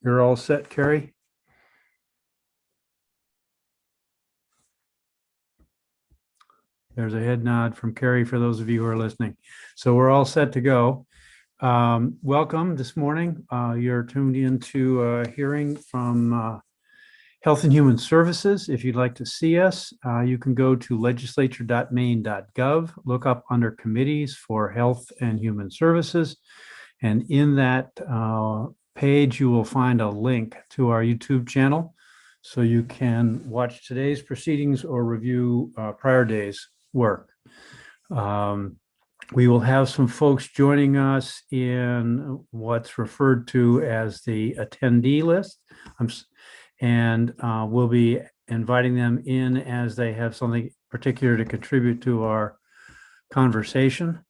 You're all set, Carrie? There's a head nod from Carrie for those of you who are listening. So we're all set to go. Welcome this morning. You're tuned into a hearing from Health and Human Services. If you'd like to see us, you can go to legislature.maine.gov, look up under committees for Health and Human Services. And in that page, you will find a link to our YouTube channel. So you can watch today's proceedings or review prior days' work. We will have some folks joining us in what's referred to as the attendee list. And we'll be inviting them in as they have something particular to contribute to our conversation.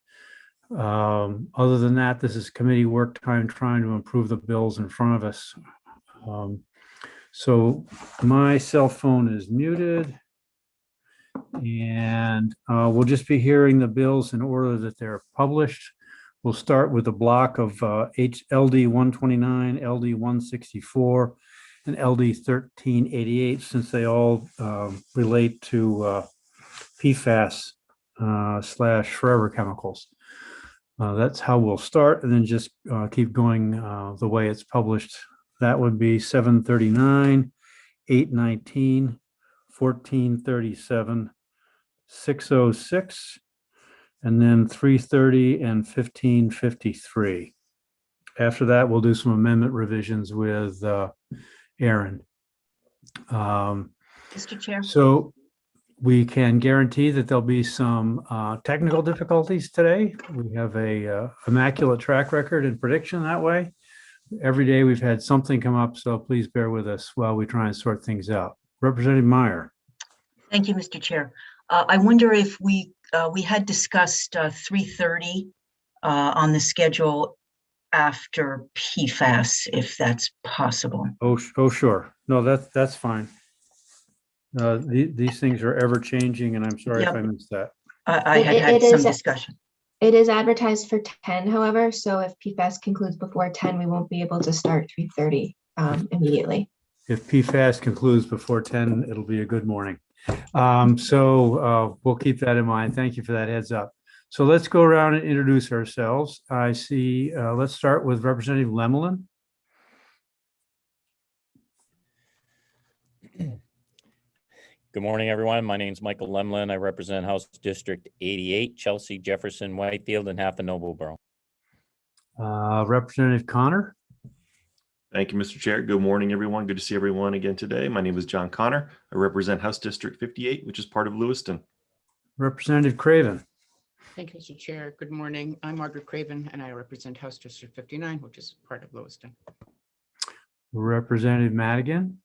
Other than that, this is committee work time trying to improve the bills in front of us. So my cell phone is muted. And we'll just be hearing the bills in order that they're published. We'll start with a block of LD 129, LD 164, and LD 1388, since they all relate to PFAS / forever chemicals. That's how we'll start, and then just keep going the way it's published. That would be 739, 819, 1437, 606, and then 330 and 1553. After that, we'll do some amendment revisions with Aaron. Mr. Chair. So we can guarantee that there'll be some technical difficulties today. We have a immaculate track record in prediction that way. Every day we've had something come up, so please bear with us while we try and sort things out. Representative Meyer. Thank you, Mr. Chair. I wonder if we had discussed 3:30 on the schedule after PFAS, if that's possible. Oh, sure. No, that's fine. These things are ever changing, and I'm sorry if I missed that. I had some discussion. It is advertised for 10, however, so if PFAS concludes before 10, we won't be able to start 3:30 immediately. If PFAS concludes before 10, it'll be a good morning. So we'll keep that in mind. Thank you for that heads up. So let's go around and introduce ourselves. I see, let's start with Representative Lemelin. Good morning, everyone. My name is Michael Lemlin. I represent House District 88, Chelsea, Jefferson, Whitefield, and half of Noblesboro. Representative Connor. Thank you, Mr. Chair. Good morning, everyone. Good to see everyone again today. My name is John Connor. I represent House District 58, which is part of Lewiston. Representative Craven. Thank you, Mr. Chair. Good morning. I'm Margaret Craven, and I represent House District 59, which is part of Lewiston. Representative Madigan.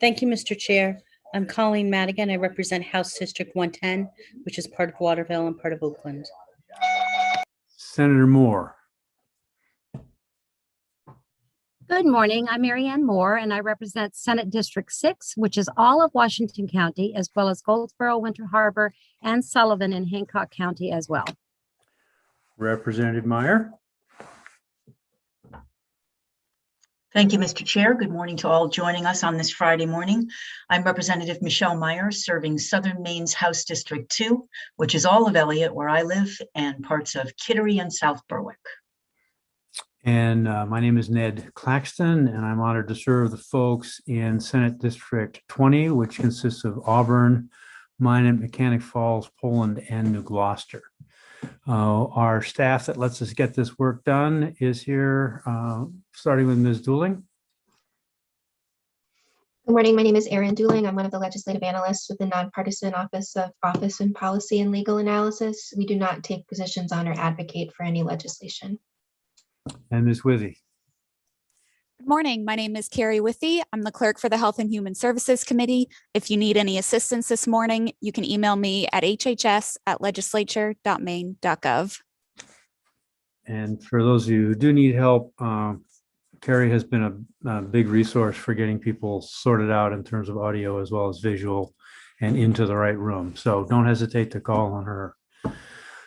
Thank you, Mr. Chair. I'm Colleen Madigan. I represent House District 110, which is part of Waterville and part of Oakland. Senator Moore. Good morning. I'm Marianne Moore, and I represent Senate District 6, which is all of Washington County, as well as Goldsboro, Winter Harbor, and Sullivan in Hancock County as well. Representative Meyer. Thank you, Mr. Chair. Good morning to all joining us on this Friday morning. I'm Representative Michelle Meyer, serving Southern Maine's House District 2, which is all of Elliott, where I live, and parts of Kittery and South Berwick. And my name is Ned Claxton, and I'm honored to serve the folks in Senate District 20, which consists of Auburn, Minot, Mechanic Falls, Poland, and New Gloucester. Our staff that lets us get this work done is here, starting with Ms. Dooling. Good morning. My name is Erin Dooling. I'm one of the legislative analysts with the Nonpartisan Office of Office and Policy and Legal Analysis. We do not take positions on or advocate for any legislation. And Ms. Withy. Good morning. My name is Carrie Withy. I'm the clerk for the Health and Human Services Committee. If you need any assistance this morning, you can email me at hhs@legislature.maine.gov. And for those of you who do need help, Carrie has been a big resource for getting people sorted out in terms of audio as well as visual and into the right room. So don't hesitate to call on her.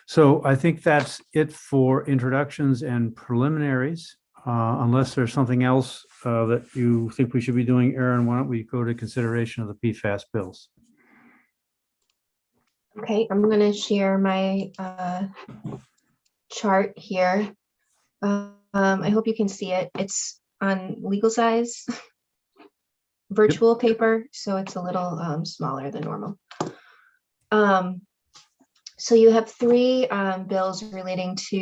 So I think that's it for introductions and preliminaries. Unless there's something else that you think we should be doing, Aaron, why don't we go to consideration of the PFAS bills? Okay, I'm gonna share my chart here. I hope you can see it. It's on legal size virtual paper, so it's a little smaller than normal. So you have three bills relating to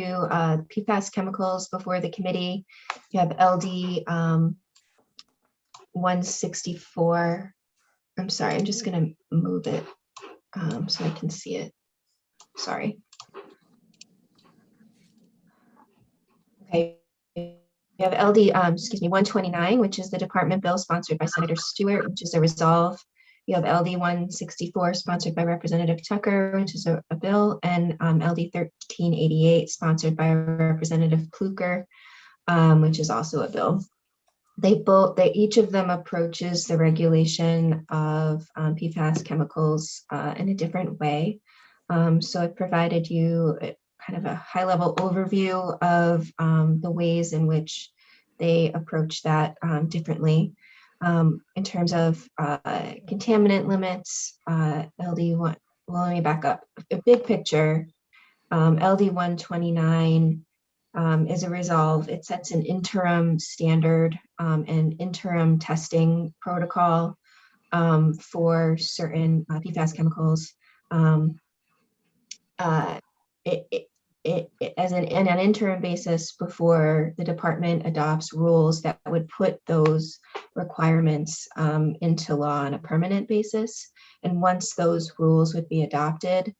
PFAS chemicals before the committee. You have LD 164. I'm sorry, I'm just gonna move it so I can see it. Sorry. Okay. You have LD, 129, which is the department bill sponsored by Senator Stewart, which is a resolve. You have LD 164 sponsored by Representative Tucker, which is a bill, and LD 1388 sponsored by Representative Kluger, which is also a bill. Each of them approaches the regulation of PFAS chemicals in a different way. So I've provided you kind of a high-level overview of the ways in which they approach that differently. In terms of contaminant limits, LD1, well, let me back up. A big picture, LD 129 is a resolve. It sets an interim standard and interim testing protocol for certain PFAS chemicals. As an interim basis before the department adopts rules that would put those requirements into law on a permanent basis. And once those rules would be adopted,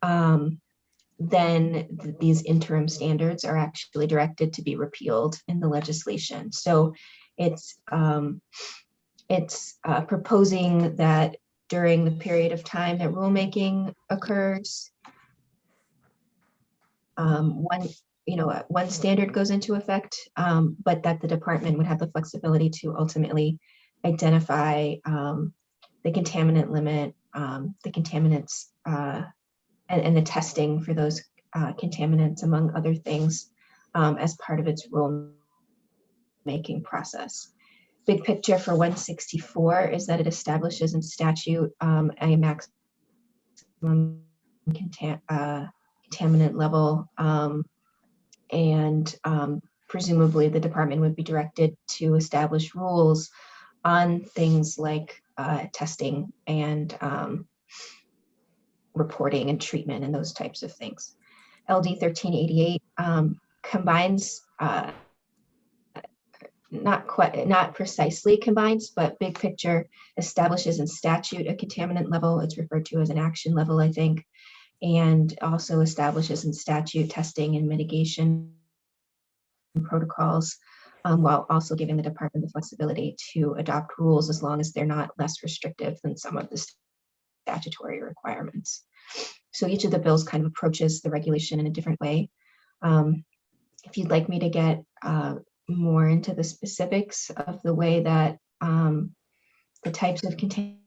then these interim standards are actually directed to be repealed in the legislation. So it's proposing that during the period of time that rulemaking occurs, one standard goes into effect, but that the department would have the flexibility to ultimately identify the contaminant limit, the contaminants, and the testing for those contaminants, among other things, as part of its rulemaking process. Big picture for 164 is that it establishes in statute a maximum contaminant level, and presumably the department would be directed to establish rules on things like testing and reporting and treatment and those types of things. LD 1388 combines, not precisely combines, but big picture establishes in statute a contaminant level. It's referred to as an action level, I think, and also establishes in statute testing and mitigation protocols, while also giving the department the flexibility to adopt rules as long as they're not less restrictive than some of the statutory requirements. So each of the bills kind of approaches the regulation in a different way. If you'd like me to get more into the specifics of the way that the types of contaminants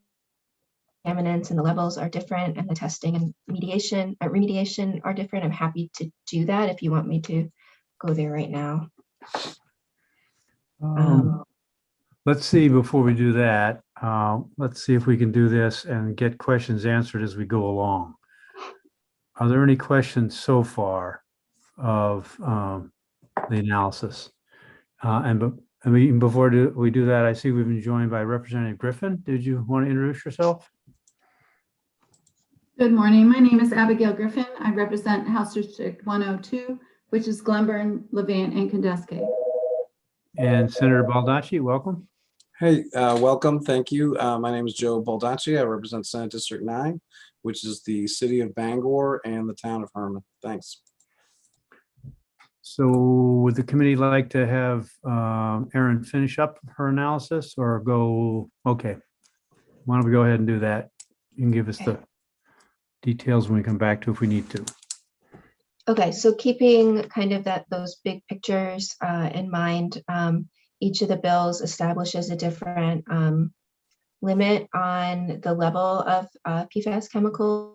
and the levels are different and the testing and remediation are different, I'm happy to do that if you want me to go there right now. Let's see, before we do that, let's see if we can do this and get questions answered as we go along. Are there any questions so far of the analysis? And before we do that, I see we've been joined by Representative Griffin. Did you want to introduce yourself? Good morning. My name is Abigail Griffin. I represent House District 102, which is Glenburn, Levant, and Candace. And Senator Baldacci, welcome. Hey, welcome. Thank you. My name is Joe Baldacci. I represent Senate District 9, which is the city of Bangor and the town of Herman. Thanks. So would the committee like to have Erin finish up her analysis or go? Okay. Why don't we go ahead and do that? You can give us the details when we come back to if we need to. Okay, so keeping kind of those big pictures in mind, each of the bills establishes a different limit on the level of PFAS chemicals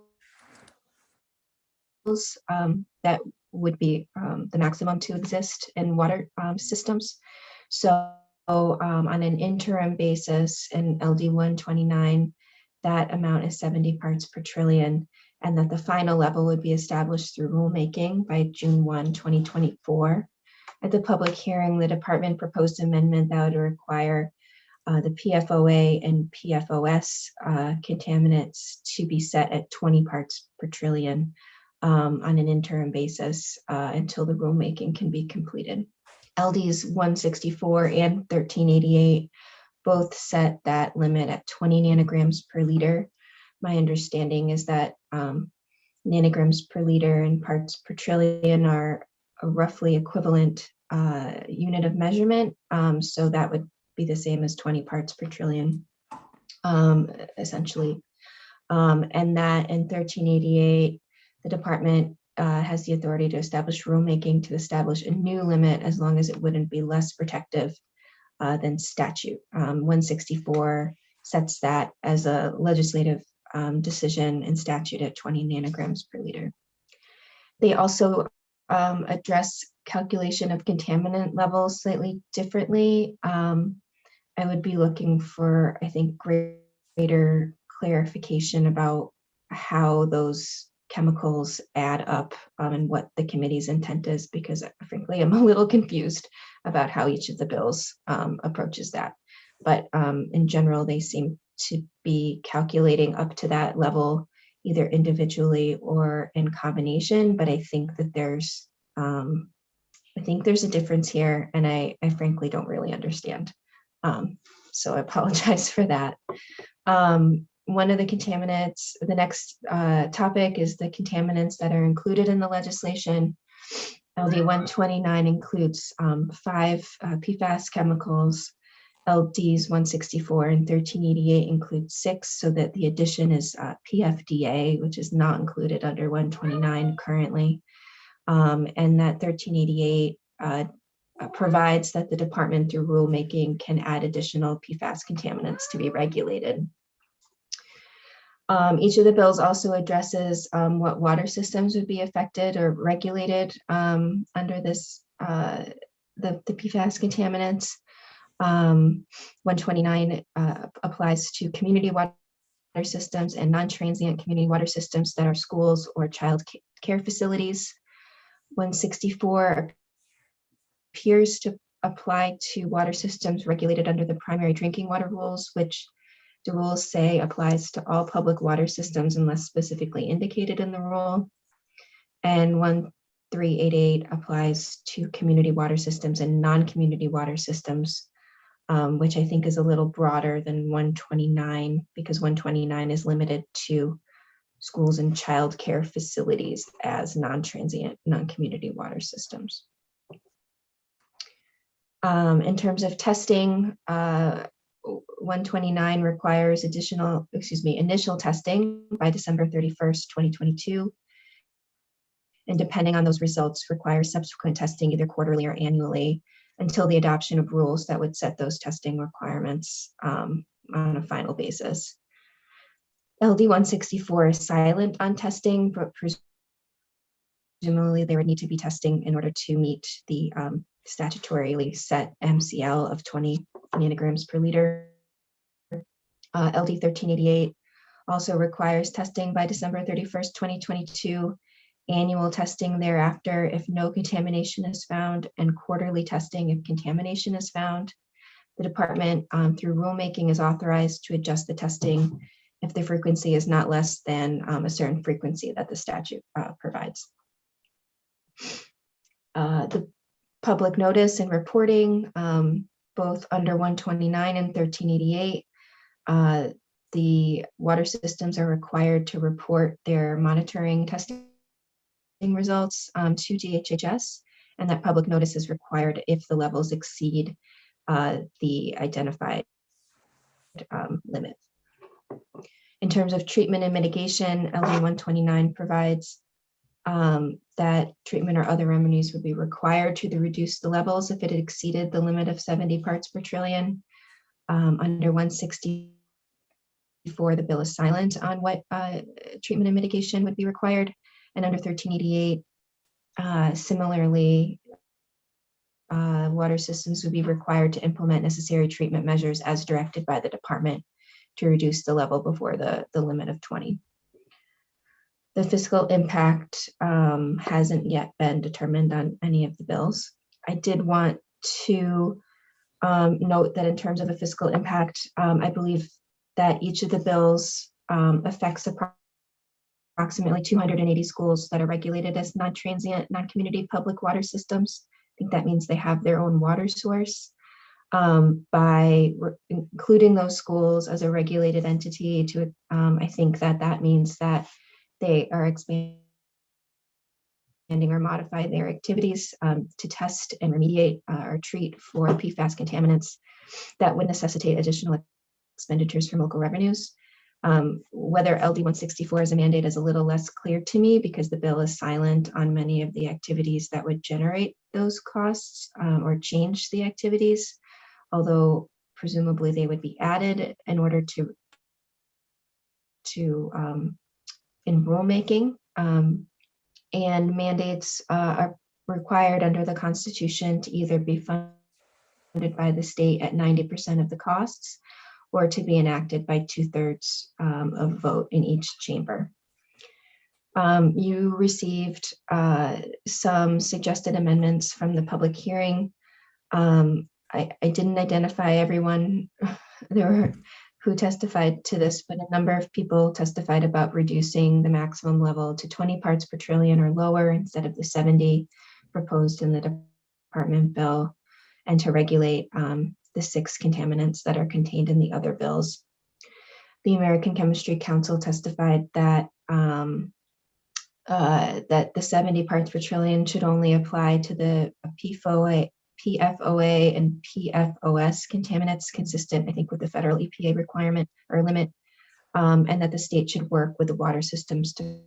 that would be the maximum to exist in water systems. So on an interim basis in LD 129, that amount is 70 parts per trillion, and that the final level would be established through rulemaking by June 1, 2024. At the public hearing, the department proposed amendment that would require the PFOA and PFOS contaminants to be set at 20 parts per trillion on an interim basis until the rulemaking can be completed. LDs 164 and 1388 both set that limit at 20 nanograms per liter. My understanding is that nanograms per liter and parts per trillion are a roughly equivalent unit of measurement. So that would be the same as 20 parts per trillion, essentially. And that in 1388, the department has the authority to establish rulemaking to establish a new limit as long as it wouldn't be less protective than statute. 164 sets that as a legislative decision and statute at 20 nanograms per liter. They also address calculation of contaminant levels slightly differently. I would be looking for, I think, greater clarification about how those chemicals add up and what the committee's intent is, because frankly, I'm a little confused about how each of the bills approaches that. But in general, they seem to be calculating up to that level, either individually or in combination. But I think that there's a difference here, and I frankly don't really understand. So I apologize for that. One of the contaminants, the next topic is the contaminants that are included in the legislation. LD 129 includes 5 PFAS chemicals. LDs 164 and 1388 include 6, so that the addition is PFDA, which is not included under 129 currently. And that 1388 provides that the department through rulemaking can add additional PFAS contaminants to be regulated. Each of the bills also addresses what water systems would be affected or regulated under this, the PFAS contaminants. 129 applies to community water systems and non-transient community water systems that are schools or child care facilities. 164 appears to apply to water systems regulated under the primary drinking water rules, which the rules say applies to all public water systems unless specifically indicated in the rule. And 1388 applies to community water systems and non-community water systems, which I think is a little broader than 129, because 129 is limited to schools and child care facilities as non-transient, non-community water systems. In terms of testing, 129 requires initial testing by December 31st, 2022. And depending on those results, requires subsequent testing either quarterly or annually until the adoption of rules that would set those testing requirements on a final basis. LD 164 is silent on testing, but presumably there would need to be testing in order to meet the statutorily set MCL of 20 nanograms per liter. LD 1388 also requires testing by December 31st, 2022, annual testing thereafter if no contamination is found, and quarterly testing if contamination is found. The department, through rulemaking, is authorized to adjust the testing if the frequency is not less than a certain frequency that the statute provides. The public notice and reporting, both under 129 and 1388, the water systems are required to report their monitoring testing results to HHS, and that public notice is required if the levels exceed the identified limit. In terms of treatment and mitigation, LD 129 provides that treatment or other remedies would be required to reduce the levels if it exceeded the limit of 70 parts per trillion. Under 164, the bill is silent on what treatment and mitigation would be required. And under 1388, Similarly, water systems would be required to implement necessary treatment measures as directed by the department to reduce the level before the limit of 20. The fiscal impact hasn't yet been determined on any of the bills. I did want to note that in terms of the fiscal impact, I believe that each of the bills affects approximately 280 schools that are regulated as non-transient, non-community public water systems. I think that means they have their own water source. By including those schools as a regulated entity, I think that means that they are expanding or modify their activities to test and remediate or treat for PFAS contaminants that would necessitate additional expenditures from local revenues. Whether LD 164 is a mandate is a little less clear to me because the bill is silent on many of the activities that would generate those costs or change the activities, although presumably they would be added in order to in rulemaking. And mandates are required under the Constitution to either be funded by the state at 90% of the costs or to be enacted by 2/3 of vote in each chamber. You received some suggested amendments from the public hearing. I didn't identify everyone who testified to this, but a number of people testified about reducing the maximum level to 20 parts per trillion or lower instead of the 70 proposed in the department bill, and to regulate the 6 contaminants that are contained in the other bills. The American Chemistry Council testified that that the 70 parts per trillion should only apply to the PFOA and PFOS contaminants consistent, I think, with the federal EPA requirement or limit, and that the state should work with the water systems to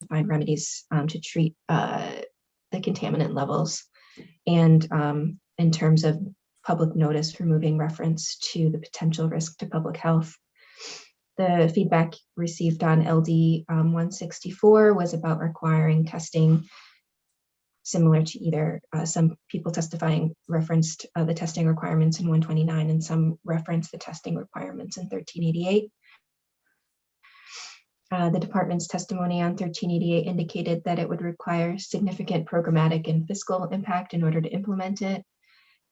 find remedies to treat the contaminant levels. And in terms of public notice, removing reference to the potential risk to public health. The feedback received on LD 164 was about requiring testing similar to either some people testifying referenced the testing requirements in 129 and some referenced the testing requirements in 1388. The department's testimony on 1388 indicated that it would require significant programmatic and fiscal impact in order to implement it,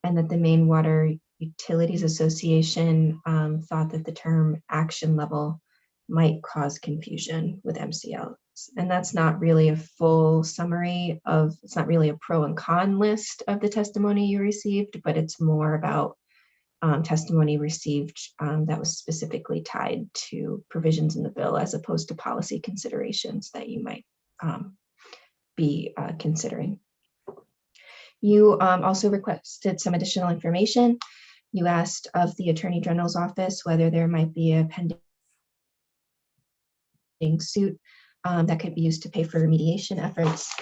and that the Maine Water Utilities Association thought that the term action level might cause confusion with MCLs. And that's not really a full summary it's not really a pro and con list of the testimony you received, but it's more about testimony received that was specifically tied to provisions in the bill as opposed to policy considerations that you might be considering. You also requested some additional information. You asked of the Attorney General's office whether there might be a pending suit that could be used to pay for remediation efforts.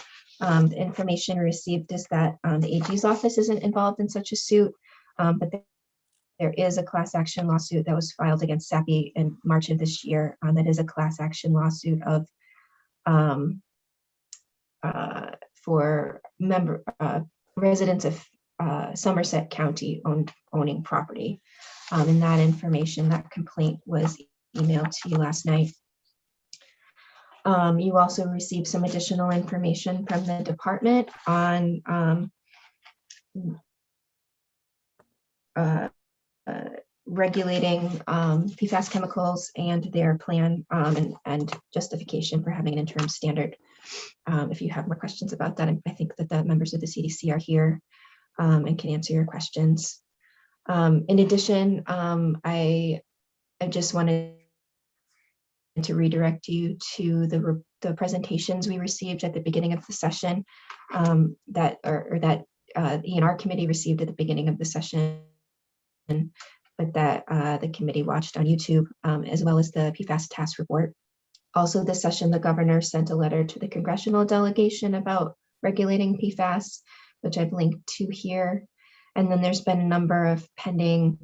The information received is that the AG's office isn't involved in such a suit, but there is a class action lawsuit that was filed against SAPI in March of this year. That is a class action lawsuit of for residents of Somerset County owning property. And that information, that complaint was emailed to you last night. You also received some additional information from the department on regulating PFAS chemicals and their plan and justification for having an interim standard. If you have more questions about that, I think that the members of the CDC are here and can answer your questions. In addition, I just wanted to redirect you to the presentations we received at the beginning of the session that the ENR committee received at the beginning of the session, but that the committee watched on YouTube, as well as the PFAS task report. Also this session, the governor sent a letter to the congressional delegation about regulating PFAS, which I've linked to here. And then there's been a number of pending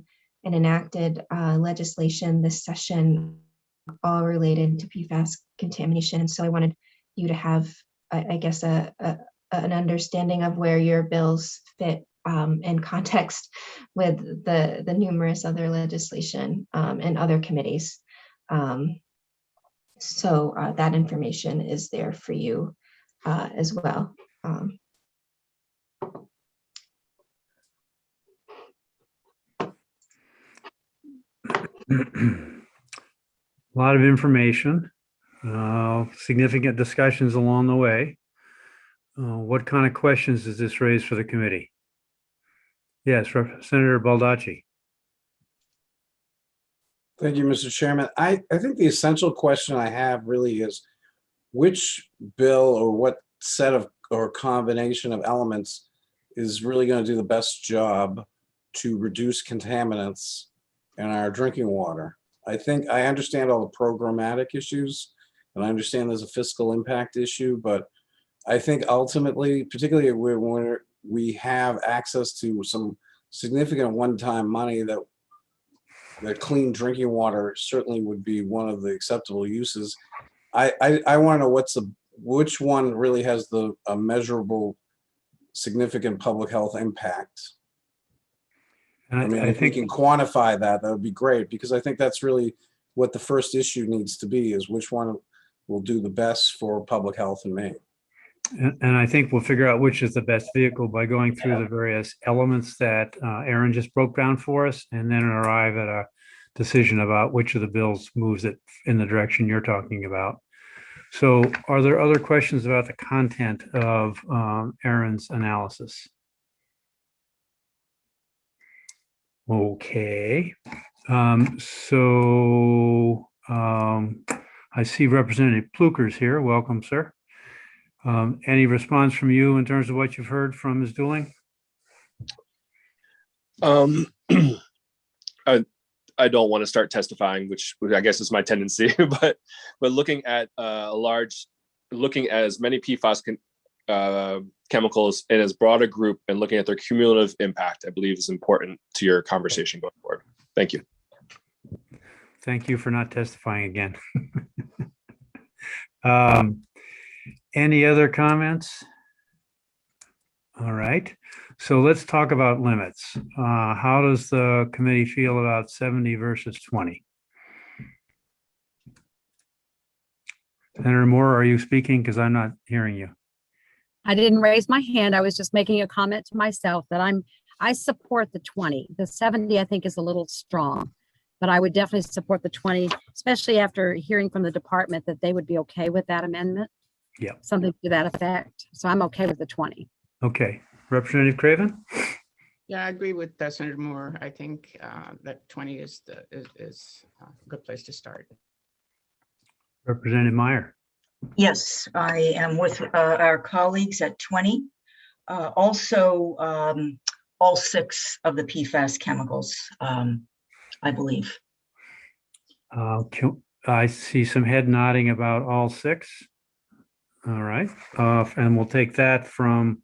and enacted legislation this session, all related to PFAS contamination. And so I wanted you to have, I guess, a an understanding of where your bills fit in context with the numerous other legislation and other committees. So that information is there for you as well. A lot of information, significant discussions along the way. What kind of questions does this raise for the committee? Yes, Senator Baldacci. Thank you, Mr. Chairman. I think the essential question I have really is which bill or what set of or combination of elements is really going to do the best job to reduce contaminants in our drinking water. I think I understand all the programmatic issues and I understand there's a fiscal impact issue, but I think ultimately, particularly when we have access to some significant one-time money that clean drinking water certainly would be one of the acceptable uses. I want to know which one really has the measurable, significant public health impact. I mean, if we can quantify that, that would be great, because I think that's really what the first issue needs to be, is which one will do the best for public health in Maine. And I think we'll figure out which is the best vehicle by going through the various elements that Aaron just broke down for us, and then arrive at a decision about which of the bills moves it in the direction you're talking about. So are there other questions about the content of Aaron's analysis? Okay. I see Representative Pluker's here. Welcome, sir. Any response from you in terms of what you've heard from Ms. Dooling? I don't want to start testifying, which I guess is my tendency, but looking at looking at as many PFAS chemicals in as broad a group and looking at their cumulative impact, I believe is important to your conversation going forward. Thank you. Thank you for not testifying again. Any other comments? All right, so let's talk about limits. How does the committee feel about 70 versus 20? Senator Moore, are you speaking? Because I'm not hearing you. I didn't raise my hand. I was just making a comment to myself that I support the 20. The 70 I think is a little strong, but I would definitely support the 20, especially after hearing from the department that they would be okay with that amendment. Yeah. Something to that effect. So I'm okay with the 20. Okay, Representative Craven? Yeah, I agree with Senator Moore. I think that 20 is a good place to start. Representative Meyer? Yes, I am with our colleagues at 20. Also, all 6 of the PFAS chemicals, I believe. I see some head nodding about all 6. All right, and we'll take that from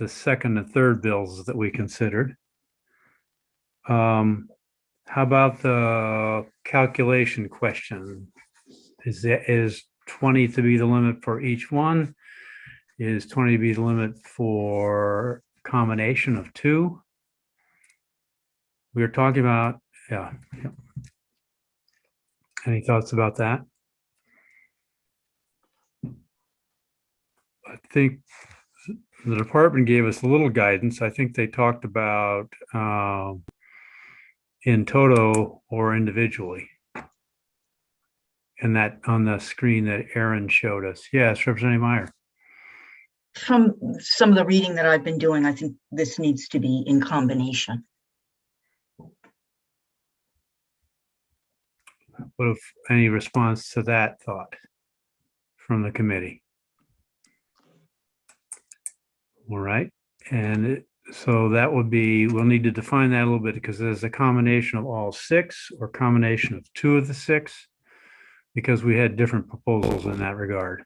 the second and third bills that we considered. How about the calculation question? Is 20 to be the limit for each one? Is 20 to be the limit for combination of 2? We were talking about, yeah. Any thoughts about that? I think the department gave us a little guidance. I think they talked about in toto or individually. And that on the screen that Aaron showed us. Yes, Representative Meyer. From some of the reading that I've been doing, I think this needs to be in combination. What if any response to that thought from the committee? All right, and so that would be, we'll need to define that a little bit, because there's a combination of all 6 or combination of 2 of the 6, because we had different proposals in that regard.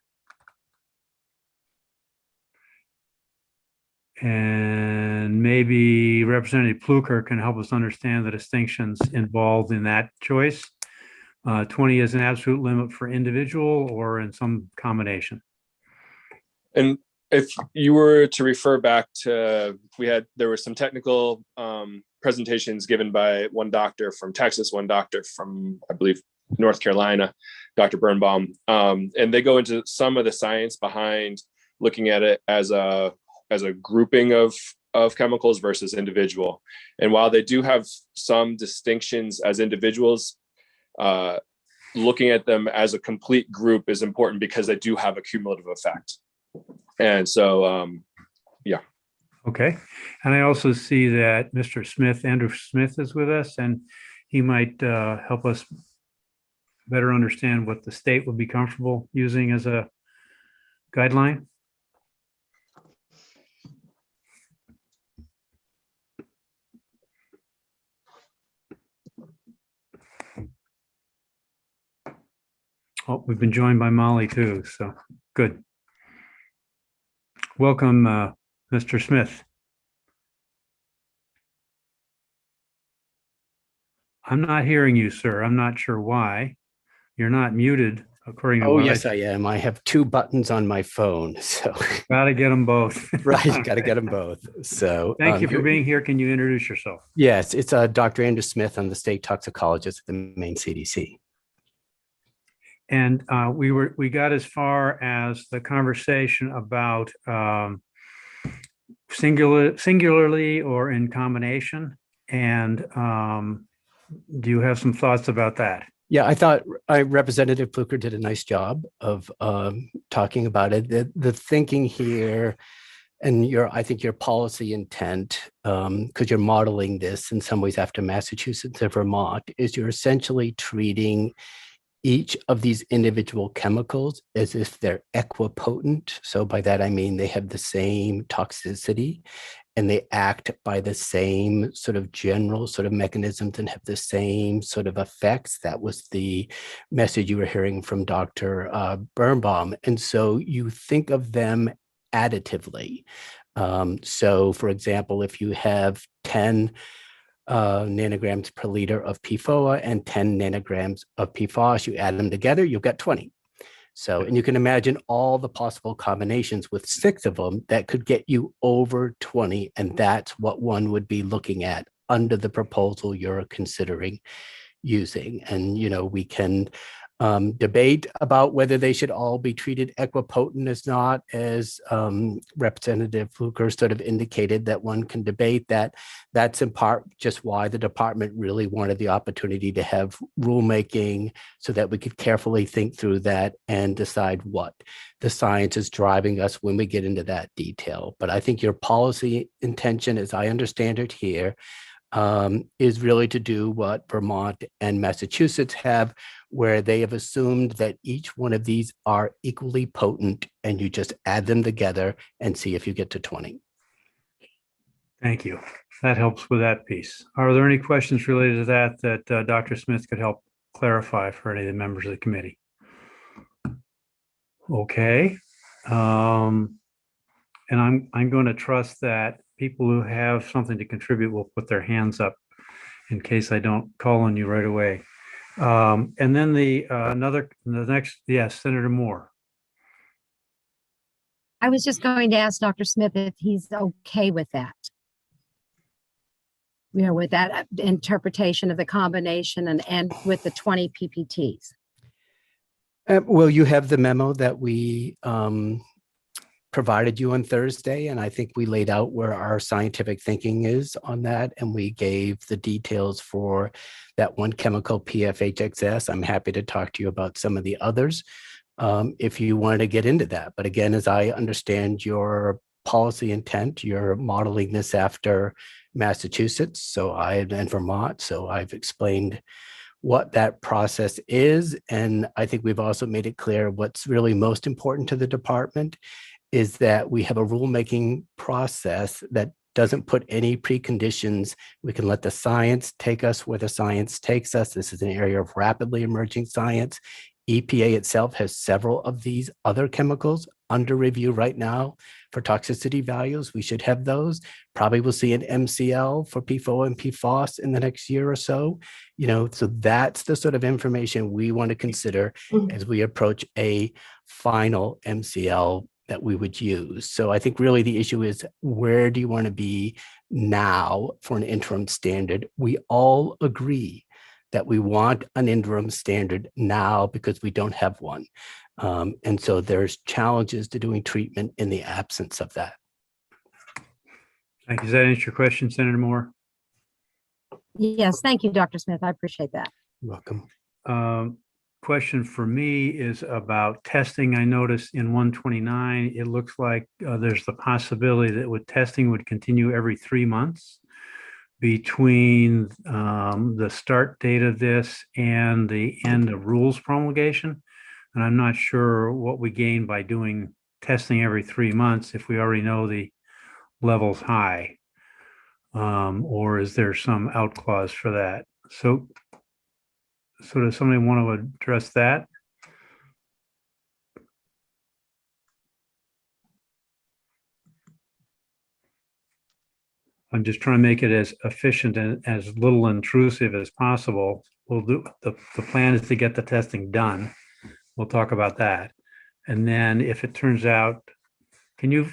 And maybe Representative Pluker can help us understand the distinctions involved in that choice. 20 is an absolute limit for individual or in some combination. And if you were to refer back to, there were some technical presentations given by one doctor from Texas, one doctor from, I believe, North Carolina, Dr. Birnbaum, and they go into some of the science behind looking at it as a grouping of chemicals versus individual. And while they do have some distinctions as individuals, looking at them as a complete group is important because they do have a cumulative effect. And so, yeah. Okay. And I also see that Mr. Smith, Andrew Smith, is with us, and he might help us better understand what the state would be comfortable using as a guideline. Oh, we've been joined by Molly too, so good. Welcome, Mr. Smith. I'm not hearing you, sir. I'm not sure why. You're not muted, according to Oh, what yes, I am. I have two buttons on my phone, so. Gotta get them both. Right, got to get them both. So. Thank you for being here. Can you introduce yourself? Yes, it's Dr. Andrew Smith. I'm the state toxicologist at the Maine CDC. And we got as far as the conversation about singularly or in combination. And do you have some thoughts about that? Yeah, I thought Representative Pluker did a nice job of talking about it. The thinking here, and I think your policy intent, because you're modeling this in some ways after Massachusetts and Vermont, is you're essentially treating each of these individual chemicals as if they're equipotent. So by that, I mean they have the same toxicity and they act by the same sort of general sort of mechanisms and have the same sort of effects. That was the message you were hearing from Dr. Birnbaum. And so you think of them additively. So for example, if you have 10 nanograms per liter of PFOA and 10 nanograms of PFOS, you add them together, you'll get 20. So, and you can imagine all the possible combinations with 6 of them that could get you over 20. And that's what one would be looking at under the proposal you're considering using. And, we can debate about whether they should all be treated equipotent as not, as Representative Fluker sort of indicated that one can debate that. That's in part just why the department really wanted the opportunity to have rulemaking so that we could carefully think through that and decide what the science is driving us when we get into that detail. But I think your policy intention, as I understand it here, is really to do what Vermont and Massachusetts have, where they have assumed that each one of these are equally potent, and you just add them together and see if you get to 20. Thank you. That helps with that piece. Are there any questions related to that Dr. Smith could help clarify for any of the members of the committee? Okay. And I'm going to trust that people who have something to contribute will put their hands up in case I don't call on you right away. And then the next, yes, Senator Moore. I was just going to ask Dr. Smith if he's okay with that. With that interpretation of the combination and with the 20 PPTs. Well, you have the memo that we provided you on Thursday, and I think we laid out where our scientific thinking is on that, and we gave the details for that one chemical PFHXS. I'm happy to talk to you about some of the others if you wanted to get into that. But again, as I understand your policy intent, you're modeling this after Massachusetts and Vermont. So I've explained what that process is. And I think we've also made it clear what's really most important to the department is that we have a rulemaking process that doesn't put any preconditions. We can let the science take us where the science takes us. This is an area of rapidly emerging science. EPA itself has several of these other chemicals under review right now for toxicity values. We should have those. Probably we'll see an MCL for PFOA and PFOS in the next year or so. So that's the sort of information we want to consider as we approach a final MCL that we would use. So I think really the issue is, where do you want to be now for an interim standard? We all agree that we want an interim standard now because we don't have one. And so there's challenges to doing treatment in the absence of that. Thank you. Does that answer your question, Senator Moore? Yes, thank you, Dr. Smith. I appreciate that. You're welcome. Question for me is about testing. I noticed in 129, it looks like there's the possibility that with testing would continue every 3 months between the start date of this and the end of rules promulgation. And I'm not sure what we gain by doing testing every 3 months if we already know the level's high. Or is there some out clause for that? So does somebody want to address that? I'm just trying to make it as efficient and as little intrusive as possible. We'll do the plan is to get the testing done. We'll talk about that. And then if it turns out, can you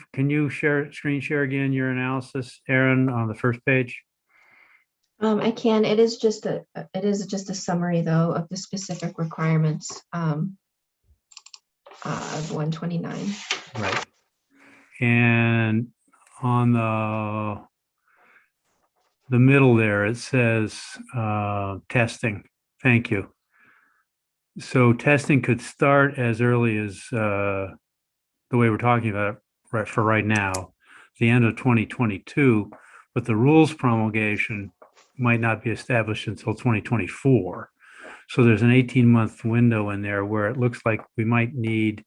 screen share again your analysis, Aaron, on the first page? I can. It is just a summary though of the specific requirements of 129. Right. And on the middle there, it says testing. Thank you. So testing could start as early as the way we're talking about it for right now, the end of 2022, but the rules promulgation might not be established until 2024. So there's an 18-month window in there where it looks like we might need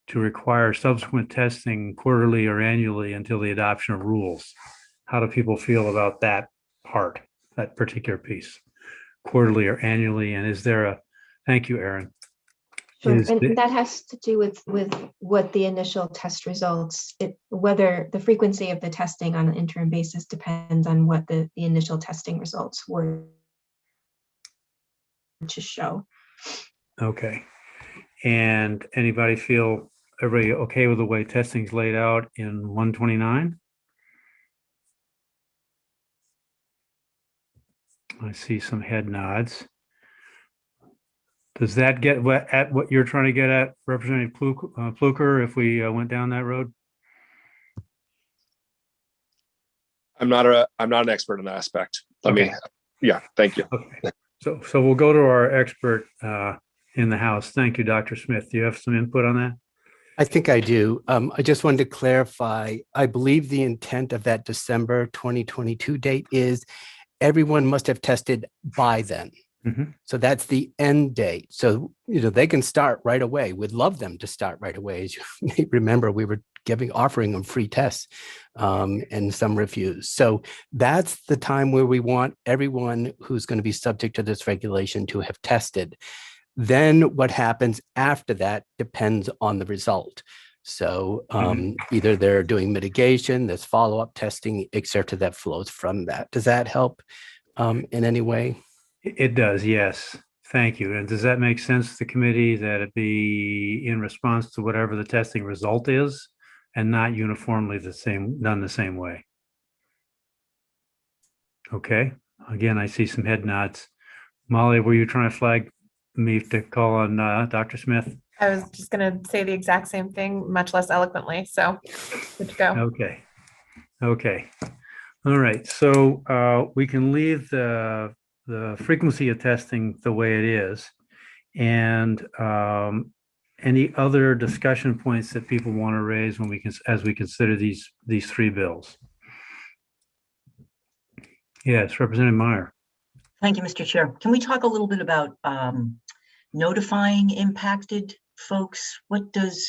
to require subsequent testing quarterly or annually until the adoption of rules. How do people feel about that part, that particular piece? Quarterly or annually, and is there thank you, Aaron. Sure. And that has to do with what the initial test results, whether the frequency of the testing on an interim basis depends on what the initial testing results were to show. Okay. And everybody okay with the way testing's laid out in 129? I see some head nods. Does that get at what you're trying to get at, Representative Pluker, if we went down that road? I'm not an expert in that aspect. Yeah, thank you. Okay. So we'll go to our expert in the House. Thank you, Dr. Smith. Do you have some input on that? I think I do. I just wanted to clarify. I believe the intent of that December 2022 date is everyone must have tested by then. Mm-hmm. So that's the end date. So, they can start right away. We'd love them to start right away. As you may remember, we were offering them free tests and some refused. So that's the time where we want everyone who's going to be subject to this regulation to have tested. Then what happens after that depends on the result. So either they're doing mitigation, there's follow-up testing, et cetera, that flows from that. Does that help in any way? It does, yes. Thank you. And does that make sense to the committee that it be in response to whatever the testing result is and not uniformly done the same way? Okay. Again, I see some head nods. Molly, were you trying to flag me to call on Dr. Smith? I was just going to say the exact same thing, much less eloquently. So good to go. Okay. All right. So we can leave the frequency of testing the way it is, and any other discussion points that people want to raise as we consider these three bills. Yes, Representative Meyer. Thank you, Mr. Chair. Can we talk a little bit about notifying impacted folks? What does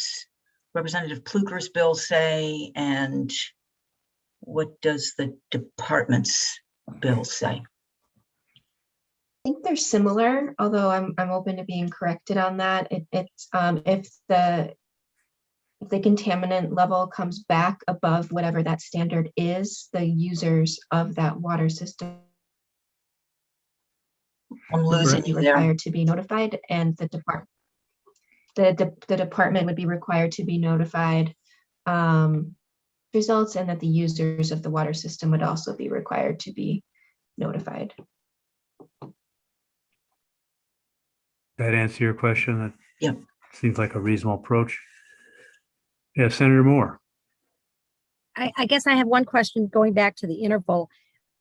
Representative Pluker's bill say, and what does the department's bill say? I think they're similar, although I'm open to being corrected on that. It's if the contaminant level comes back above whatever that standard is, the users of that water system would be required to be notified, and the department would be required to be notified results, and that the users of the water system would also be required to be notified. That answer your question? That Yep. seems like a reasonable approach. Yeah, Senator Moore. I guess I have one question going back to the interval.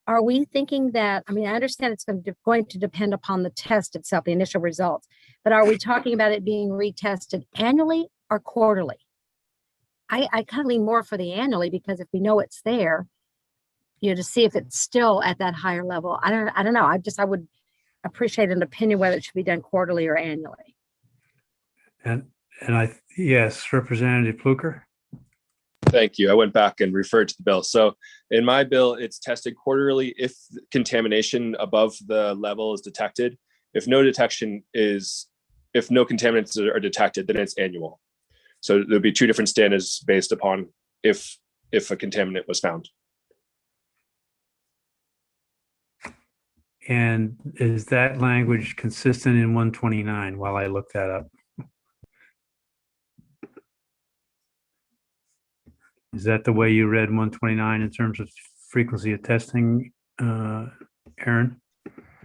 Are we thinking that, I mean, I understand it's going to depend upon the test itself, the initial results, but are we talking about it being retested annually or quarterly? I kind of lean more for the annually, because if we know it's there, to see if it's still at that higher level. I don't know. I would appreciate an opinion whether it should be done quarterly or annually. And yes, Representative Pluker. Thank you. I went back and referred to the bill. So in my bill, it's tested quarterly if contamination above the level is detected. If no contaminants are detected, then it's annual. So there'll be two different standards based upon if a contaminant was found. And is that language consistent in 129 while I look that up? Is that the way you read 129 in terms of frequency of testing, Aaron?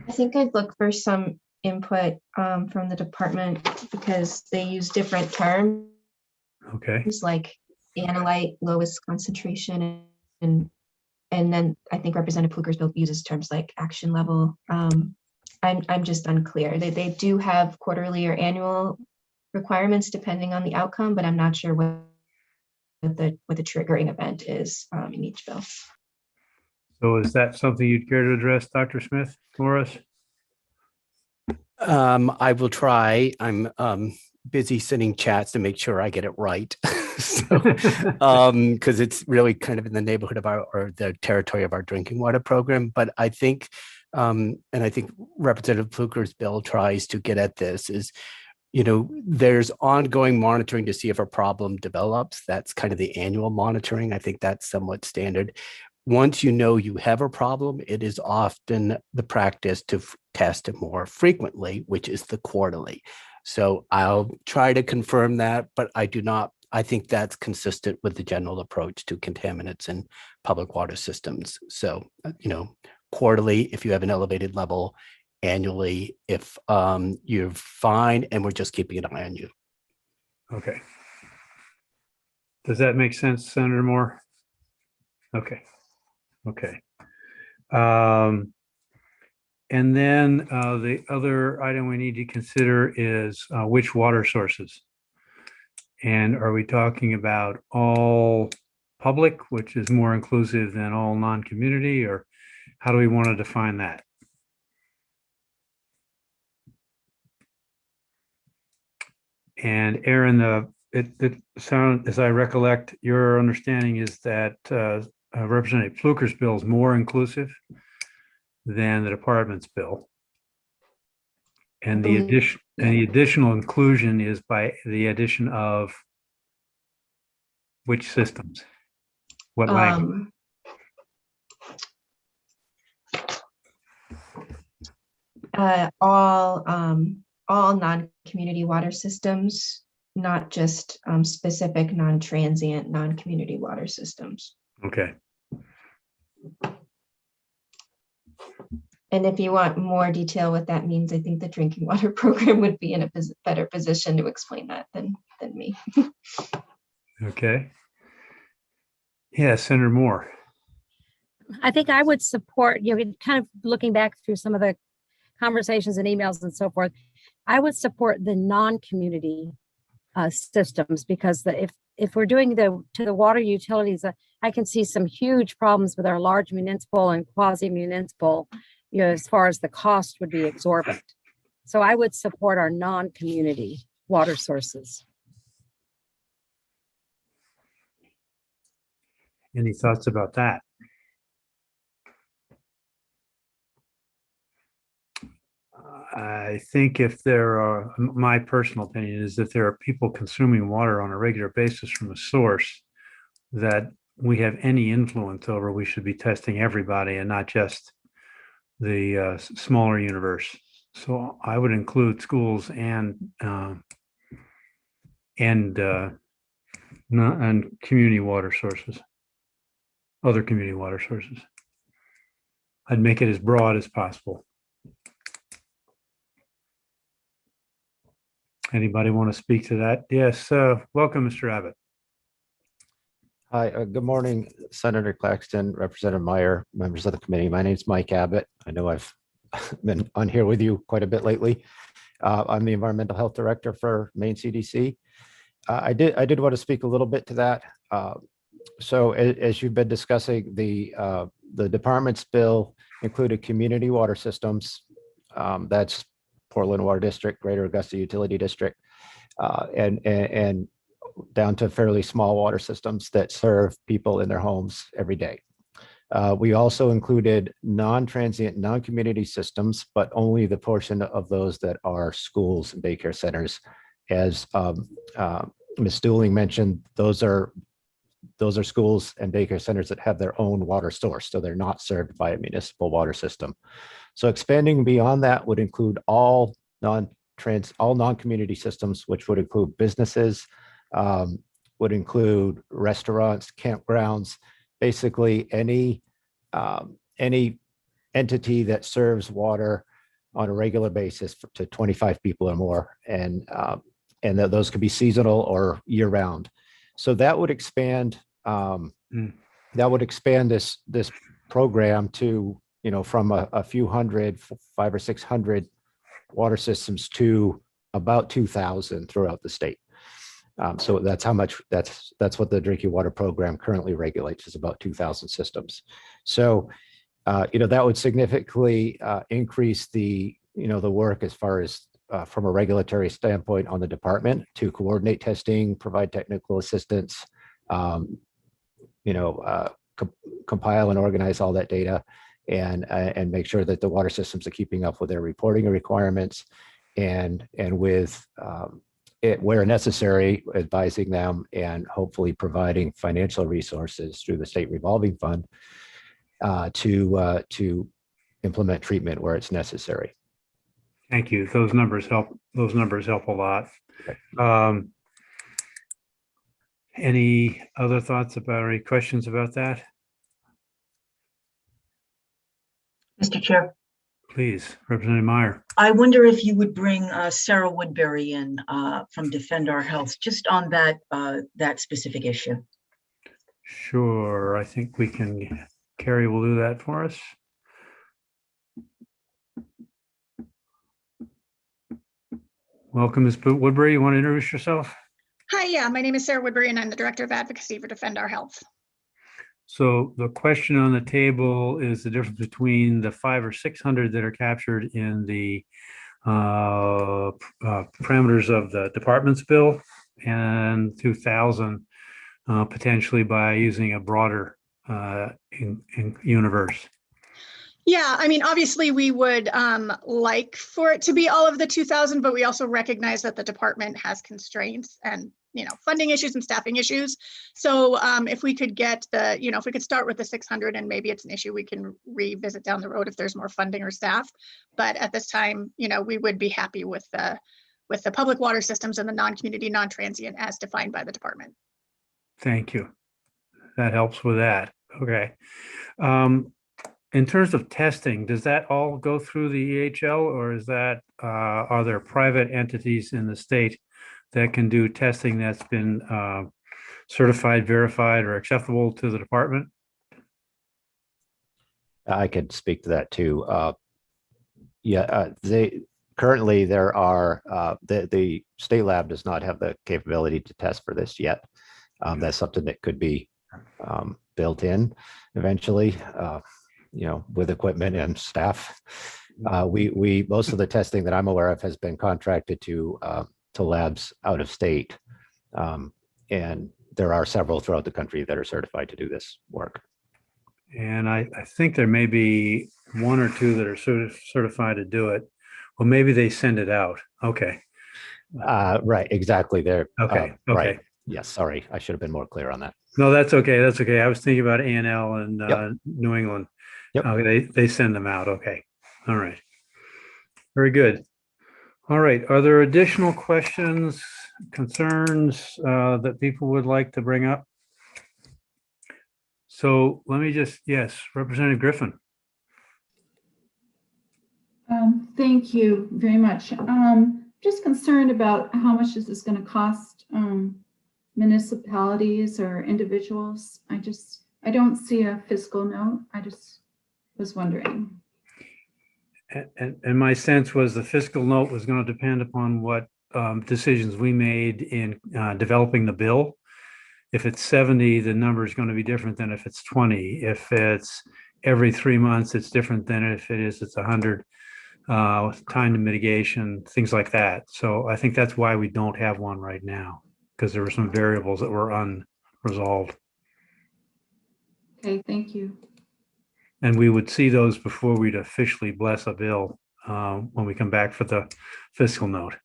I think I'd look for some input from the department, because they use different terms. Okay. Like analyte, lowest concentration, and then I think Representative Pluker's bill uses terms like action level. I'm just unclear. They do have quarterly or annual requirements depending on the outcome, but I'm not sure what the triggering event is in each bill. So is that something you'd care to address, Dr. Smith, for us? I will try. I'm busy sending chats to make sure I get it right. So, because it's really kind of in the neighborhood of or the territory of our drinking water program. But I think, and I think Representative Pluker's bill tries to get at this is, there's ongoing monitoring to see if a problem develops. That's kind of the annual monitoring. I think that's somewhat standard. Once you have a problem, it is often the practice to test it more frequently, which is the quarterly. So I'll try to confirm that, but I think that's consistent with the general approach to contaminants in public water systems. So, quarterly, if you have an elevated level, annually, if you're fine, and we're just keeping an eye on you. Okay. Does that make sense, Senator Moore? Okay. Okay. And then the other item we need to consider is which water sources. And are we talking about all public, which is more inclusive than all non-community, or how do we want to define that? And Aaron, it sounds, as I recollect, your understanding is that Representative Pluker's bill is more inclusive than the department's bill. And the additional inclusion is by the addition of which systems? What language? All non-community water systems, not just specific non-transient, non-community water systems. Okay. And if you want more detail what that means, I think the drinking water program would be in a better position to explain that than me. Okay. Yeah, Senator Moore. I think I would support, kind of looking back through some of the conversations and emails and so forth, I would support the non-community systems, because if we're doing to the water utilities, I can see some huge problems with our large municipal and quasi-municipal, as far as the cost would be exorbitant. So I would support our non-community water sources. Any thoughts about that? I think if there are, my personal opinion is that there are people consuming water on a regular basis from a source that we have any influence over, we should be testing everybody and not just the smaller universe. So I would include schools and And community water sources, other community water sources. I'd make it as broad as possible. Anybody want to speak to that? Yes, welcome, Mr. Abbott. Hi, good morning, Senator Claxton, Representative Meyer, members of the committee. My name is Mike Abbott. I know I've been on here with you quite a bit lately. I'm the Environmental Health Director for Maine CDC. I did want to speak a little bit to that. So as you've been discussing, the department's bill included community water systems. That's Portland Water District, Greater Augusta Utility District, and down to fairly small water systems that serve people in their homes every day. We also included non-transient, non-community systems, but only the portion of those that are schools and daycare centers. As Ms. Dooling mentioned, those are schools and daycare centers that have their own water source, so they're not served by a municipal water system. So expanding beyond that would include all non-community systems, which would include businesses, would include restaurants, campgrounds, basically any entity that serves water on a regular basis to 25 people or more, and that those could be seasonal or year round. So that would expand this program to, from a few hundred, 500 or 600 water systems to about 2,000 throughout the state. So that's how much, that's what the drinking water program currently regulates, is about 2,000 systems. So, that would significantly increase the work as far as from a regulatory standpoint on the department to coordinate testing, provide technical assistance, compile and organize all that data, and make sure that the water systems are keeping up with their reporting requirements, and with it, where necessary, advising them and hopefully providing financial resources through the state revolving fund to implement treatment where it's necessary. Thank you. Those numbers help. Those numbers help a lot. Any other thoughts about, or any questions about that? Mr. Chair, Please, Representative Meyer. I wonder if you would bring Sarah Woodbury in from Defend Our Health, just on that specific issue. Sure, I think we can. Carrie will do that for us. Welcome, Ms. Woodbury. You want to introduce yourself? Hi, yeah, my name is Sarah Woodbury and I'm the Director of Advocacy for Defend Our Health. So the question on the table is the difference between the 500 or 600 that are captured in the parameters of the department's bill, and 2,000 potentially by using a broader universe. Yeah, I mean, obviously we would like for it to be all of the 2,000, but we also recognize that the department has constraints and, funding issues and staffing issues. So if we could get if we could start with the 600, and maybe it's an issue we can revisit down the road if there's more funding or staff. But at this time, we would be happy with the public water systems and the non-community, non-transient as defined by the department. Thank you. That helps with that. Okay. In terms of testing, does that all go through the EHL, or is that are there private entities in the state that can do testing that's been certified, verified, or acceptable to the department? I could speak to that too. Currently there are the state lab does not have the capability to test for this yet. That's something that could be built in eventually. With equipment and staff. We most of the testing that I'm aware of has been contracted to labs out of state. And there are several throughout the country that are certified to do this work. And I think there may be one or two that are certified to do it. Well, maybe they send it out. Okay. Right, exactly. They're okay. Right. Yes, sorry. I should have been more clear on that. No, that's okay. That's okay. I was thinking about A&L and New England. Yep. They send them out. Okay. All right. Very good. All right. Are there additional questions concerns that people would like to bring up? So let me just, yes, Representative Griffin. Thank you very much. Just concerned about how much this is going to cost municipalities or individuals. I don't see a fiscal note. I just was wondering. And my sense was the fiscal note was going to depend upon what decisions we made in developing the bill. If it's 70, the number is going to be different than if it's 20. If it's every 3 months, it's different than if it's 100. Time to mitigation, things like that. So I think that's why we don't have one right now, because there were some variables that were unresolved. Okay, thank you. And we would see those before we'd officially bless a bill when we come back for the fiscal note.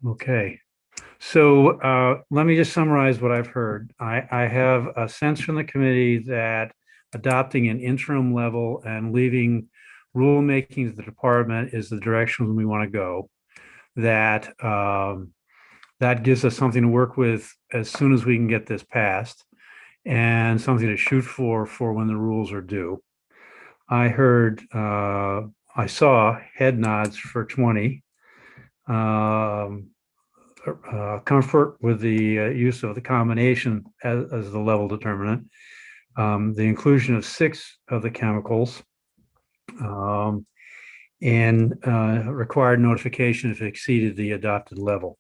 Okay, so let me just summarize what I've heard. I have a sense from the committee that adopting an interim level and leaving rulemaking to the department is the direction we want to go. That that gives us something to work with as soon as we can get this passed, and something to shoot for when the rules are due. I heard, I saw head nods for 20. Comfort with the use of the combination as the level determinant. The inclusion of 6 of the chemicals, and required notification if it exceeded the adopted level.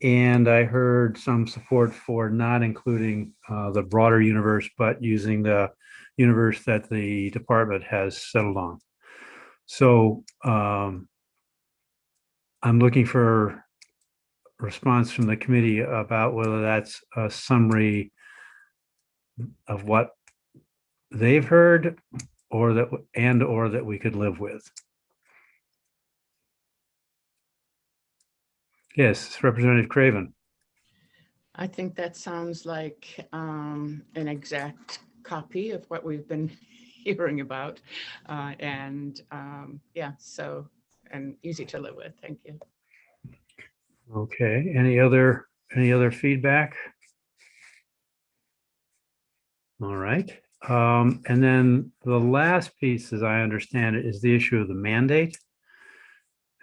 And I heard some support for not including the broader universe, but using the universe that the department has settled on. So I'm looking for a response from the committee about whether that's a summary of what they've heard, or that we could live with. Yes, Representative Craven. I think that sounds like an exact copy of what we've been hearing about. Yeah, so, and easy to live with. Thank you. Okay, any other feedback? All right. And then the last piece, as I understand it, is the issue of the mandate.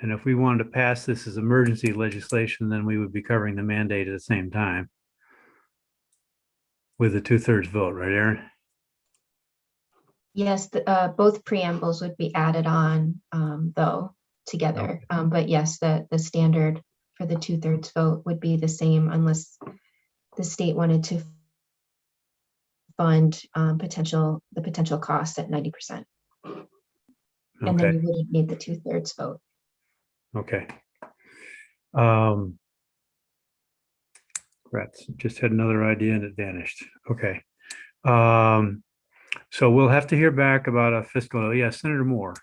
And if we wanted to pass this as emergency legislation, then we would be covering the mandate at the same time with a 2/3 vote, right, Aaron? Yes, both preambles would be added on, though, together. But yes, the standard for the 2/3 vote would be the same unless the state wanted to fund the potential costs at 90%. And then you wouldn't need the 2/3 vote. Okay. Rats just had another idea and it vanished. Okay. So we'll have to hear back about a fiscal. Yes, Senator Moore.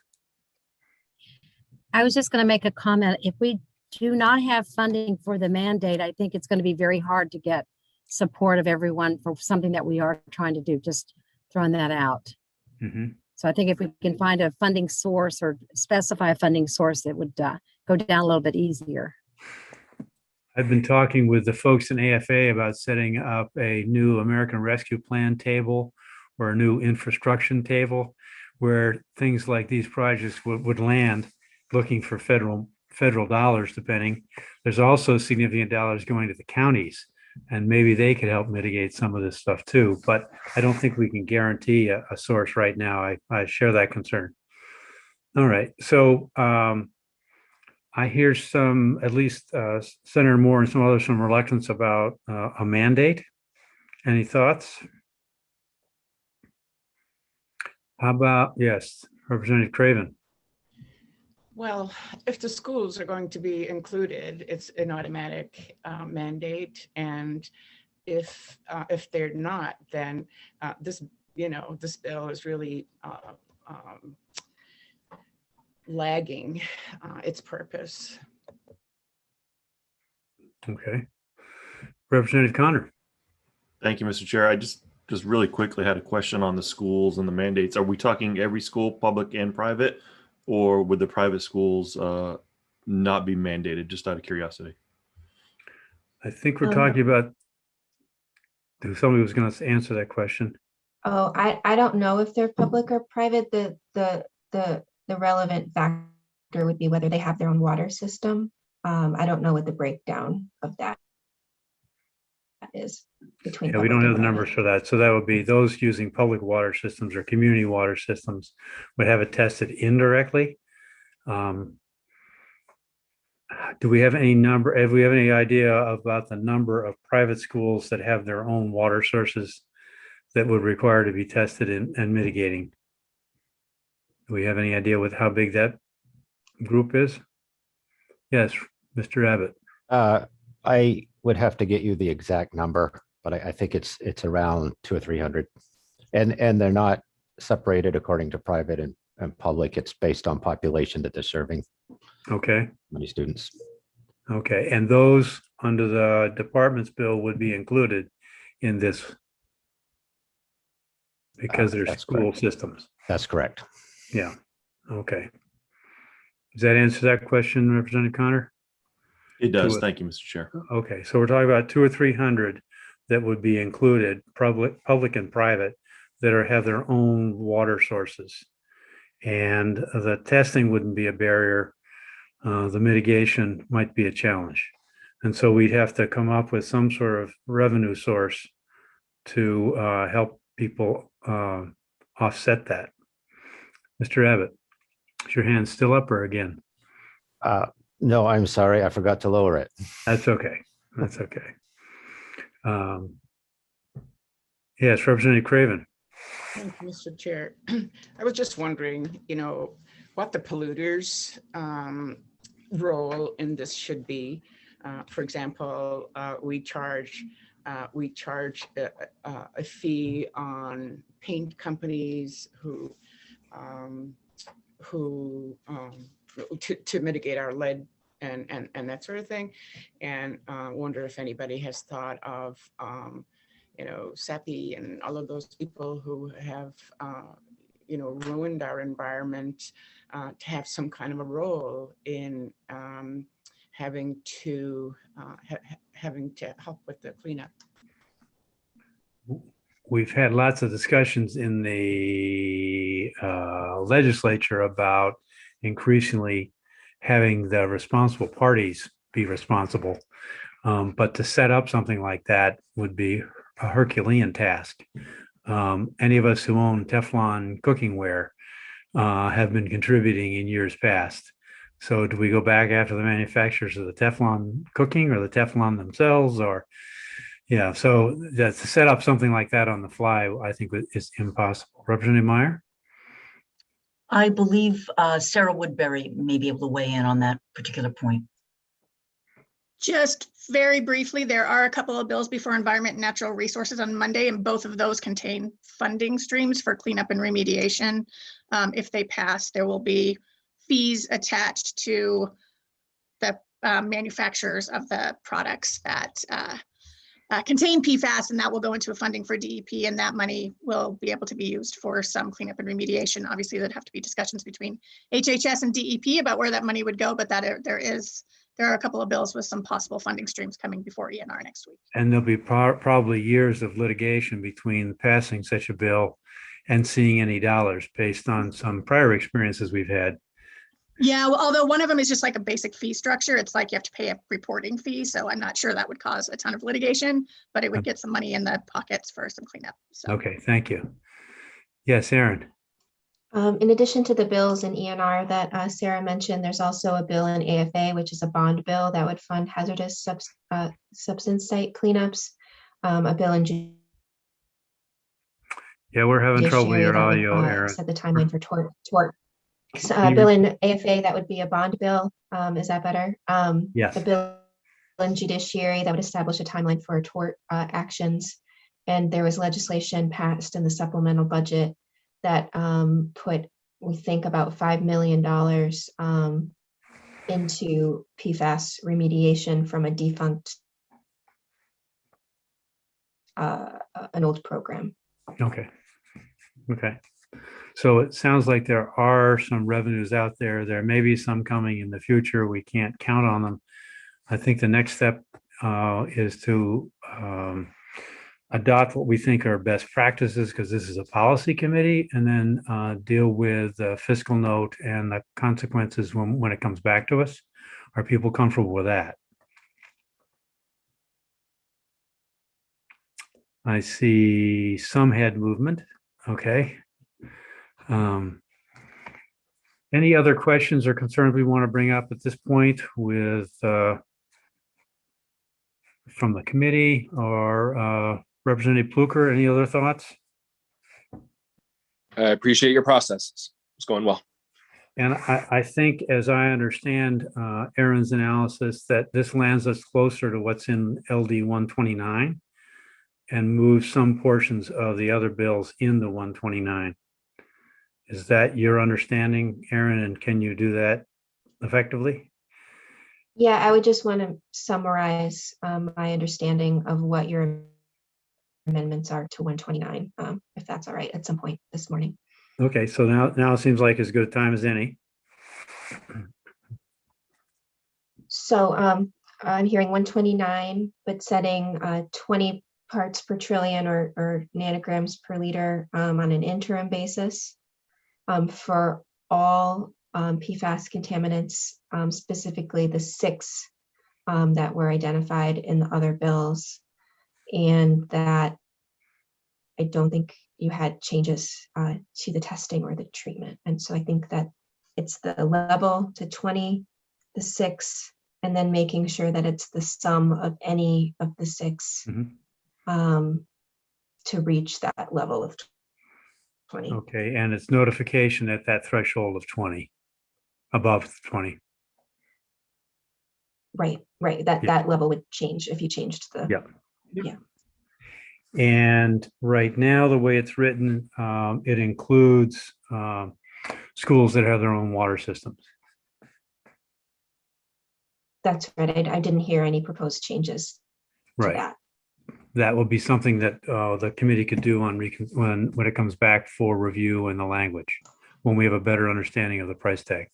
I was just going to make a comment. If we do not have funding for the mandate, I think it's going to be very hard to get support of everyone for something that we are trying to do. Just throwing that out. Mm-hmm. So I think if we can find a funding source or specify a funding source, it would go down a little bit easier. I've been talking with the folks in AFA about setting up a new American Rescue Plan table or a new infrastructure table where things like these projects would land, looking for federal dollars, depending. There's also significant dollars going to the counties, and maybe they could help mitigate some of this stuff too. But I don't think we can guarantee a source right now. I share that concern. All right, so I hear some, at least Senator Moore and some others, some reluctance about a mandate. Any thoughts? How about, yes, Representative Craven? Well, if the schools are going to be included, it's an automatic mandate. And if they're not, then this bill is really lagging its purpose. Okay. Representative Connor. Thank you, Mr. Chair. I just really quickly had a question on the schools and the mandates. Are we talking every school, public and private, or would the private schools not be mandated, just out of curiosity? I think we're talking about, somebody was going to answer that question. Oh, I don't know if they're public or private. The relevant factor would be whether they have their own water system. I don't know what the breakdown of that is between. Yeah, we public don't and have the private. numbers for that. So that would be those using public water systems or community water systems would have it tested indirectly. Do we have any number, if we have any idea about the number of private schools that have their own water sources that would require to be tested and mitigating? Do we have any idea with how big that group is? Yes, Mr. Abbott. I would have to get you the exact number, but I think it's around 200 or 300, and they're not separated according to private and public. It's based on population that they're serving. Okay. Many students. Okay, and those under the department's bill would be included in this because they're That's school correct. systems. That's correct. Yeah. Okay. Does that answer that question, Representative Connor? It does. Thank you, Mr. Chair. Okay, so we're talking about 200 or 300 that would be included, public and private, that have their own water sources. And the testing wouldn't be a barrier. The mitigation might be a challenge. And so we'd have to come up with some sort of revenue source to help people offset that. Mr. Abbott, is your hand still up or again? No, I'm sorry. I forgot to lower it. That's okay. That's okay. Yes, Representative Craven. Thank you, Mr. Chair. I was just wondering, what the polluters' role in this should be. For example, we charge a fee on paint companies to mitigate our lead and that sort of thing, and wonder if anybody has thought of SAPI and all of those people who have ruined our environment to have some kind of a role in having to help with the cleanup. We've had lots of discussions in the legislature about increasingly having the responsible parties be responsible. But to set up something like that would be a Herculean task. Any of us who own Teflon cookware have been contributing in years past. So do we go back after the manufacturers of the Teflon cooking or the Teflon themselves, or yeah, so to set up something like that on the fly, I think is impossible. Representative Meyer? I believe Sarah Woodbury may be able to weigh in on that particular point. Just very briefly, there are a couple of bills before Environment and Natural Resources on Monday, and both of those contain funding streams for cleanup and remediation. If they pass, there will be fees attached to the manufacturers of the products that contain PFAS, and that will go into a funding for DEP, and that money will be able to be used for some cleanup and remediation. Obviously, there'd have to be discussions between HHS and DEP about where that money would go, but there are a couple of bills with some possible funding streams coming before ENR next week. And there'll be probably years of litigation between passing such a bill and seeing any dollars based on some prior experiences we've had. Yeah, well, although one of them is just like a basic fee structure. It's like you have to pay a reporting fee. So I'm not sure that would cause a ton of litigation, but it would get some money in the pockets for some cleanup. So. Okay, thank you. Yes, Aaron. In addition to the bills in ENR that Sarah mentioned, there's also a bill in AFA, which is a bond bill that would fund hazardous substance site cleanups. A bill in Yeah, we're having trouble with your would, audio, Aaron. set the timeline for tort. Bill in AFA, that would be a bond bill. Is that better? Yes. A bill in judiciary that would establish a timeline for tort actions. And there was legislation passed in the supplemental budget that put, we think, about $5 million into PFAS remediation from a defunct, an old program. Okay. Okay. So it sounds like there are some revenues out there. There may be some coming in the future. We can't count on them. I think the next step is to adopt what we think are best practices, because this is a policy committee, and then deal with the fiscal note and the consequences when it comes back to us. Are people comfortable with that? I see some head movement. Okay. Any other questions or concerns we want to bring up at this point with from the committee or Representative Pluker? Any other thoughts? I appreciate your process. It's going well. And I think, as I understand Aaron's analysis, that this lands us closer to what's in LD 129 and moves some portions of the other bills in the 129. Is that your understanding, Aaron? And can you do that effectively? Yeah, I would just want to summarize my understanding of what your amendments are to 129, if that's all right, at some point this morning. Okay, so now it seems like as good a time as any. So I'm hearing 129, but setting 20 parts per trillion or nanograms per liter on an interim basis for all PFAS contaminants, specifically the 6 that were identified in the other bills, and that I don't think you had changes to the testing or the treatment. And so I think that it's the level to 20, the 6, and then making sure that it's the sum of any of the 6 to reach that level of 20. Okay, and it's notification at that threshold of 20, above 20. Right. That level would change if you changed the. Yeah. And right now, the way it's written, it includes schools that have their own water systems. That's right. I didn't hear any proposed changes to that. That will be something that the committee could do on when it comes back for review in the language, when we have a better understanding of the price tag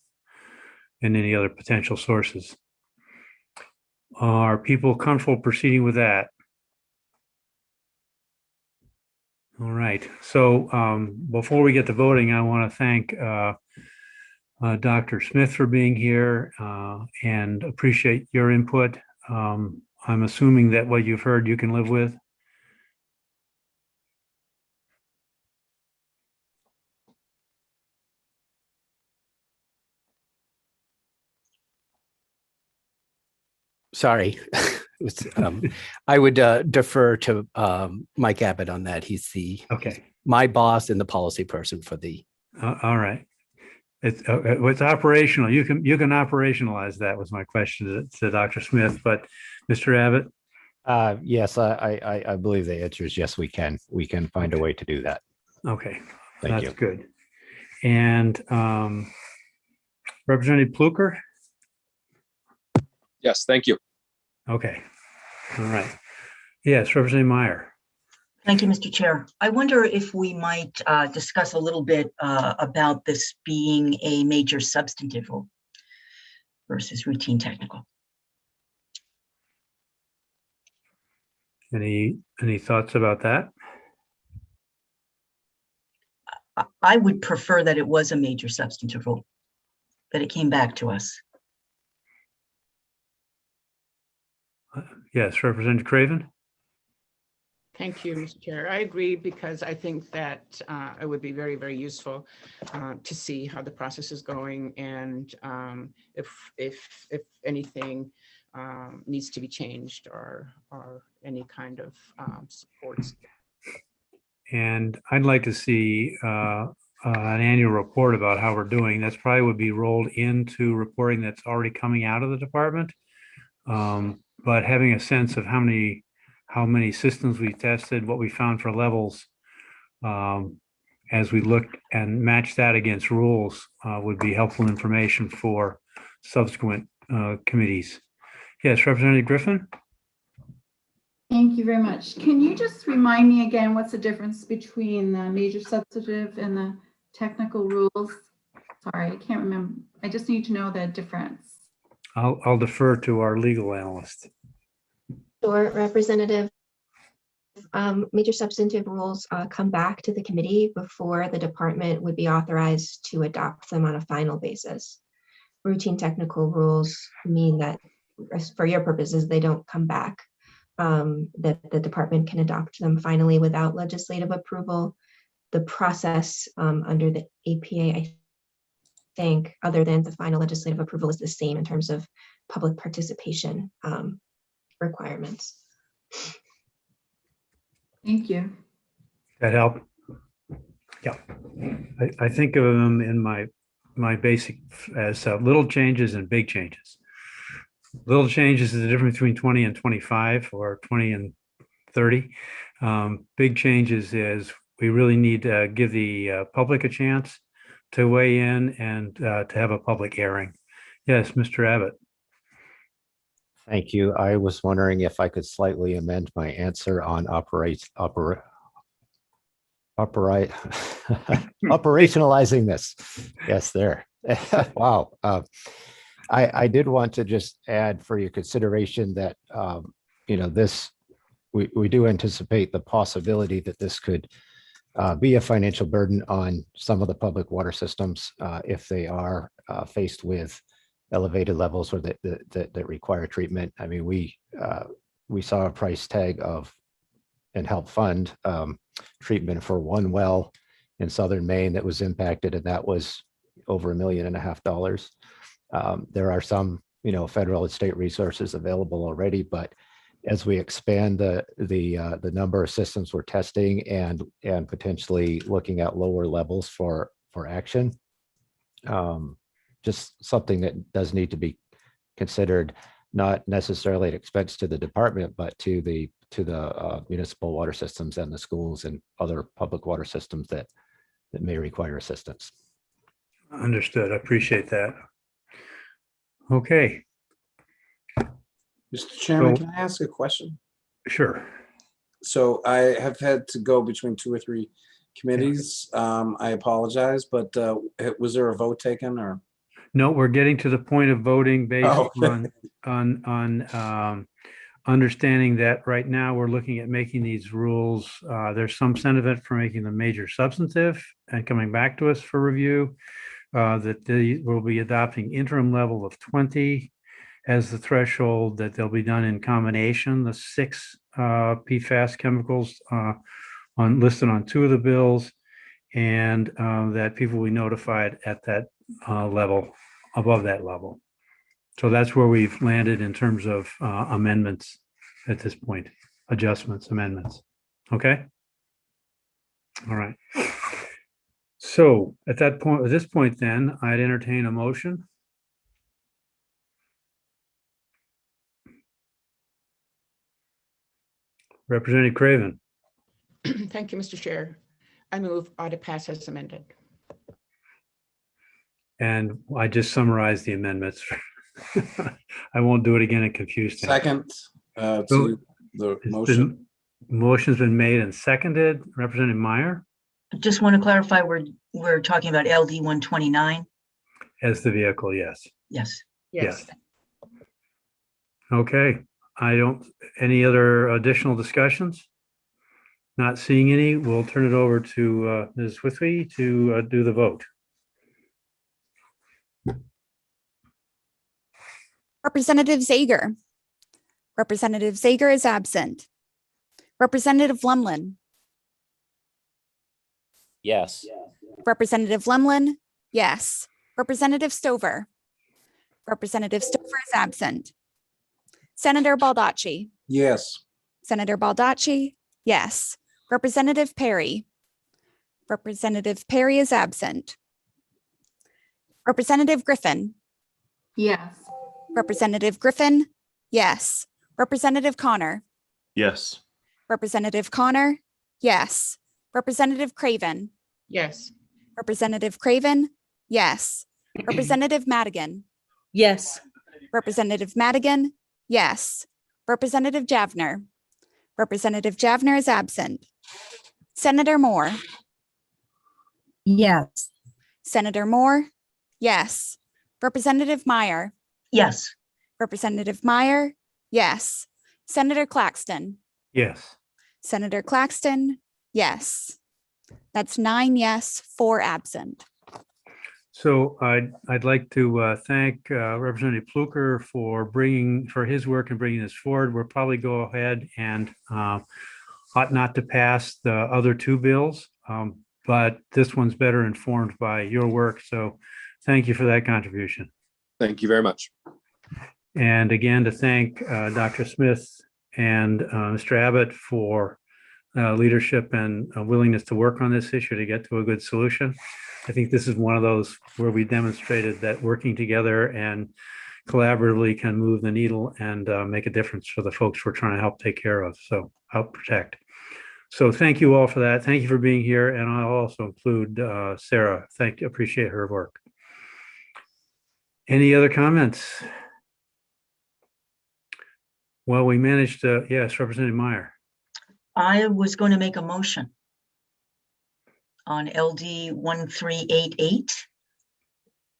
and any other potential sources. Are people comfortable proceeding with that? All right. So before we get to voting, I want to thank Dr. Smith for being here and appreciate your input. I'm assuming that what you've heard you can live with. Sorry. I would defer to Mike Abbott on that. He's my boss and the policy person for the. All right. It's operational. You can operationalize that, was my question to Dr. Smith. But Mr. Abbott? Yes, I believe the answer is yes, we can. We can find a way to do that. Okay. Thank you. That's good. And Representative Pluker? Yes, thank you. Okay. All right. Yes, Representative Meyer. Thank you, Mr. Chair. I wonder if we might discuss a little bit about this being a major substantive rule versus routine technical. Any thoughts about that? I would prefer that it was a major substantive rule, that it came back to us. Yes, Representative Craven. Thank you, Mr. Chair. I agree, because I think that it would be very, very useful to see how the process is going, and if anything needs to be changed or any kind of supports. And I'd like to see an annual report about how we're doing. That's probably would be rolled into reporting that's already coming out of the department. But having a sense of how many systems we tested, what we found for levels, as we look and match that against rules, would be helpful information for subsequent committees. Yes, Representative Griffin? Thank you very much. Can you just remind me again, what's the difference between the major substantive and the technical rules. Sorry, I can't remember. I just need to know the difference. I'll defer to our legal analyst. Sure, Representative. Major substantive rules come back to the committee before the department would be authorized to adopt them on a final basis. Routine technical rules mean that, for your purposes, they don't come back, that the department can adopt them finally without legislative approval. The process under the APA, I think, other than the final legislative approval, is the same in terms of public participation requirements. Thank you. That help? Yeah. I think of them in my basic as little changes and big changes. Little changes is the difference between 20 and 25 or 20 and 30. Big changes is we really need to give the public a chance to weigh in and to have a public airing. Yes, Mr. Abbott. Thank you. I was wondering if I could slightly amend my answer on operationalizing this. Yes, there. Wow. I did want to just add for your consideration that, this, we do anticipate the possibility that this could be a financial burden on some of the public water systems if they are faced with elevated levels or that require treatment. I mean, we saw a price tag of and help fund treatment for one well in southern Maine that was impacted, and that was over $1.5 million. There are some, federal and state resources available already, but as we expand the number of systems we're testing and potentially looking at lower levels for action, just something that does need to be considered, not necessarily an expense to the department, but to the municipal water systems and the schools and other public water systems that may require assistance. Understood. I appreciate that. Okay. Mr. Chairman, So- can I ask a question? Sure. So I have had to go between 2 or 3 committees. I apologize, but was there a vote taken or? No, we're getting to the point of voting based Oh. on understanding that right now we're looking at making these rules. There's some sentiment for making them major substantive and coming back to us for review. That they will be adopting interim level of 20 as the threshold, that they'll be done in combination, the 6 PFAS chemicals listed on 2 of the bills, and that people will be notified at that level, above that level. So that's where we've landed in terms of amendments at this point, adjustments, amendments. Okay. All right. So at this point, then I'd entertain a motion. Representative Craven. Thank you, Mr. Chair. I move order pass as amended. And I just summarized the amendments. I won't do it again and confuse things. Second to the motion. Motion's been made and seconded. Representative Meyer, Just want to clarify, we're talking about LD 129. as the vehicle, yes. Yes. Yes. Okay, any other additional discussions? Not seeing any, we'll turn it over to Ms. Withey to do the vote. Representative Zager. Representative Zager is absent. Representative Lemlin. Yes. Representative Lemlin, yes. Representative Stover. Representative Stover is absent. Senator Baldacci. Yes. Senator Baldacci, yes. Representative Perry. Representative Perry is absent. Representative Griffin. Yes. Representative Griffin, yes. Representative Connor. Yes. Representative Connor, yes. Representative Craven. Yes. Representative Craven, yes. Representative Madigan. Yes. Representative Madigan, yes. Representative Javner. Representative Javner is absent. Senator Moore. Yes. Senator Moore? Yes. Representative Meyer? Yes. Representative Meyer? Yes. Senator Claxton? Yes. Senator Claxton? Yes. That's 9 yes, 4 absent. So I'd like to thank Representative Pluker for his work and bringing this forward. We'll probably go ahead and ought not to pass the other two bills, but this one's better informed by your work. So thank you for that contribution. Thank you very much. And again, to thank Dr. Smith and Mr. Abbott for leadership and willingness to work on this issue to get to a good solution. I think this is one of those where we demonstrated that working together and collaboratively can move the needle and make a difference for the folks we're trying to help take care of. So help protect. So thank you all for that. Thank you for being here. And I'll also include Sarah. Appreciate her work. Any other comments? Well, we managed to, yes, Representative Meyer. I was going to make a motion on LD 1388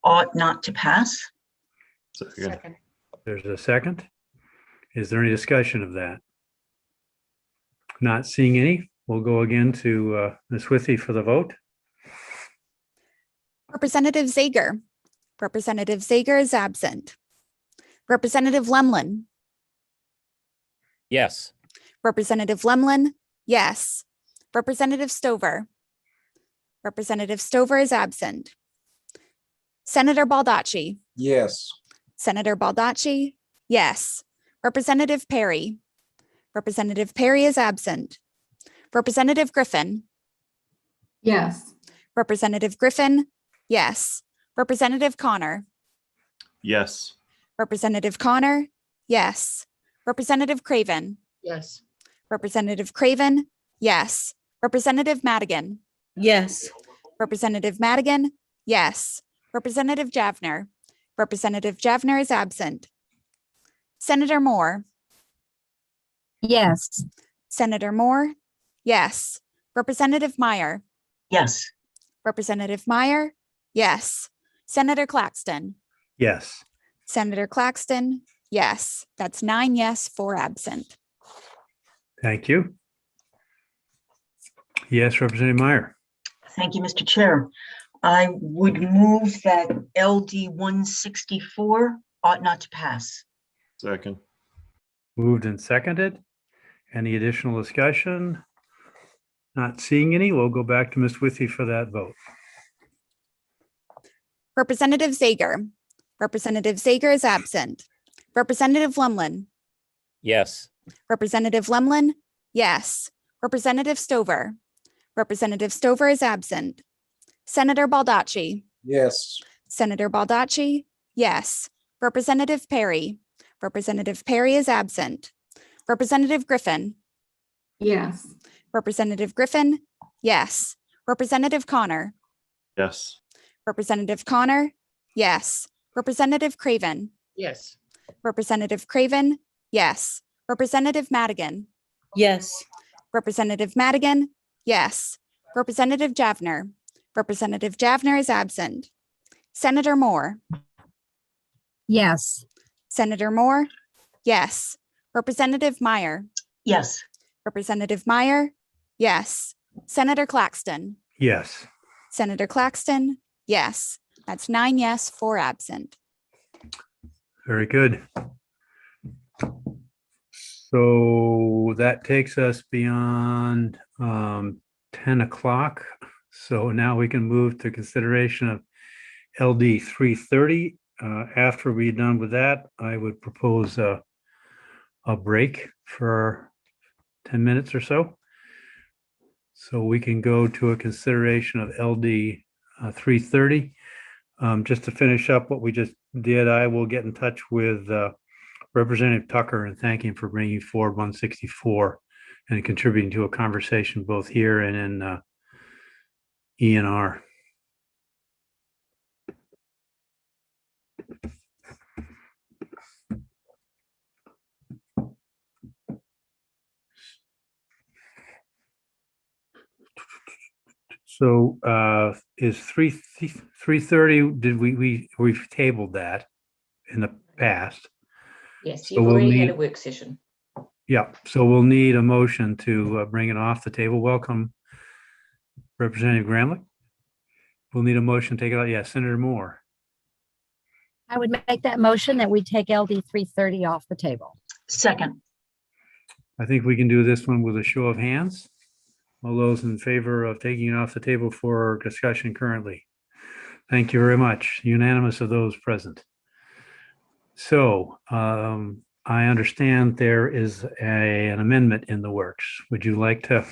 ought not to pass. Second. There's a second. Is there any discussion of that? Not seeing any. We'll go again to Ms. Withy for the vote. Representative Zager? Representative Zager is absent. Representative Lemlin? Yes. Representative Lemlin? Yes. Representative Stover? Representative Stover is absent. Senator Baldacci? Yes. Senator Baldacci? Yes. Representative Perry? Representative Perry is absent. Representative Griffin? Yes. Representative Griffin? Yes. Representative Connor? Yes. Representative Connor? Yes. Representative Craven? Yes. Representative Craven? Yes. Representative Madigan? Yes. Representative Madigan? Yes. Representative Javner? Representative Javner is absent. Senator Moore? Yes. Senator Moore? Yes. Representative Meyer? Yes. Representative Meyer? Yes. Senator Claxton? Yes. Senator Claxton? Yes. That's 9 yes, 4 absent. Thank you. Yes, Representative Meyer. Thank you, Mr. Chair. I would move that LD 164 ought not to pass. Second. Moved and seconded. Any additional discussion? Not seeing any. We'll go back to Ms. Withy for that vote. Representative Zager? Representative Zager is absent. Representative Lemlin? Yes. Representative Lemlin? Yes. Representative Stover? Representative Stover is absent. Senator Baldacci? Yes. Senator Baldacci? Yes. Representative Perry? Representative Perry is absent. Representative Griffin? Yes. Representative Griffin? Yes. Representative Connor? Yes. Representative Connor? Yes. Representative Craven? Yes. Representative Craven? Yes. Representative Madigan? Yes. Representative Madigan? Yes. Representative Javner? Representative Javner is absent. Senator Moore? Yes. Senator Moore? Yes. Representative Meyer? Yes. Representative Meyer? Yes. Senator Claxton? Yes. Senator Claxton? Yes. That's 9 yes, 4 absent. Very good. So that takes us beyond 10 o'clock. So now we can move to consideration of LD 330. After we're done with that, I would propose a break for 10 minutes or so. So we can go to a consideration of LD 330. Just to finish up what we just did, I will get in touch with Representative Tucker and thank him for bringing forward 164 and contributing to a conversation both here and in ENR. So is 3:30. Did we've tabled that in the past. Yes, So you've we'll already had a need- work session. Yeah, so we'll need a motion to bring it off the table. Welcome, Representative Gramlich. We'll need a motion to take it out. Yeah, Senator Moore. I would make that motion that we take LD 330 off the table. Second. I think we can do this one with a show of hands. All those in favor of taking it off the table for discussion currently. Thank you very much. Unanimous of those present. So I understand there is an amendment in the works. Would you like to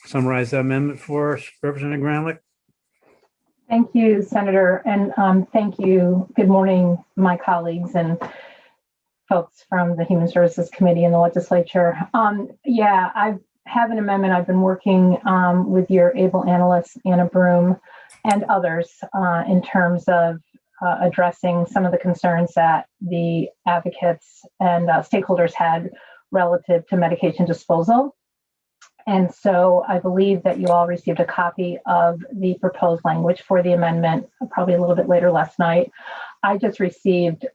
summarize that amendment for us, Representative Gramlich? Thank you, Senator, and thank you. Good morning, my colleagues and folks from the Human Services Committee and the legislature. Yeah, I have an amendment. I've been working with your able analysts, Anna Broom, and others in terms of addressing some of the concerns that the advocates and stakeholders had relative to medication disposal. And so I believe that you all received a copy of the proposed language for the amendment, probably a little bit later last night. I just received,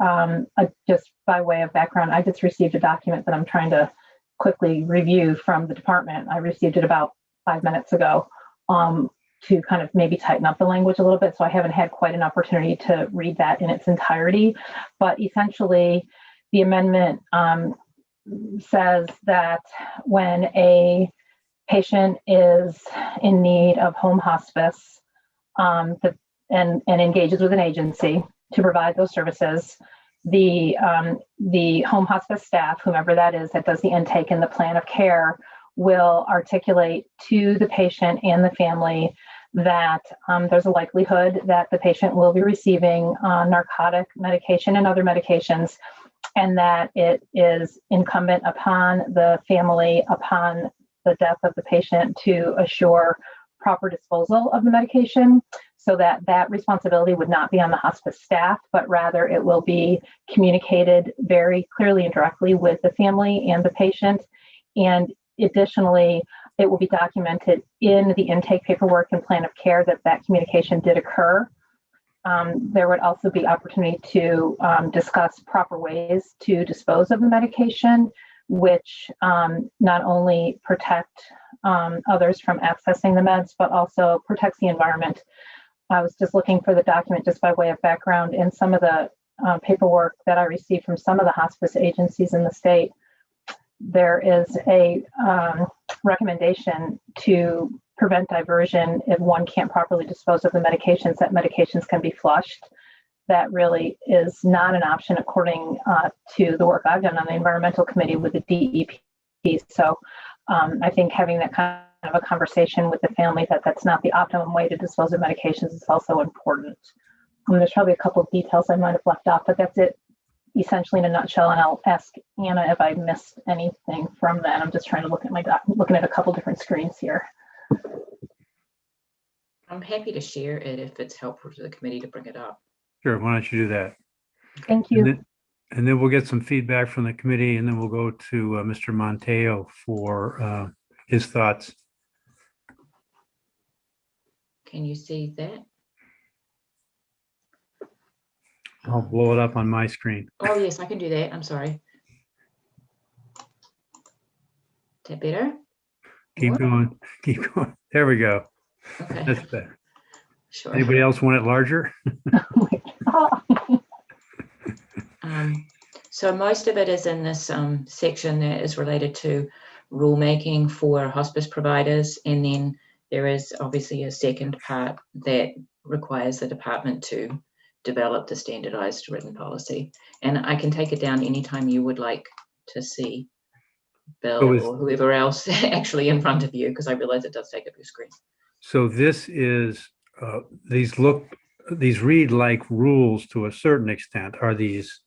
just by way of background, I just received a document that I'm trying to quickly review from the department. I received it about 5 minutes ago to kind of maybe tighten up the language a little bit. So I haven't had quite an opportunity to read that in its entirety. But essentially, the amendment says that when a patient is in need of home hospice and engages with an agency to provide those services, the home hospice staff, whomever that is that does the intake and the plan of care, will articulate to the patient and the family that there's a likelihood that the patient will be receiving narcotic medication and other medications, and that it is incumbent upon the family, upon the death of the patient, to assure proper disposal of the medication, so that that responsibility would not be on the hospice staff, but rather it will be communicated very clearly and directly with the family and the patient. And additionally, it will be documented in the intake paperwork and plan of care that that communication did occur. There would also be opportunity to discuss proper ways to dispose of the medication, which not only protect others from accessing the meds, but also protects the environment. I was just looking for the document just by way of background. In some of the paperwork that I received from some of the hospice agencies in the state, there is a recommendation to prevent diversion if one can't properly dispose of the medications, that medications can be flushed. That really is not an option according to the work I've done on the environmental committee with the DEP. So I think having that kind of a conversation with the family that that's not the optimum way to dispose of medications is also important. There's probably a couple of details I might have left off, but that's it essentially in a nutshell. And I'll ask Anna if I missed anything from that. I'm just trying to look at looking at a couple different screens here. I'm happy to share it if it's helpful to the committee to bring it up. Sure, why don't you do that? Thank you. And then we'll get some feedback from the committee, and then we'll go to Mr. Monteo for his thoughts. Can you see that? I'll blow it up on my screen. Oh, yes, I can do that. I'm sorry. Is that better? Keep going. Keep going. There we go. Okay. That's better. Sure. Anybody else want it larger? So most of it is in this section that is related to rulemaking for hospice providers. And then there is obviously a second part that requires the department to develop the standardized written policy. And I can take it down anytime you would like to see Bill or whoever else actually in front of you, because I realize it does take up your screen. So this is, these read like rules to a certain extent. Are these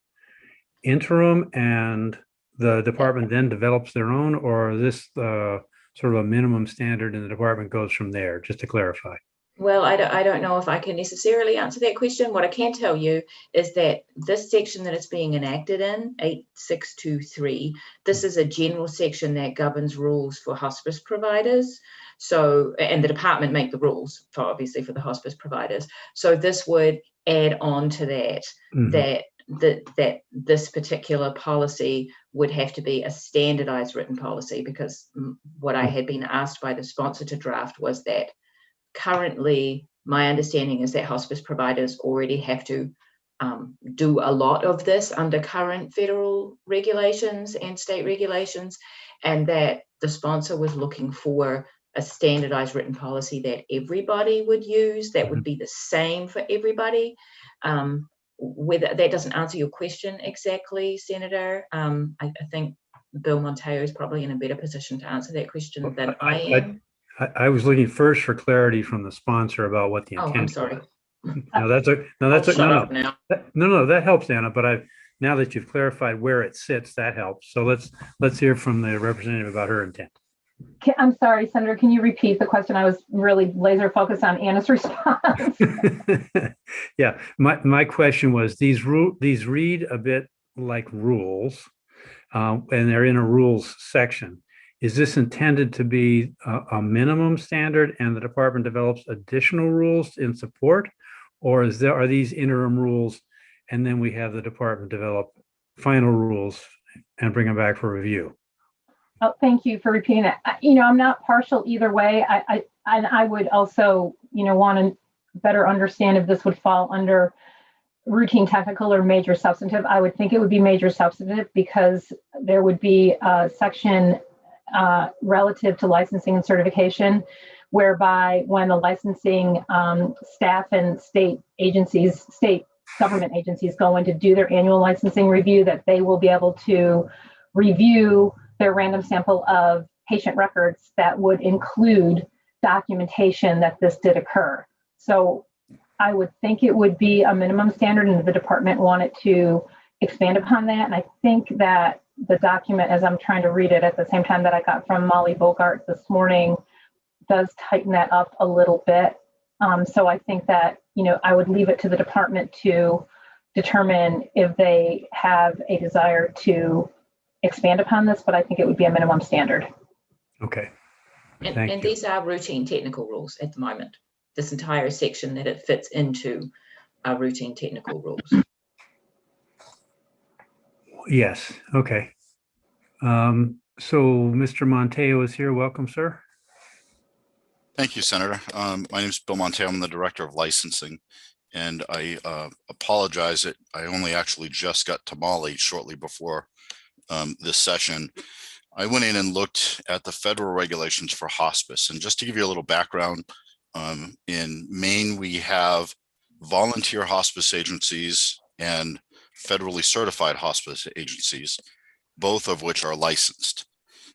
interim and the department then develops their own, or is this sort of a minimum standard and the department goes from there, just to clarify? Well, I don't know if I can necessarily answer that question. What I can tell you is that this section that it's being enacted in, 8623, this is a general section that governs rules for hospice providers. So, and the department make the rules for obviously for the hospice providers. So this would add on to that, that this particular policy would have to be a standardized written policy, because what I had been asked by the sponsor to draft was that currently my understanding is that hospice providers already have to do a lot of this under current federal regulations and state regulations, and that the sponsor was looking for a standardized written policy that everybody would use, that would be the same for everybody. Whether that doesn't answer your question exactly, Senator, I think Bill Monteo is probably in a better position to answer that question than I am. I was looking first for clarity from the sponsor about what the intent. Oh, I'm sorry. No, that helps, Anna. But now that you've clarified where it sits, that helps. So let's hear from the representative about her intent. I'm sorry, Senator, can you repeat the question? I was really laser focused on Anna's response. Yeah, my question was, these read a bit like rules, and they're in a rules section. Is this intended to be a minimum standard and the department develops additional rules in support? Or are these interim rules and then we have the department develop final rules and bring them back for review? Oh, thank you for repeating that. I'm not partial either way. I would also, want to better understand if this would fall under routine technical or major substantive. I would think it would be major substantive, because there would be a section relative to licensing and certification, whereby when the licensing staff and state government agencies go in to do their annual licensing review, that they will be able to review their random sample of patient records that would include documentation that this did occur. So I would think it would be a minimum standard, and the department wanted to expand upon that. And I think that the document, as I'm trying to read it at the same time that I got from Molly Bogart this morning, does tighten that up a little bit. So I think that, I would leave it to the department to determine if they have a desire to expand upon this, but I think it would be a minimum standard. Okay. And these are routine technical rules at the moment. This entire section that it fits into are routine technical rules. Yes. Okay. So Mr. Monteo is here. Welcome, sir. Thank you, Senator. My name is Bill Monteo. I'm the Director of Licensing, and I apologize that I only actually just got to Molly shortly before this session. I went in and looked at the federal regulations for hospice, and just to give you a little background, in Maine, we have volunteer hospice agencies and federally certified hospice agencies, both of which are licensed.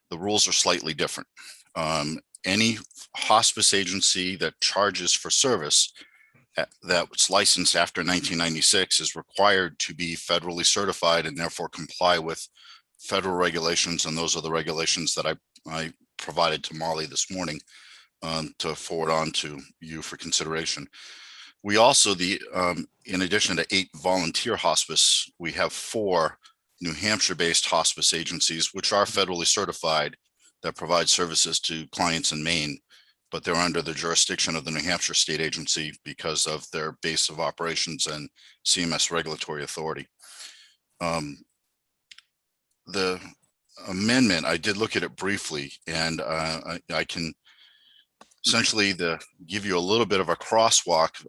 The rules are slightly different. Any hospice agency that charges for service that's licensed after 1996 is required to be federally certified and therefore comply with federal regulations. And those are the regulations that I provided to Molly this morning to forward on to you for consideration. We also, in addition to 8 volunteer hospice, we have 4 New Hampshire-based hospice agencies, which are federally certified, that provide services to clients in Maine, but they're under the jurisdiction of the New Hampshire State Agency because of their base of operations and CMS regulatory authority. The amendment, I did look at it briefly, and I can essentially give you a little bit of a crosswalk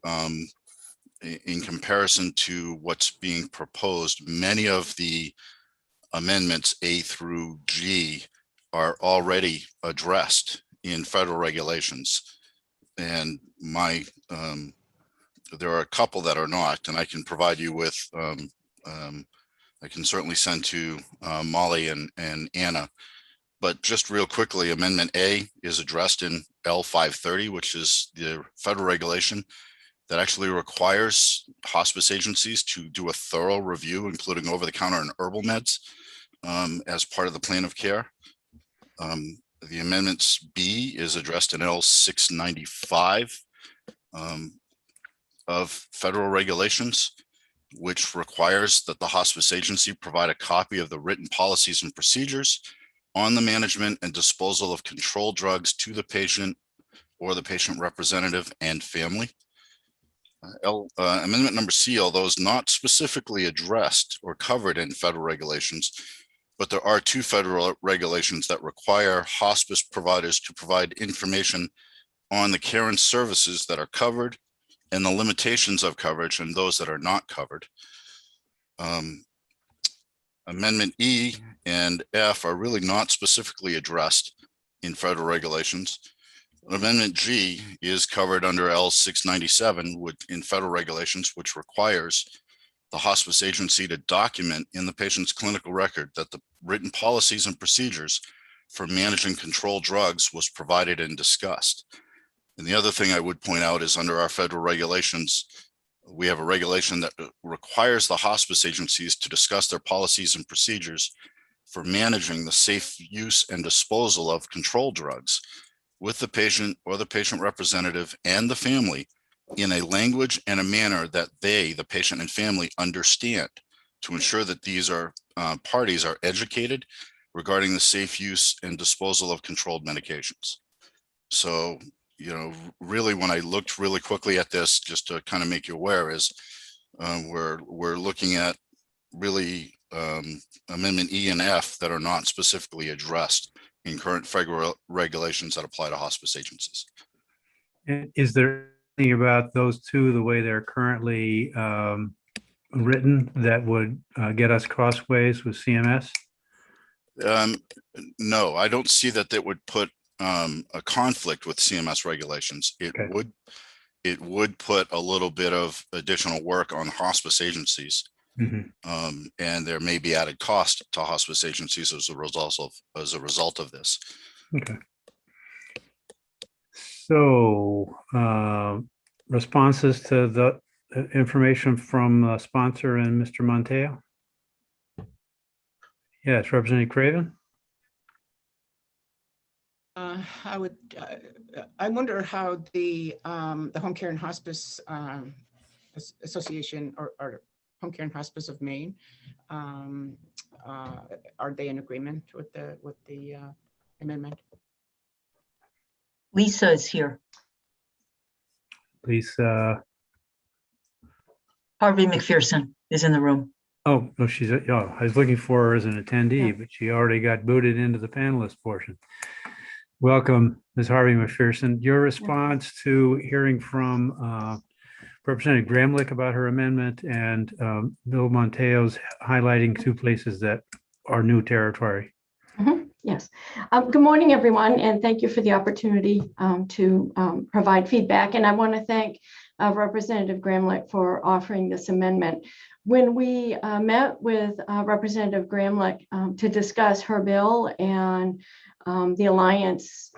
in comparison to what's being proposed. Many of the amendments A through G are already addressed in federal regulations, and there are a couple that are not, and I can provide you with I can certainly send to Molly and Anna. But just real quickly, Amendment A is addressed in L530, which is the federal regulation that actually requires hospice agencies to do a thorough review, including over-the-counter and herbal meds, as part of the plan of care. The Amendments B is addressed in L695 of federal regulations, which requires that the hospice agency provide a copy of the written policies and procedures on the management and disposal of controlled drugs to the patient or the patient representative and family. Amendment number C, although is not specifically addressed or covered in federal regulations, but there are two federal regulations that require hospice providers to provide information on the care and services that are covered and the limitations of coverage and those that are not covered. Amendment E and F are really not specifically addressed in federal regulations. Amendment G is covered under L 697 in federal regulations, which requires the hospice agency to document in the patient's clinical record that the written policies and procedures for managing controlled drugs was provided and discussed. And the other thing I would point out is under our federal regulations, we have a regulation that requires the hospice agencies to discuss their policies and procedures for managing the safe use and disposal of controlled drugs with the patient or the patient representative and the family in a language and a manner that they, the patient and family, understand, to ensure that these parties are educated regarding the safe use and disposal of controlled medications. So, really, when I looked really quickly at this, just to kind of make you aware, is we're looking at really Amendment E and F that are not specifically addressed in current federal regulations that apply to hospice agencies. Is there anything about those two, the way they're currently written, that would get us crossways with CMS? No, I don't see that would put a conflict with CMS regulations. It would put a little bit of additional work on hospice agencies. And there may be added cost to hospice agencies as a result of this. Okay. So responses to the information from sponsor and Mr. Monteo? Yes, Representative Craven. I wonder how the Home Care and Hospice Association or Home Care and Hospice of Maine, are they in agreement with the amendment? Lisa is here. Lisa. Harvey McPherson is in the room. Oh, no, I was looking for her as an attendee, but she already got booted into the panelist portion. Welcome, Ms. Harvey McPherson. Your response to hearing from Representative Gramlich about her amendment and Bill Monteo's highlighting two places that are new territory. Yes. Good morning, everyone, and thank you for the opportunity to provide feedback. And I want to thank Representative Gramlich for offering this amendment. When we met with Representative Gramlich to discuss her bill and the Alliance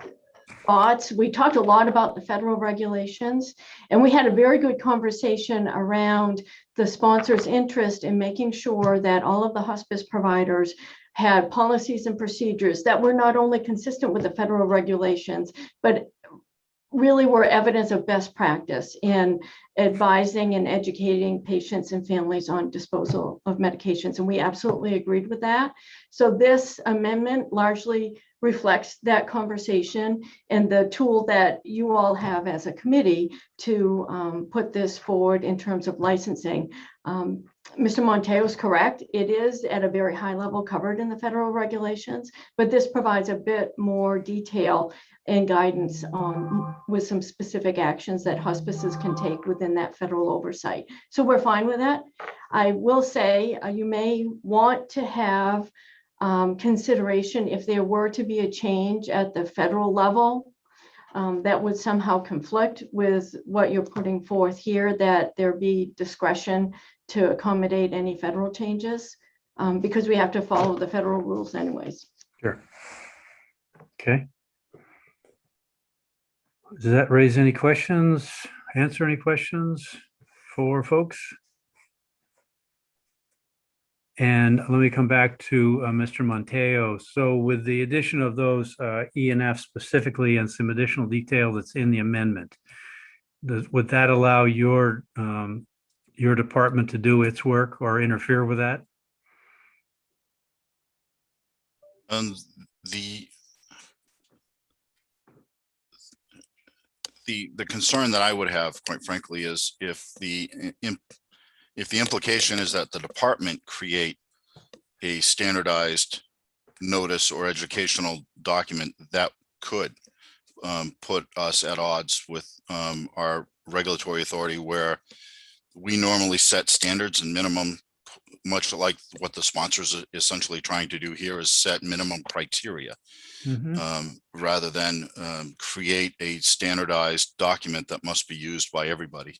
thoughts, we talked a lot about the federal regulations, and we had a very good conversation around the sponsor's interest in making sure that all of the hospice providers had policies and procedures that were not only consistent with the federal regulations, but really were evidence of best practice in advising and educating patients and families on disposal of medications. And we absolutely agreed with that. So this amendment largely reflects that conversation and the tool that you all have as a committee to put this forward in terms of licensing. Mr. Monteo is correct. It is at a very high level covered in the federal regulations, but this provides a bit more detail and guidance with some specific actions that hospices can take within that federal oversight. So we're fine with that. I will say you may want to have consideration if there were to be a change at the federal level that would somehow conflict with what you're putting forth here, that there be discretion to accommodate any federal changes because we have to follow the federal rules anyways. Sure. Okay. Does that raise any questions, answer any questions for folks? And let me come back to Mr. Monteo. So with the addition of those E and F specifically and some additional detail that's in the amendment, would that allow your department to do its work or interfere with that? the concern that I would have, quite frankly, is if the implication is that the department create a standardized notice or educational document that could put us at odds with our regulatory authority, where we normally set standards and minimum, much like what the sponsors are essentially trying to do here is set minimum criteria, rather than create a standardized document that must be used by everybody.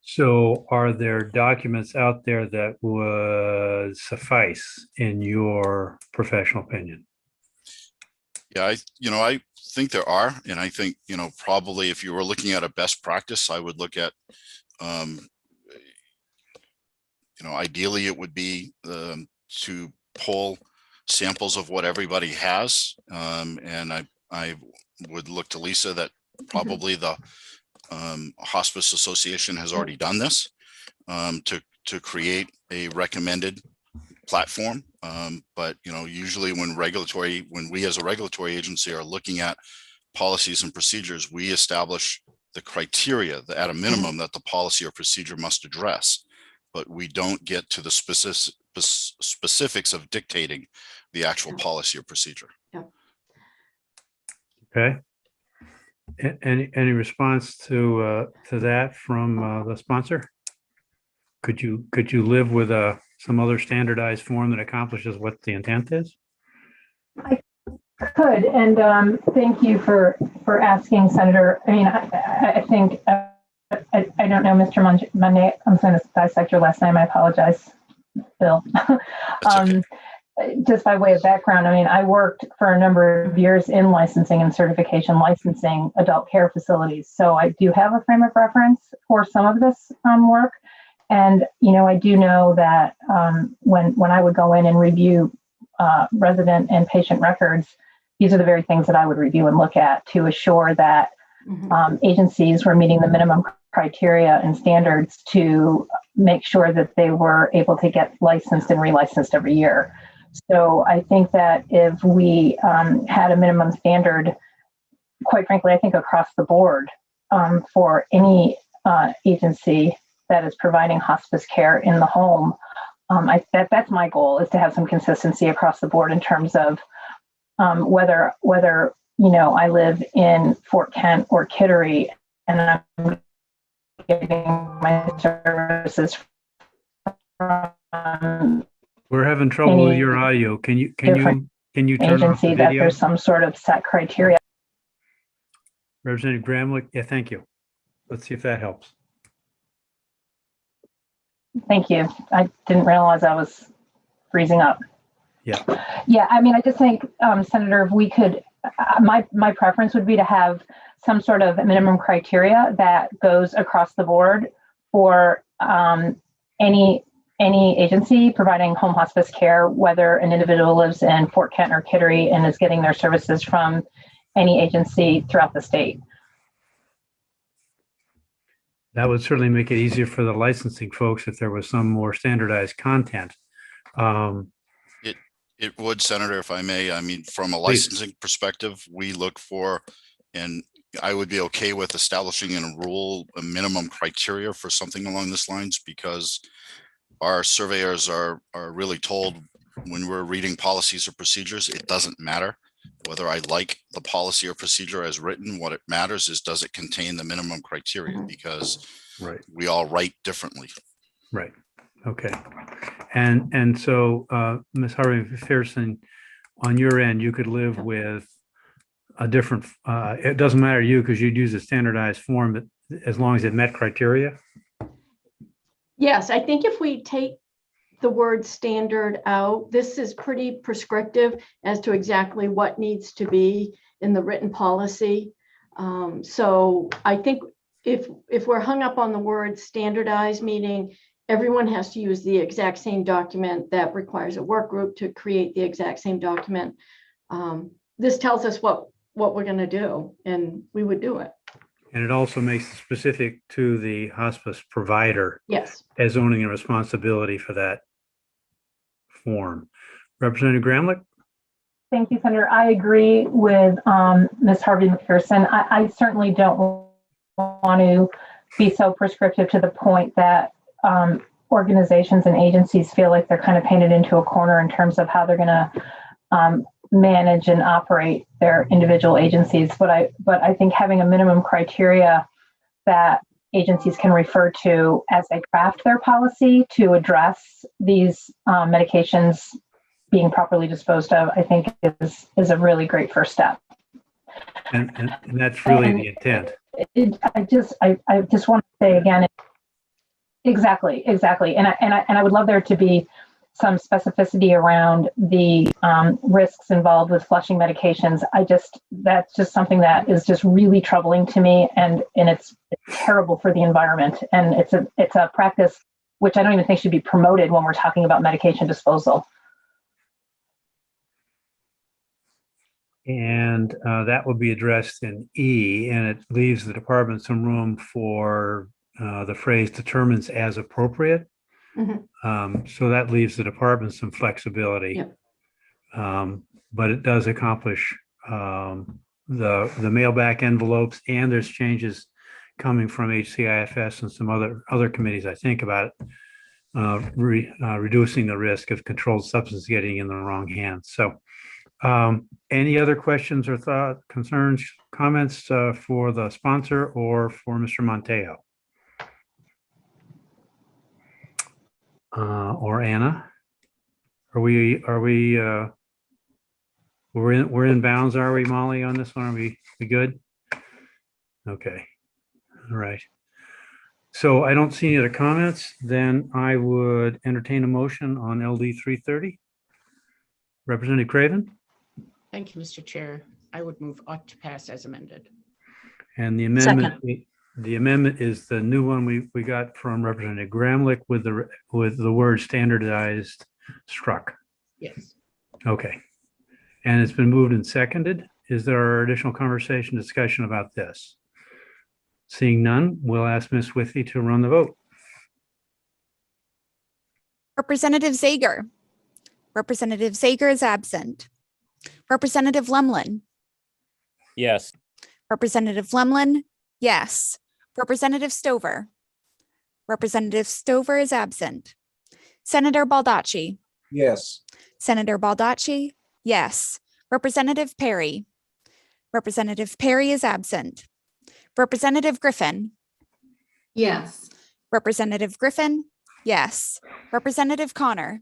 So are there documents out there that would suffice in your professional opinion? Yeah, I think there are, and I think, probably if you were looking at a best practice, I would look at, ideally it would be to pull samples of what everybody has. And I would look to Lisa that probably the Hospice Association has already done this to create a recommended platform. But usually when we as a regulatory agency are looking at policies and procedures, we establish the criteria that at a minimum that the policy or procedure must address, but we don't get to the specifics of dictating the actual policy or procedure. Okay. Any response to that from the sponsor? Could you live with some other standardized form that accomplishes what the intent is? I could, and thank you for asking, Senator. I mean, I think I don't know, Mr. Monday. I'm going to dissect your last name. I apologize, Bill. Just by way of background, I mean, I worked for a number of years in licensing and certification licensing adult care facilities. So I do have a frame of reference for some of this work. And, I do know that when I would go in and review resident and patient records, these are the very things that I would review and look at to assure that agencies were meeting the minimum criteria and standards to make sure that they were able to get licensed and relicensed every year. So I think that if we had a minimum standard, quite frankly, I think across the board for any agency that is providing hospice care in the home, that's my goal, is to have some consistency across the board in terms of whether I live in Fort Kent or Kittery and I'm getting my services from We're having trouble with your audio. Can you turn off agency the that video? there's some sort of set criteria. Representative Gramlich, yeah, thank you. Let's see if that helps. Thank you. I didn't realize I was freezing up. Yeah. Yeah, I mean, I just think, Senator, if we could, my preference would be to have some sort of minimum criteria that goes across the board for any agency providing home hospice care, whether an individual lives in Fort Kent or Kittery and is getting their services from any agency throughout the state. That would certainly make it easier for the licensing folks if there was some more standardized content. It would, Senator, if I may. I mean, from a Please. licensing perspective, we look for, and I would be okay with establishing in a rule a minimum criteria for something along this lines, because our surveyors are really told when we're reading policies or procedures, it doesn't matter whether I like the policy or procedure as written. What it matters is, does it contain the minimum criteria? Because we all write differently. Right. Okay. And so, Ms. Harvey McPherson, on your end, you could live with a different, it doesn't matter to you because you'd use a standardized form, but as long as it met criteria? Yes, I think if we take the word standard out, this is pretty prescriptive as to exactly what needs to be in the written policy. So I think if we're hung up on the word standardized, meaning everyone has to use the exact same document that requires a work group to create the exact same document, this tells us what we're going to do, and we would do it. And it also makes it specific to the hospice provider. Yes. As owning a responsibility for that form. Representative Gramlich? Thank you, Senator. I agree with Ms. Harvey McPherson. I certainly don't want to be so prescriptive to the point that organizations and agencies feel like they're kind of painted into a corner in terms of how they're going to manage and operate their individual agencies. But I think having a minimum criteria that agencies can refer to as they craft their policy to address these medications being properly disposed of, I think is a really great first step. And that's really the intent. I just want to say again, exactly. And I would love there to be some specificity around the risks involved with flushing medications. That's just something that is just really troubling to me, and it's terrible for the environment. And it's a practice which I don't even think should be promoted when we're talking about medication disposal. And that will be addressed in E, and it leaves the department some room for the phrase determines as appropriate. So that leaves the department some flexibility. But it does accomplish the mailback envelopes, and there's changes coming from HCIFS and some other committees, I think, about it, reducing the risk of controlled substance getting in the wrong hands. So any other questions or concerns, comments for the sponsor or for Mr. Monteo? Or Anna? We're in bounds, are we, Molly, on this one? Are we good? Okay. All right. So I don't see any other comments. Then I would entertain a motion on LD 330. Representative Craven? Thank you, Mr. Chair. I would move ought to pass as amended. And the amendment is the new one we got from Representative Gramlich with the word standardized struck. Yes. Okay. And it's been moved and seconded. Is there additional conversation, discussion about this? Seeing none, we'll ask Ms. Withy to run the vote. Representative Zager. Representative Zager is absent. Representative Lemlin. Yes. Representative Lemlin, yes. Representative Stover. Representative Stover is absent. Senator Baldacci. Yes. Senator Baldacci, yes. Representative Perry. Representative Perry is absent. Representative Griffin. Yes. Representative Griffin, yes. Representative Connor.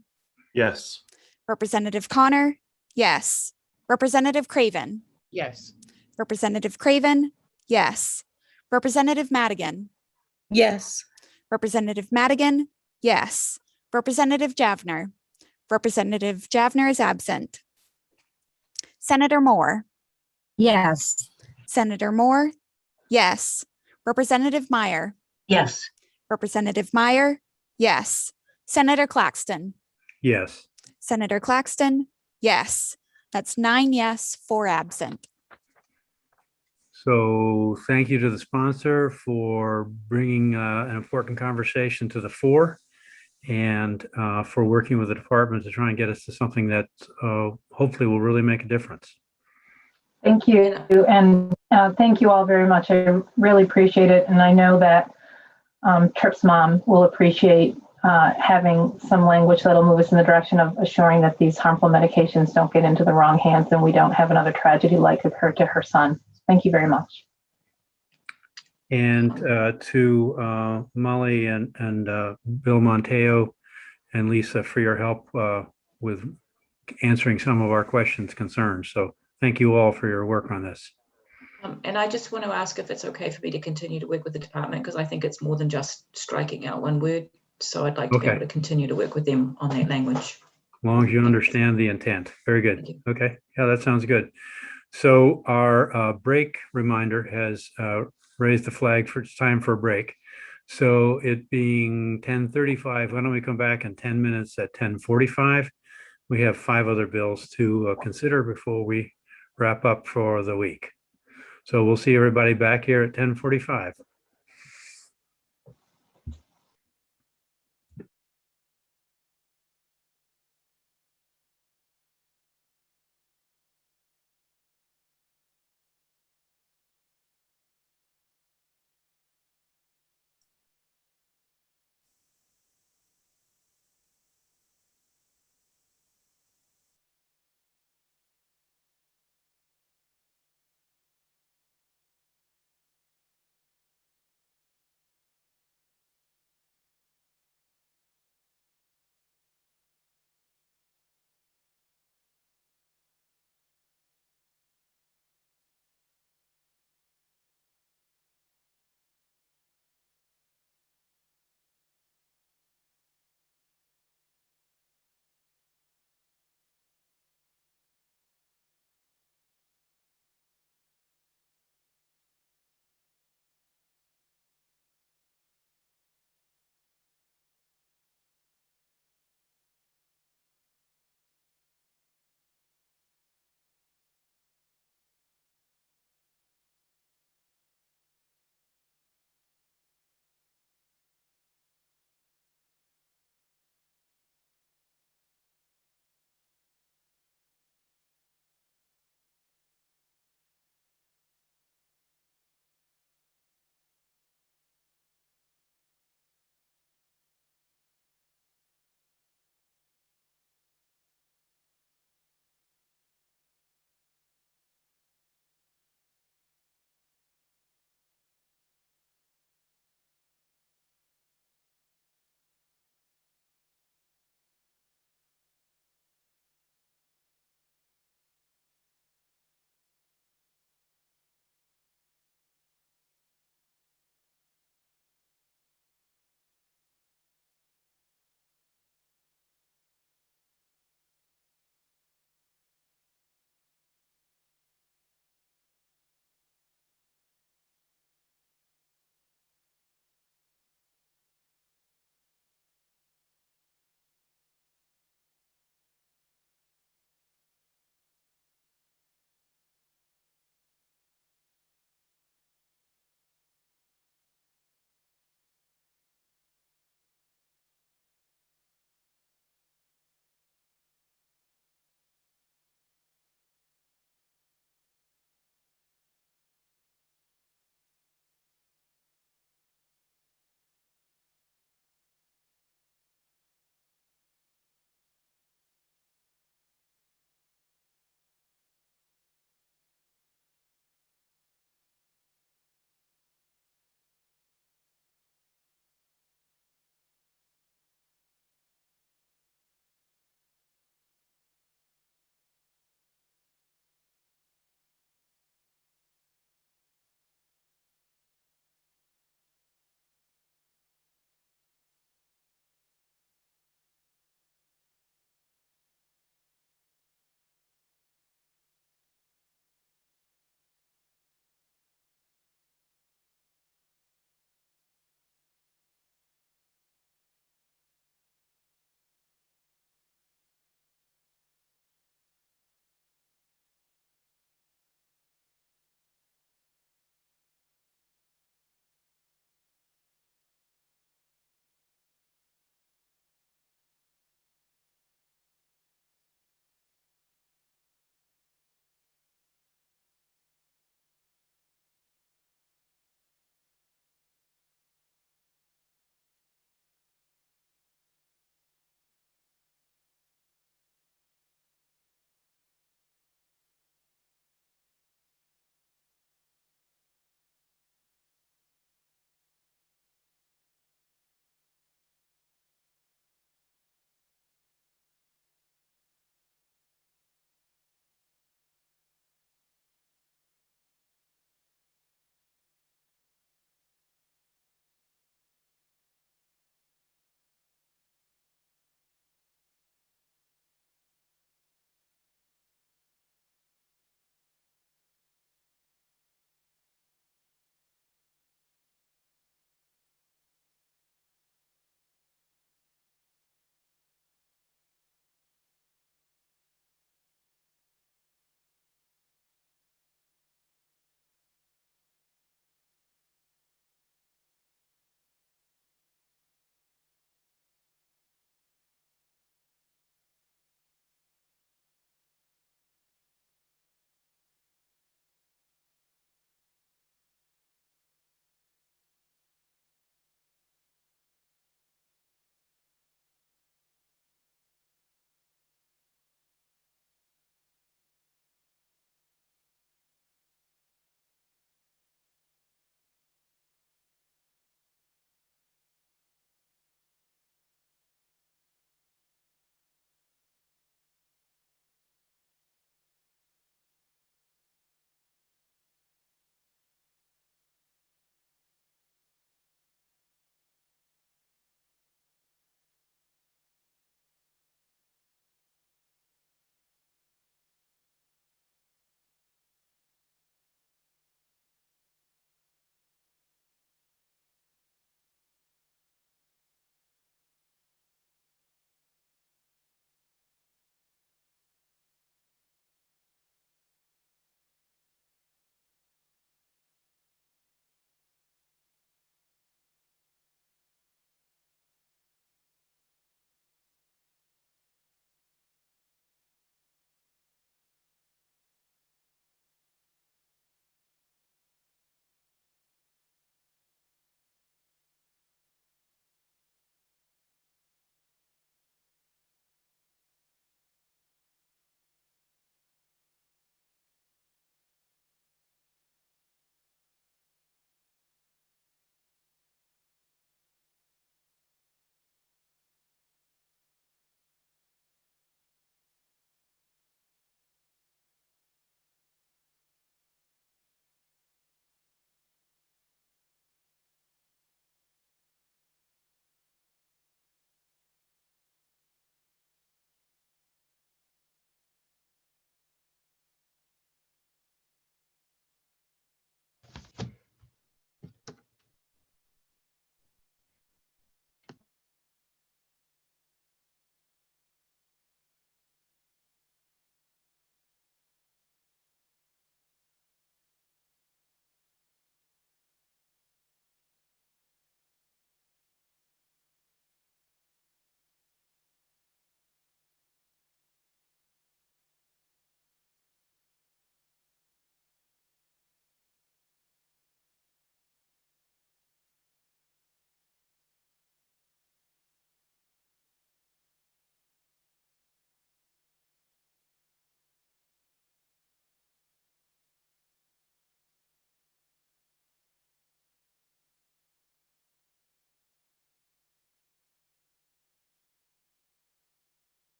Yes. Representative Connor, yes. Representative Craven. Yes. Representative Craven, yes. Representative Madigan. Yes. Representative Madigan, yes. Representative Javner. Representative Javner is absent. Senator Moore. Yes. Senator Moore, yes. Representative Meyer. Yes. Representative Meyer, yes. Senator Claxton. Yes. Senator Claxton, yes. That's 9 yes, 4 absent. So thank you to the sponsor for bringing an important conversation to the fore, and for working with the department to try and get us to something that hopefully will really make a difference. Thank you. And thank you all very much. I really appreciate it. And I know that Tripp's mom will appreciate having some language that'll move us in the direction of assuring that these harmful medications don't get into the wrong hands and we don't have another tragedy like occur to her son. Thank you very much. And to Molly and Bill Monteo and Lisa for your help with answering some of our questions, concerns. So thank you all for your work on this. And I just want to ask if it's okay for me to continue to work with the department, because I think it's more than just striking out one word. So I'd like to be able to continue to work with them on that language. As long as you understand the intent. Very good. Okay. Yeah, that sounds good. So our break reminder has raised the flag for it's time for a break. So it being 10:35, why don't we come back in 10 minutes at 10:45? We have 5 other bills to consider before we wrap up for the week. So we'll see everybody back here at 10:45.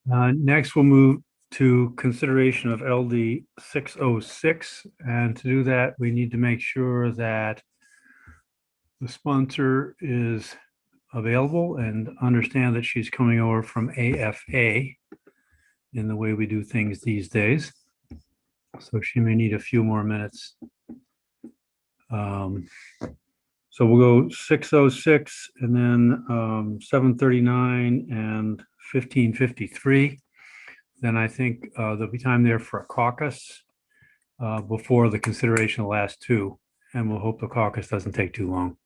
Next, we'll move to consideration of LD 606. And to do that, we need to make sure that the sponsor is available and understand that she's coming over from AFA in the way we do things these days. So she may need a few more minutes. So we'll go 606 and then 739 and 1553. Then I think there'll be time there for a caucus before the consideration of the last two. And we'll hope the caucus doesn't take too long.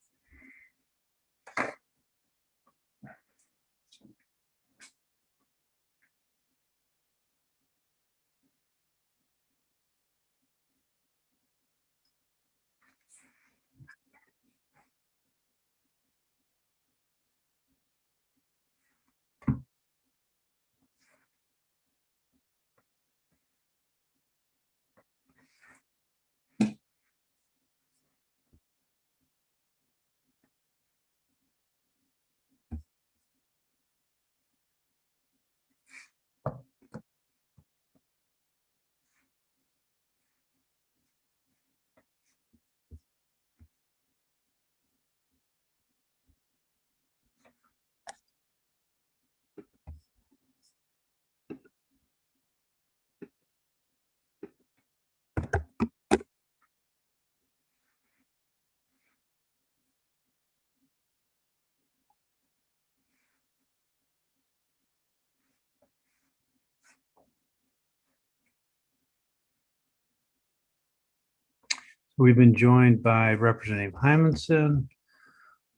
We've been joined by Representative Hymanson,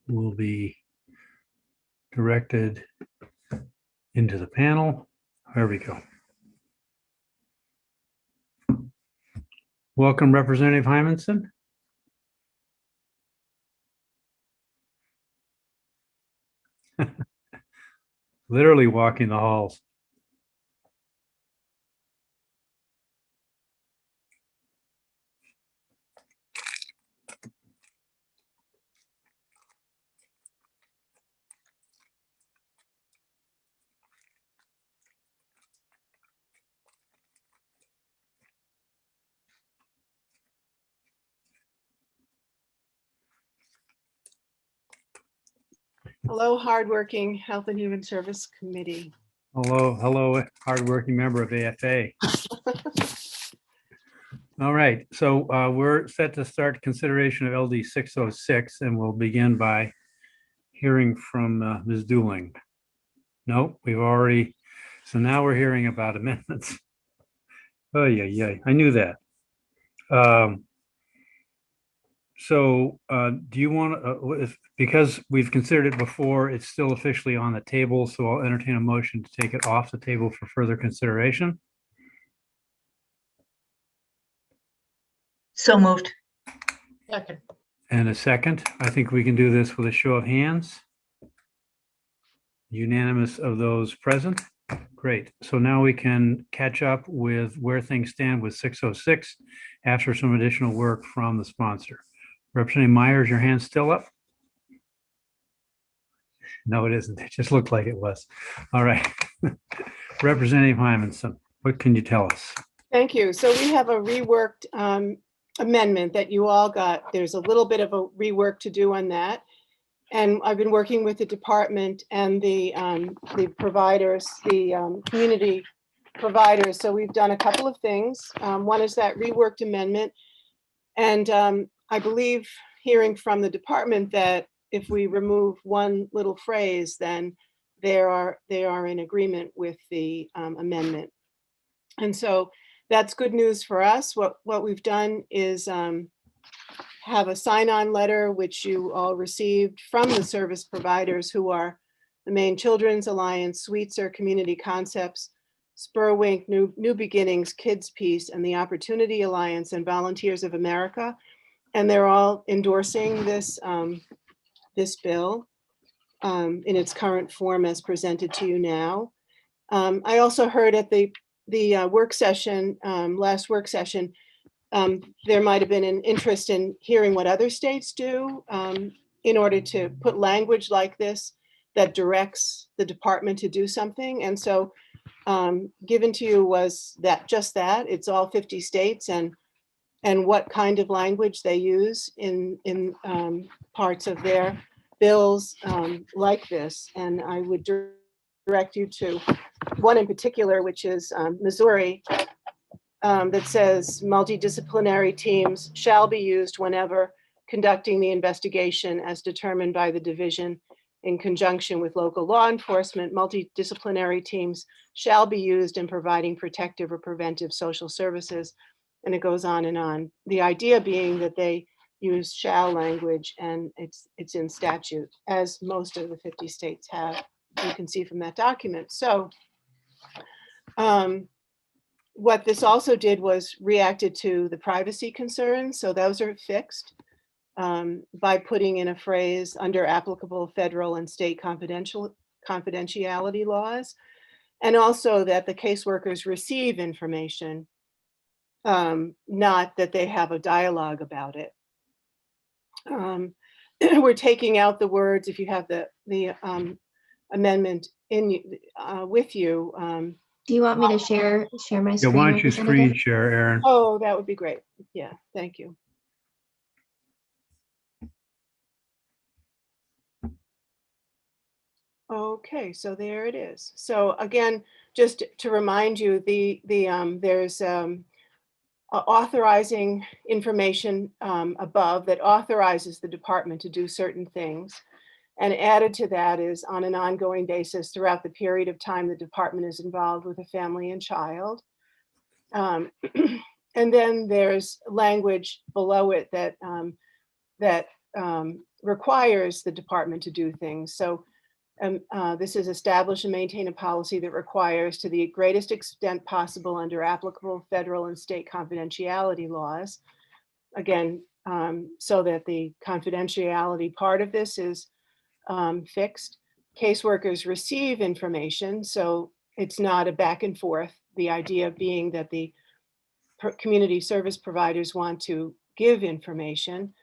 who will be directed into the panel. There we go. Welcome, Representative Hymanson. Literally walking the halls. Hello, hardworking Health and Human Service Committee. Hello, hardworking member of AFA. All right, so we're set to start consideration of LD 606, and we'll begin by hearing from Ms. Dooling. No, we've already, so now we're hearing about amendments. Oh, yeah, I knew that. So do you want to, because we've considered it before, it's still officially on the table, so I'll entertain a motion to take it off the table for further consideration. So moved. Second. And a second. I think we can do this with a show of hands. Unanimous of those present. Great. So now we can catch up with where things stand with 606 after some additional work from the sponsor. Representative Myers, your hand's still up? No, it isn't. It just looked like it was. All right. Representative Hymanson, what can you tell us? Thank you. So we have a reworked amendment that you all got. There's a little bit of a rework to do on that. And I've been working with the department and the providers, the community providers. So we've done a couple of things. One is that reworked amendment. And I believe hearing from the department that if we remove one little phrase, then they are in agreement with the amendment. And so that's good news for us. What we've done is have a sign-on letter, which you all received from the service providers, who are the Maine Children's Alliance, Sweetser, Community Concepts, Spurwink, New Beginnings, Kids Peace, and the Opportunity Alliance and Volunteers of America. And they're all endorsing this, this bill in its current form as presented to you now. I also heard at the work session, last work session, there might have been an interest in hearing what other states do in order to put language like this that directs the department to do something. And so given to you was that just that, it's all 50 states and what kind of language they use in parts of their bills like this. And I would direct you to one in particular, which is Missouri, that says multidisciplinary teams shall be used whenever conducting the investigation as determined by the division in conjunction with local law enforcement. Multidisciplinary teams shall be used in providing protective or preventive social services. And it goes on and on. The idea being that they use shall language, and it's in statute, as most of the 50 states have. You can see from that document. So what this also did was reacted to the privacy concerns. So those are fixed by putting in a phrase under applicable federal and state confidentiality laws. And also that the caseworkers receive information, not that they have a dialogue about it. We're taking out the words, if you have the amendment in with you. Do you want me to share my Yeah, screen? why don't you Representative? screen share, Aaron? Oh, that would be great. Yeah, thank you. Okay, so there it is. So again, just to remind you, there's authorizing information above that authorizes the department to do certain things. And added to that is on an ongoing basis throughout the period of time the department is involved with a family and child. And then there's language below it that requires the department to do things. So this is establish and maintain a policy that requires, to the greatest extent possible under applicable federal and state confidentiality laws, again, so that the confidentiality part of this is fixed. Caseworkers receive information, so it's not a back and forth. The idea being that the community service providers want to give information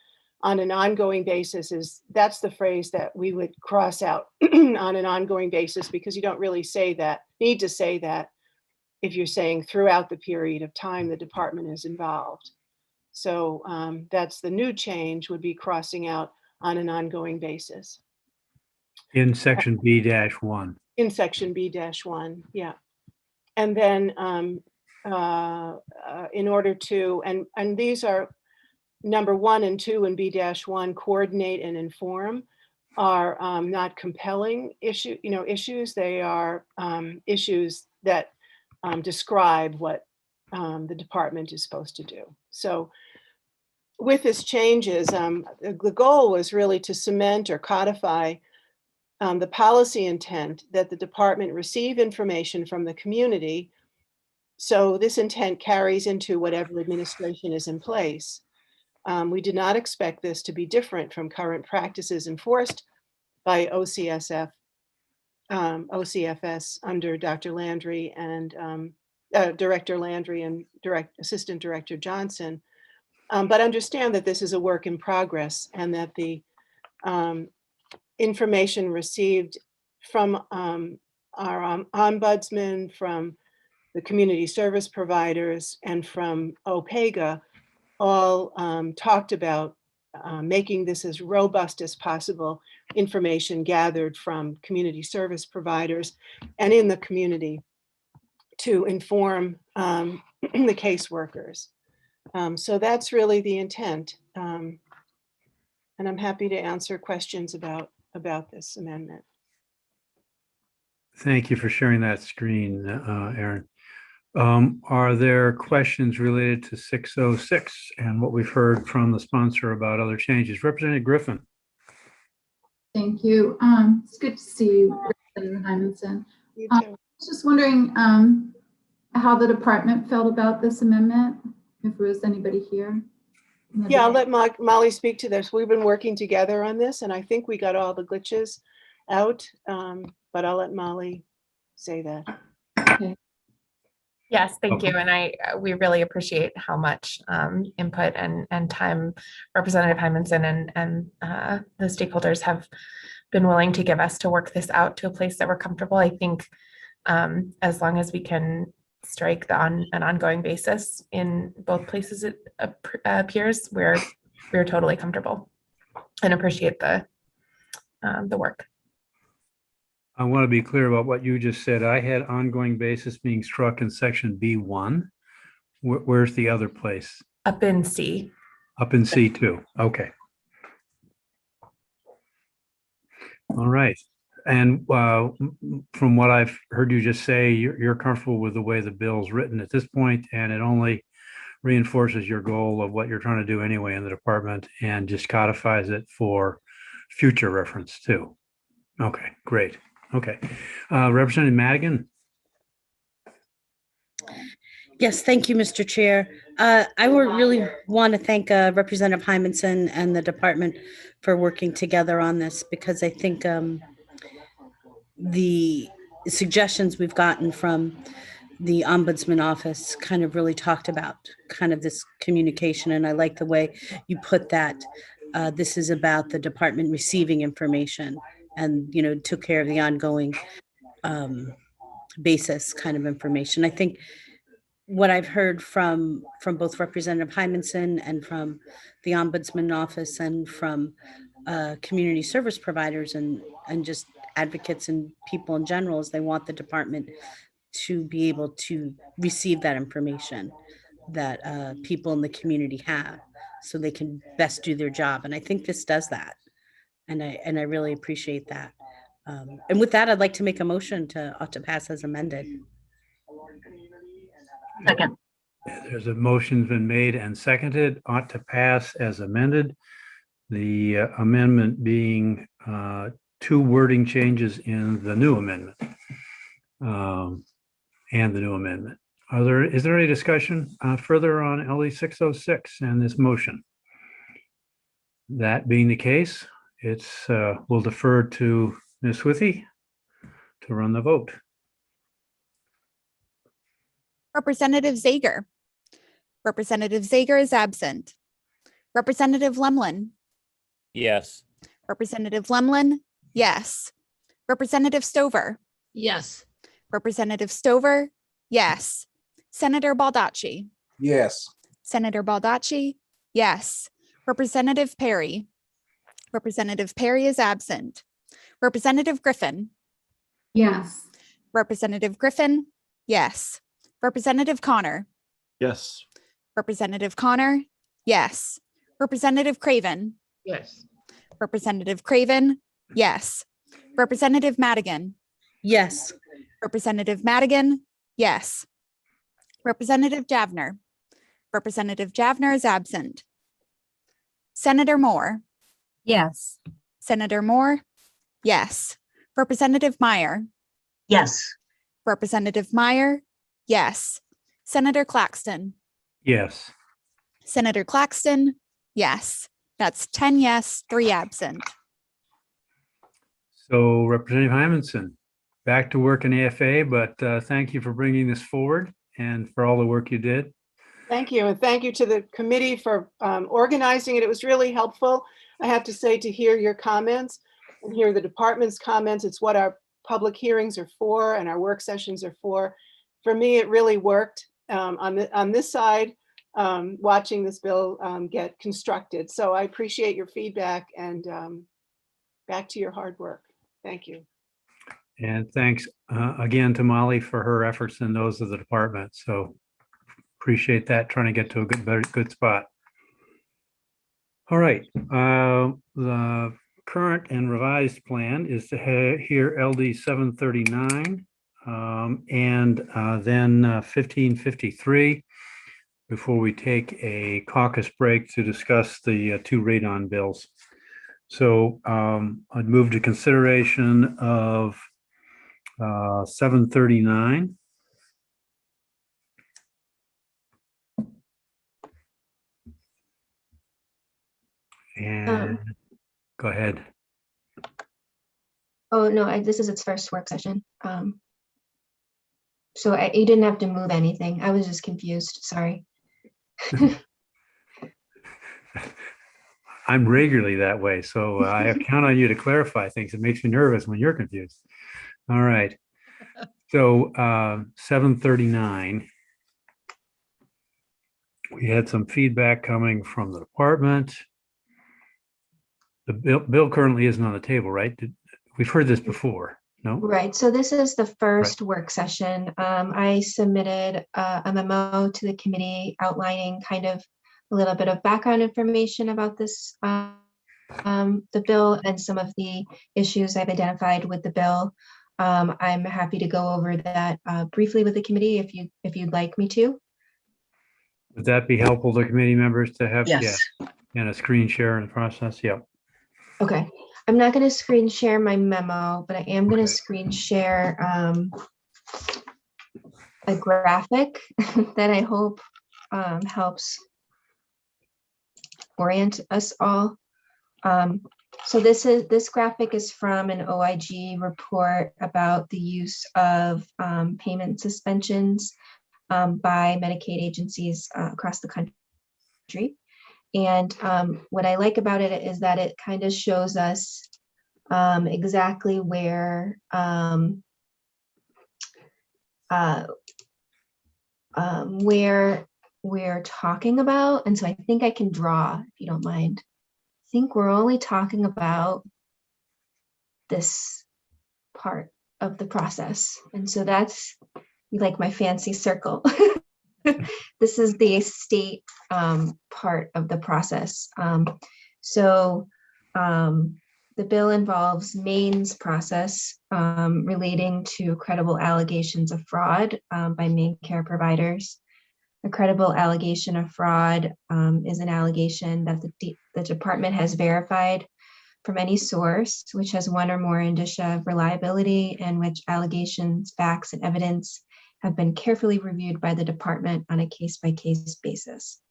on an ongoing basis. That's the phrase that we would cross out on an ongoing basis, because you don't really need to say that if you're saying throughout the period of time the department is involved. So that's the new change, would be crossing out on an ongoing basis. In section B-1. In section B-1, yeah. And then in order to, and these are number 1 and 2 in B-1, coordinate and inform, are not compelling issues. They are issues that describe what the department is supposed to do. So with this changes, the goal was really to cement or codify the policy intent that the department receive information from the community. So this intent carries into whatever administration is in place. We did not expect this to be different from current practices enforced by OCFS under Dr. Landry and Director Landry and Assistant Director Johnson. But understand that this is a work in progress, and that the information received from our ombudsman, from the community service providers, and from OPEGA all talked about making this as robust as possible, information gathered from community service providers and in the community to inform the caseworkers. So that's really the intent. And I'm happy to answer questions about this amendment. Thank you for sharing that screen, Aaron. Are there questions related to 606 and what we've heard from the sponsor about other changes? Representative Griffin. Thank you. It's good to see you, Representative Hymanson. You I too. was just wondering how the department felt about this amendment, if there was anybody here. Yeah, I'll let Molly speak to this. We've been working together on this, and I think we got all the glitches out, but I'll let Molly say that. Okay. Yes, thank you. And we really appreciate how much input and time Representative Hymanson and the stakeholders have been willing to give us to work this out to a place that we're comfortable. I think as long as we can strike an ongoing basis in both places it appears, we're totally comfortable and appreciate the work. I want to be clear about what you just said. I had ongoing basis being struck in section B1. Where's the other place? Up in C. Up in C2. Okay. All right. And from what I've heard you just say, you're comfortable with the way the bill's written at this point, and it only reinforces your goal of what you're trying to do anyway in the department and just codifies it for future reference too. Okay, great. Okay. Representative Madigan. Yes, thank you, Mr. Chair. I would really want to thank Representative Hymanson and the department for working together on this, because I think the suggestions we've gotten from the Ombudsman office kind of really talked about kind of this communication. And I like the way you put that. This is about the department receiving information and, took care of the ongoing basis kind of information. I think what I've heard from both Representative Hymanson and from the Ombudsman office and from community service providers and just advocates and people in general is they want the department to be able to receive that information that people in the community have so they can best do their job. And I think this does that. And I really appreciate that. And with that, I'd like to make a motion to pass as amended. Second. There's a motion's been made and seconded, ought to pass as amended. The amendment being two wording changes in the new amendment and the new amendment. Is there any discussion further on LE 606 and this motion? That being the case, we'll defer to Ms. Withy to run the vote. Representative Zager. Representative Zager is absent. Representative Lemlin. Yes. Representative Lemlin, yes. Representative Stover. Yes. Representative Stover, yes. Senator Baldacci. Yes. Senator Baldacci, yes. Representative Perry. Representative Perry is absent. Representative Griffin. Yes. Representative Griffin, yes. Representative Connor. Yes. Representative Connor, yes. Representative Craven. Yes. Representative Craven, yes. Representative Madigan. Yes. Representative Madigan, yes. Representative Javner. Representative Javner is absent. Senator Moore. Yes. Senator Moore, yes. Representative Meyer. Yes. Representative Meyer, yes. Senator Claxton. Yes. Senator Claxton, yes. That's 10 yes, 3 absent. So Representative Hymanson, back to work in AFA, but thank you for bringing this forward and for all the work you did. Thank you. And thank you to the committee for organizing it. It was really helpful. I have to say, to hear your comments and hear the department's comments. It's what our public hearings are for and our work sessions are for. For me, it really worked on this side, watching this bill get constructed. So I appreciate your feedback and back to your hard work. Thank you. And thanks again to Molly for her efforts and those of the department. So Appreciate that, trying to get to a good spot. All right, the current and revised plan is to hear LD 739 and then 1553 before we take a caucus break to discuss the two radon bills. So I'd move to consideration of 739. And go ahead. Oh, no, this is its first work session. So you didn't have to move anything. I was just confused. Sorry. I'm regularly that way, so I count on you to clarify things. It makes me nervous when you're confused. All right. So 739. We had some feedback coming from the department. The bill currently isn't on the table, right? We've heard this before, no? Right. So this is the first work session. I submitted a memo to the committee outlining kind of a little bit of background information about this, the bill and some of the issues I've identified with the bill. I'm happy to go over that briefly with the committee if you'd like me to. Would that be helpful to committee members to have? Yes. Yeah, and a screen share in the process? Yeah. Okay. I'm not going to screen share my memo, but I am going to screen share a graphic that I hope helps orient us all. So this graphic is from an OIG report about the use of payment suspensions by Medicaid agencies across the country. And what I like about it is that it kind of shows us exactly where we're talking about. And so I think I can draw, if you don't mind. I think we're only talking about this part of the process. And so that's like my fancy circle. This is the state part of the process. The bill involves Maine's process relating to credible allegations of fraud by main care providers. A credible allegation of fraud is an allegation that the department has verified from any source which has one or more indicia of reliability and which allegations, facts, and evidence have been carefully reviewed by the department on a case-by-case basis.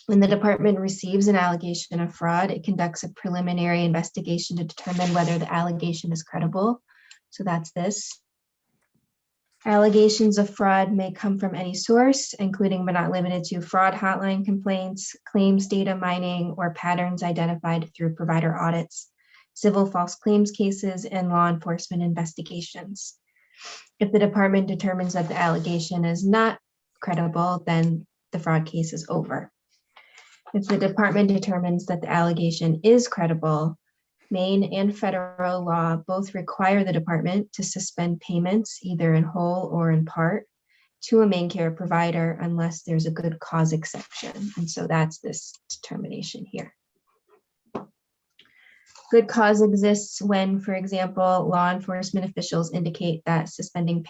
When the department receives an allegation of fraud, it conducts a preliminary investigation to determine whether the allegation is credible. So that's this. Allegations of fraud may come from any source, including but not limited to fraud hotline complaints, claims data mining, or patterns identified through provider audits, civil false claims cases, and law enforcement investigations. If the department determines that the allegation is not credible, then the fraud case is over. If the department determines that the allegation is credible, Maine and federal law both require the department to suspend payments, either in whole or in part, to a main care provider unless there's a good cause exception. And so that's this determination here. Good cause exists when, for example, law enforcement officials indicate that suspending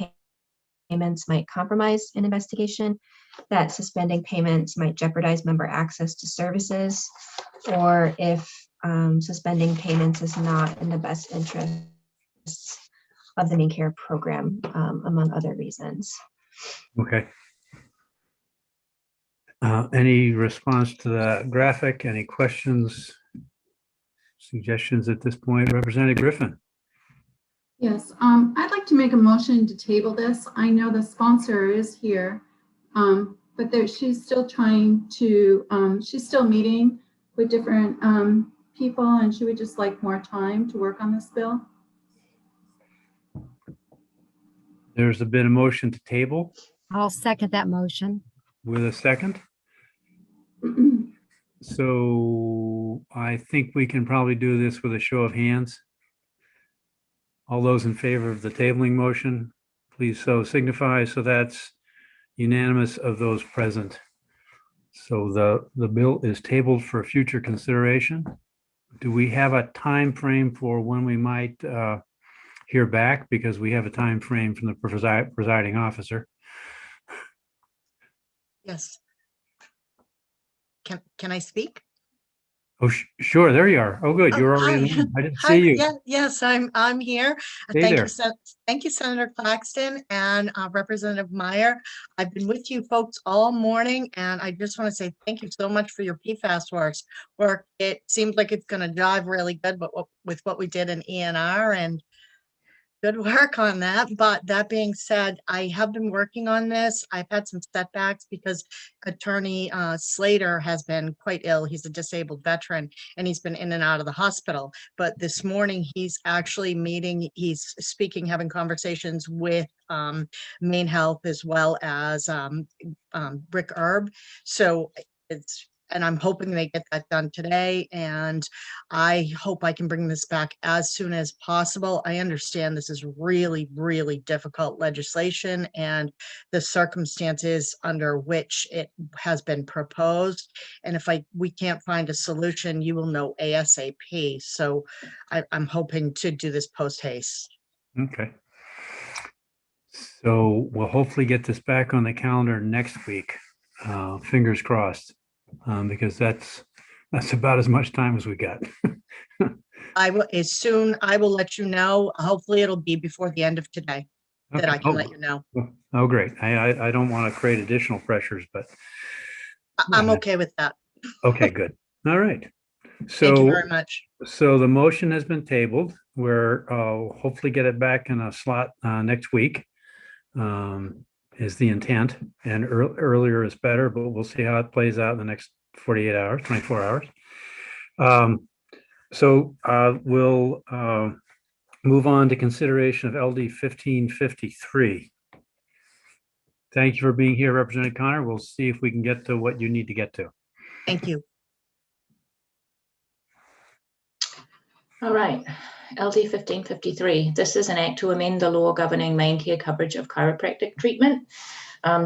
payments might compromise an investigation, that suspending payments might jeopardize member access to services, or if suspending payments is not in the best interests of the main care program, among other reasons. Okay. Any response to that graphic? Any questions, suggestions at this point? Representative Griffin. Yes, I'd like to make a motion to table this. I know the sponsor is here, but she's still trying to, she's still meeting with different people, and she would just like more time to work on this bill. There's been a motion to table I'll second that motion. with a second. So I think we can probably do this with a show of hands. All those in favor of the tabling motion, please so signify. So that's unanimous of those present. So the bill is tabled for future consideration. Do we have a time frame for when we might hear back? Because we have a time frame from the presiding officer. Yes. Can I speak? Oh, sure. There you are. Oh, good. You're already in the room. I didn't see you. Yes, I'm here. Hey there. Thank you, Senator Claxton and Representative Meyer. I've been with you folks all morning, and I just want to say thank you so much for your PFAS work. It seems like it's going to jive really good, but with what we did in ENR, and good work on that. But that being said, I have been working on this. I've had some setbacks because Attorney Slater has been quite ill. He's a disabled veteran and he's been in and out of the hospital. But this morning he's actually he's speaking, having conversations with Maine Health as well as Rick Erb. So and I'm hoping they get that done today. And I hope I can bring this back as soon as possible. I understand this is really, really difficult legislation and the circumstances under which it has been proposed. And if we can't find a solution, you will know ASAP. So I'm hoping to do this post haste. Okay. So we'll hopefully get this back on the calendar next week. Fingers crossed. Because that's about as much time as we got. I will let you know. Hopefully it'll be before the end of today that I can let you know. Oh, great. I don't want to create additional pressures, but I'm okay with that. okay, good. All right. So thank you very much. So the motion has been tabled. We're hopefully get it back in a slot next week. Is the intent, and earlier is better, but we'll see how it plays out in the next 48 hours, 24 hours. So we'll move on to consideration of LD 1553. Thank you for being here, Representative Connor. We'll see if we can get to what you need to get to. Thank you. All right, LD 1553. This is an act to amend the law governing main care coverage of chiropractic treatment.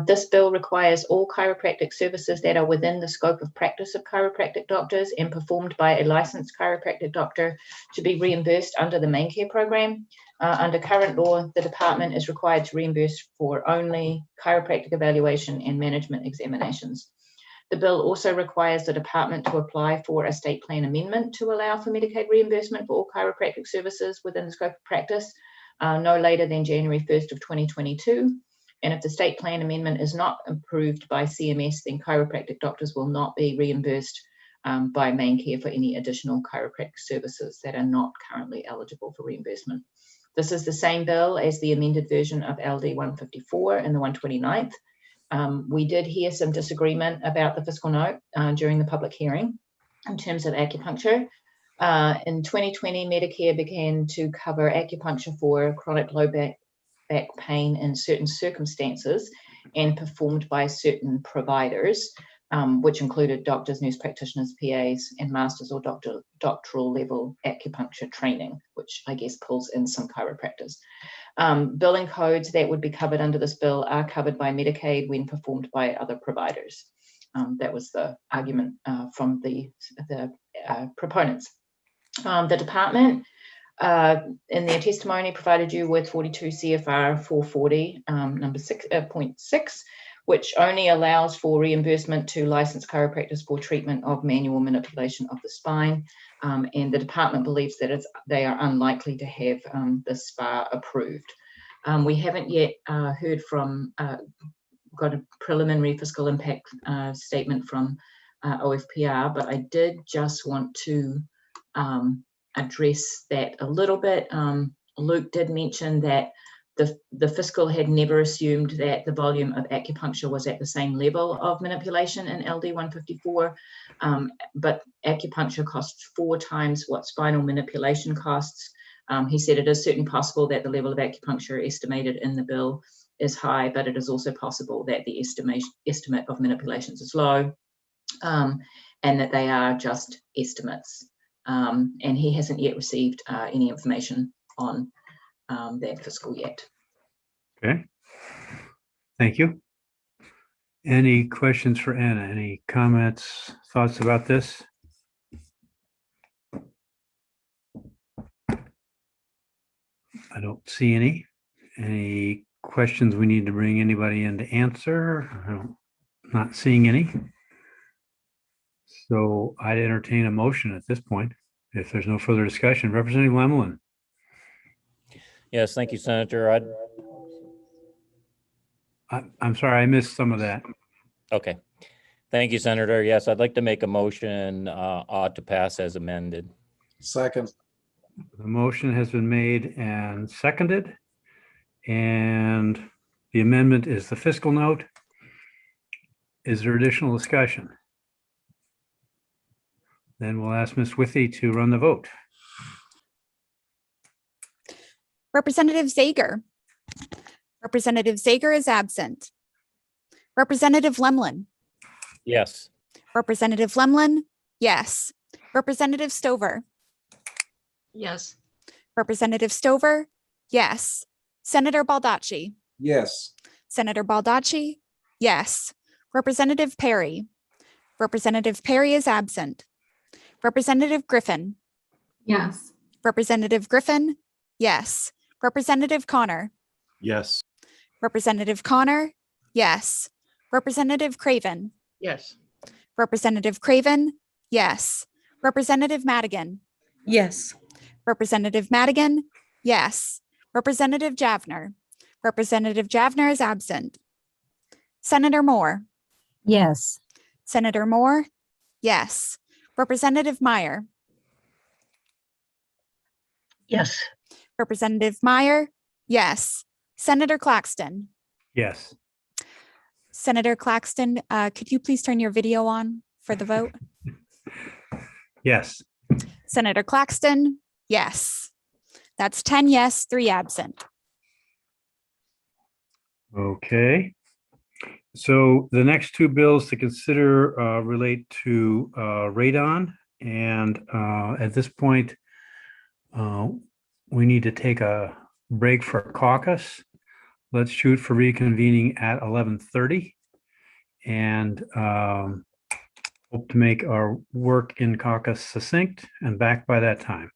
This bill requires all chiropractic services that are within the scope of practice of chiropractic doctors and performed by a licensed chiropractic doctor to be reimbursed under the main care program. Under current law, the department is required to reimburse for only chiropractic evaluation and management examinations. The bill also requires the department to apply for a state plan amendment to allow for Medicaid reimbursement for all chiropractic services within the scope of practice, no later than January 1st of 2022. And if the state plan amendment is not approved by CMS, then chiropractic doctors will not be reimbursed by main care for any additional chiropractic services that are not currently eligible for reimbursement. This is the same bill as the amended version of LD 154 and the 129th. We did hear some disagreement about the fiscal note during the public hearing in terms of acupuncture. In 2020, Medicare began to cover acupuncture for chronic low back pain in certain circumstances and performed by certain providers, which included doctors, nurse practitioners, PAs, and masters or doctoral level acupuncture training, which I guess pulls in some chiropractors. Billing codes that would be covered under this bill are covered by Medicaid when performed by other providers. That was the argument from the proponents. The department in their testimony provided you with 42 CFR 440 number 6.6, which only allows for reimbursement to licensed chiropractors for treatment of manual manipulation of the spine. And the department believes that they are unlikely to have the SPA approved. We haven't yet heard from, got a preliminary fiscal impact statement from OFPR, but I did just want to address that a little bit. Luke did mention that the fiscal had never assumed that the volume of acupuncture was at the same level of manipulation in LD 154, but acupuncture costs 4 times what spinal manipulation costs. He said it is certainly possible that the level of acupuncture estimated in the bill is high, but it is also possible that the estimate of manipulations is low, and that they are just estimates. And he hasn't yet received any information on that fiscal yet. Okay, thank you. Any questions for Anna? Any comments, thoughts about this? I don't see any. Any questions we need to bring anybody in to answer? Not seeing any. So I'd entertain a motion at this point. If there's no further discussion, Representative Lemelin. Yes, thank you, Senator. I'm sorry, I missed some of that. Okay. Thank you, Senator. Yes, I'd like to make a motion ought to pass as amended. Second. The motion has been made and seconded. And the amendment is the fiscal note. Is there additional discussion? Then we'll ask Ms. Withy to run the vote. Representative Zager. Representative Zager is absent. Representative Lemlin. Yes. Representative Lemlin, yes. Representative Stover. Yes. Representative Stover, yes. Senator Baldacci. Yes. Senator Baldacci, yes. Representative Perry. Representative Perry is absent. Representative Griffin. Yes. Representative Griffin, yes. Representative Connor. Yes. Representative Connor, yes. Representative Craven. Yes. Representative Craven, yes. Representative Madigan. Yes. Representative Madigan, yes. Representative Javner. Representative Javner is absent. Senator Moore. Yes. Senator Moore, yes. Representative Meyer. Yes. Representative Meyer, yes. Senator Claxton. Yes. Senator Claxton, could you please turn your video on for the vote? Yes. Senator Claxton, yes. That's 10 yes, 3 absent. Okay. So the next two bills to consider relate to radon. And at this point, we need to take a break for caucus. Let's shoot for reconvening at 11:30 and hope to make our work in caucus succinct and back by that time.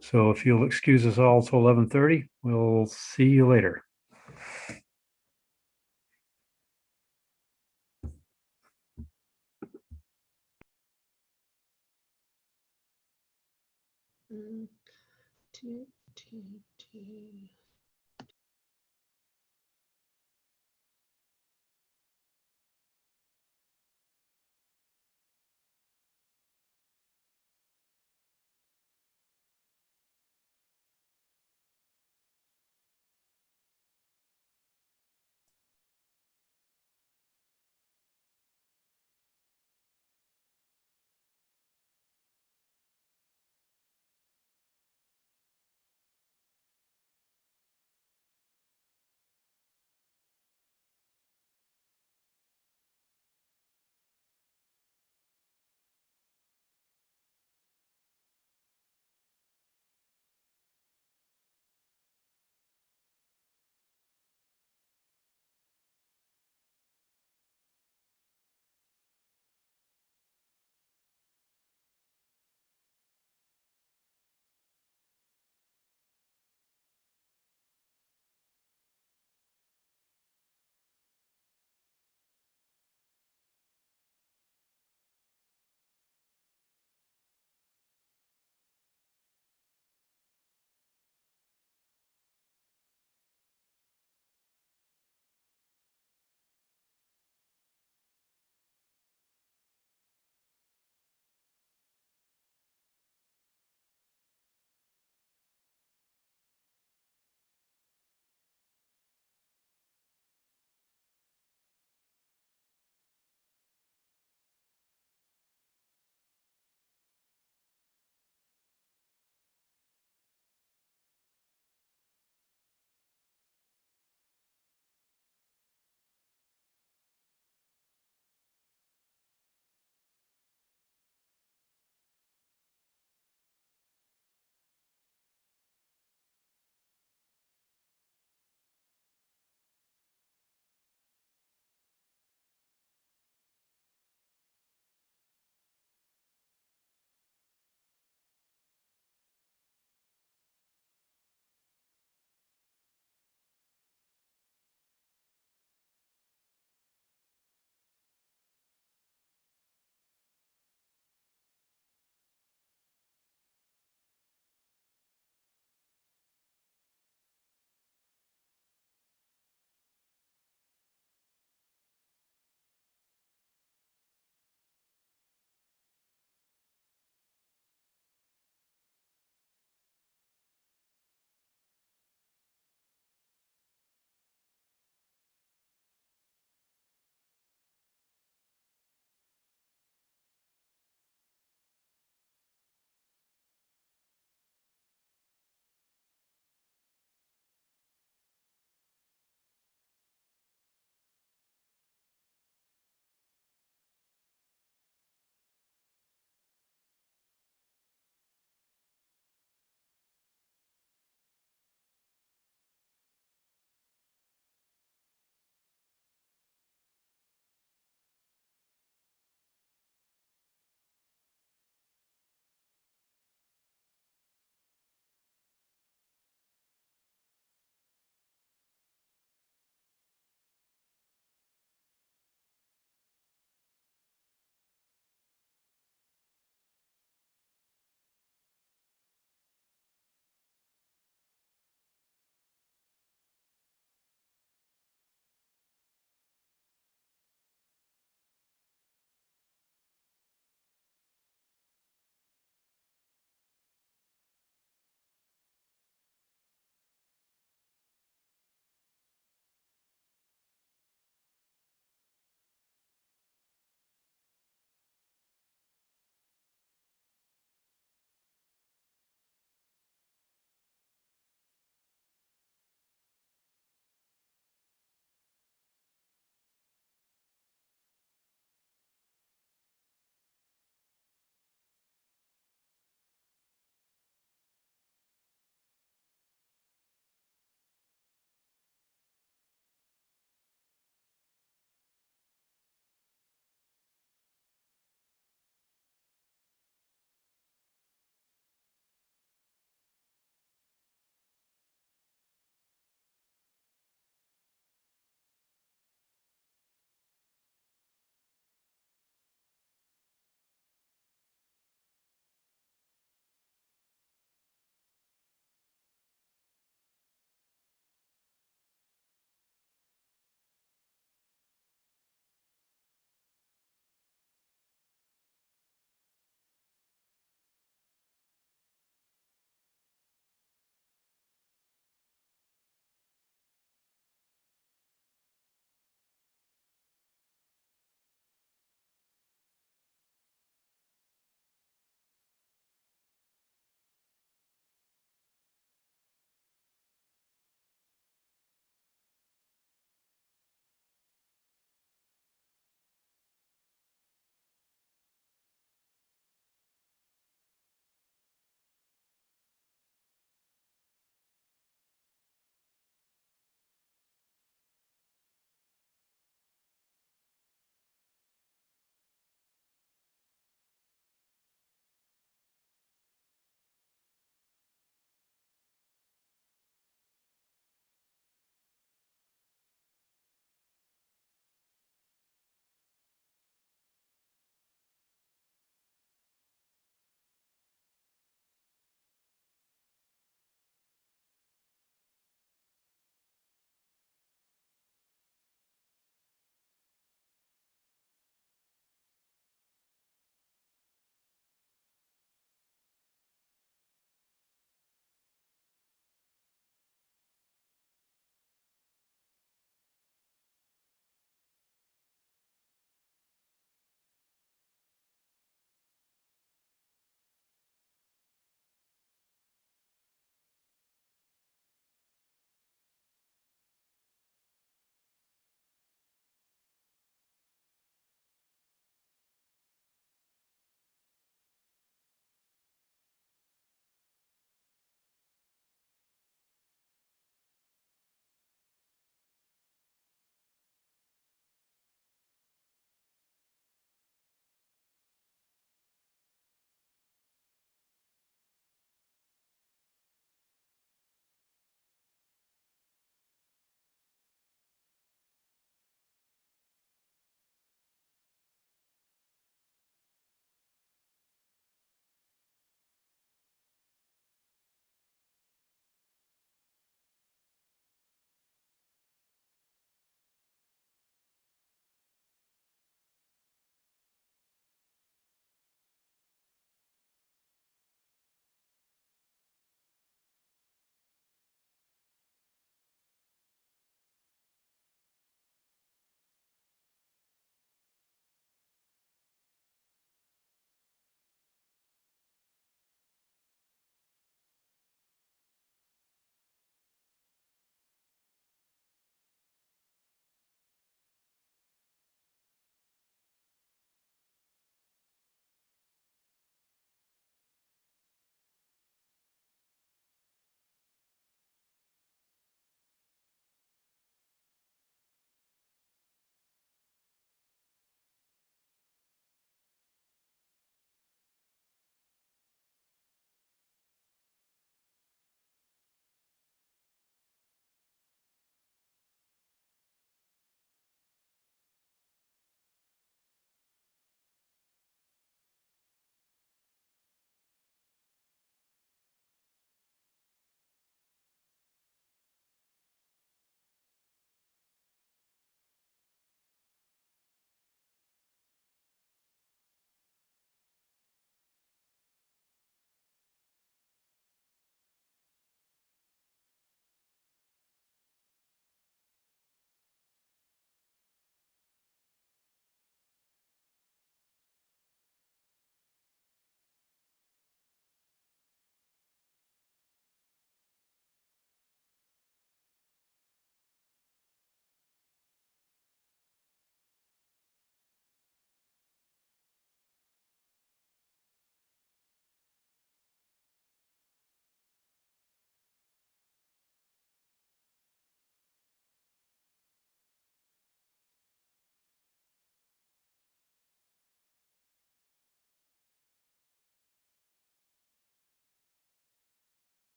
So if you'll excuse us all till 11:30, we'll see you later.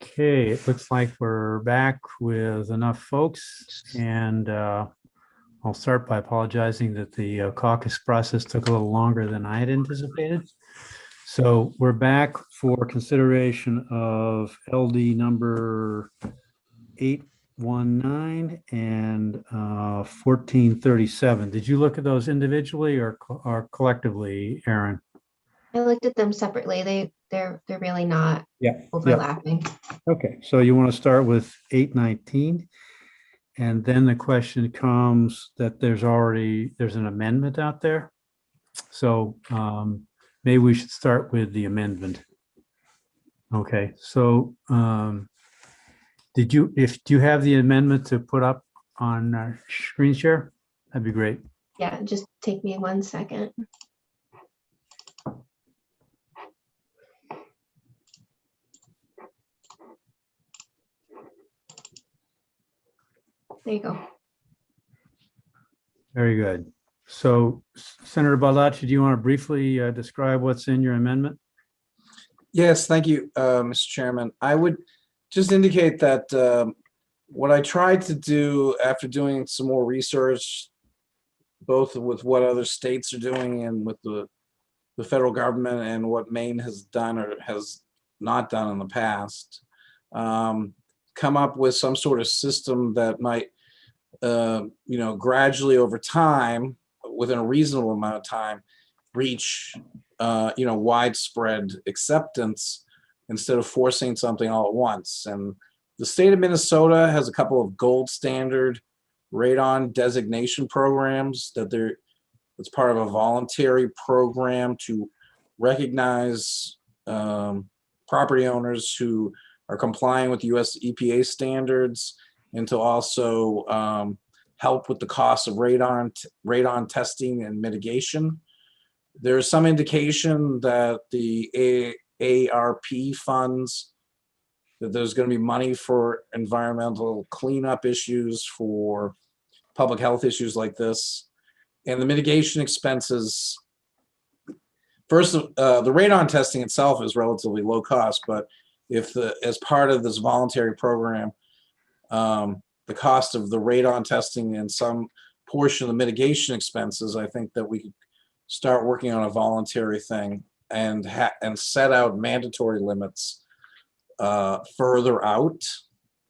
Okay, it looks like we're back with enough folks, and I'll start by apologizing that the caucus process took a little longer than I had anticipated. So we're back for consideration of LD number 819 and 1437. Did you look at those individually or collectively, Aaron? I looked at them separately. They're really not Yeah. overlapping. Okay, so you want to start with 819, and then the question comes that there's an amendment out there. So maybe we should start with the amendment. Okay, so do you have the amendment to put up on screen share? That'd be great. Yeah, just take me 1 second. There you go. Very good. So Senator Baldacci, do you want to briefly describe what's in your amendment? Yes, thank you, Mr. Chairman. I would just indicate that what I tried to do after doing some more research, both with what other states are doing and with the federal government and what Maine has done or has not done in the past, come up with some sort of system that might, gradually over time, within a reasonable amount of time, reach, widespread acceptance instead of forcing something all at once. And the state of Minnesota has a couple of gold standard radon designation programs it's part of a voluntary program to recognize property owners who are complying with US EPA standards and to also help with the cost of radon testing and mitigation. There's some indication that the ARP funds, that there's going to be money for environmental cleanup issues, for public health issues like this. And the mitigation expenses, first, the radon testing itself is relatively low cost, but as part of this voluntary program, the cost of the radon testing and some portion of the mitigation expenses, I think that we could start working on a voluntary thing and set out mandatory limits further out.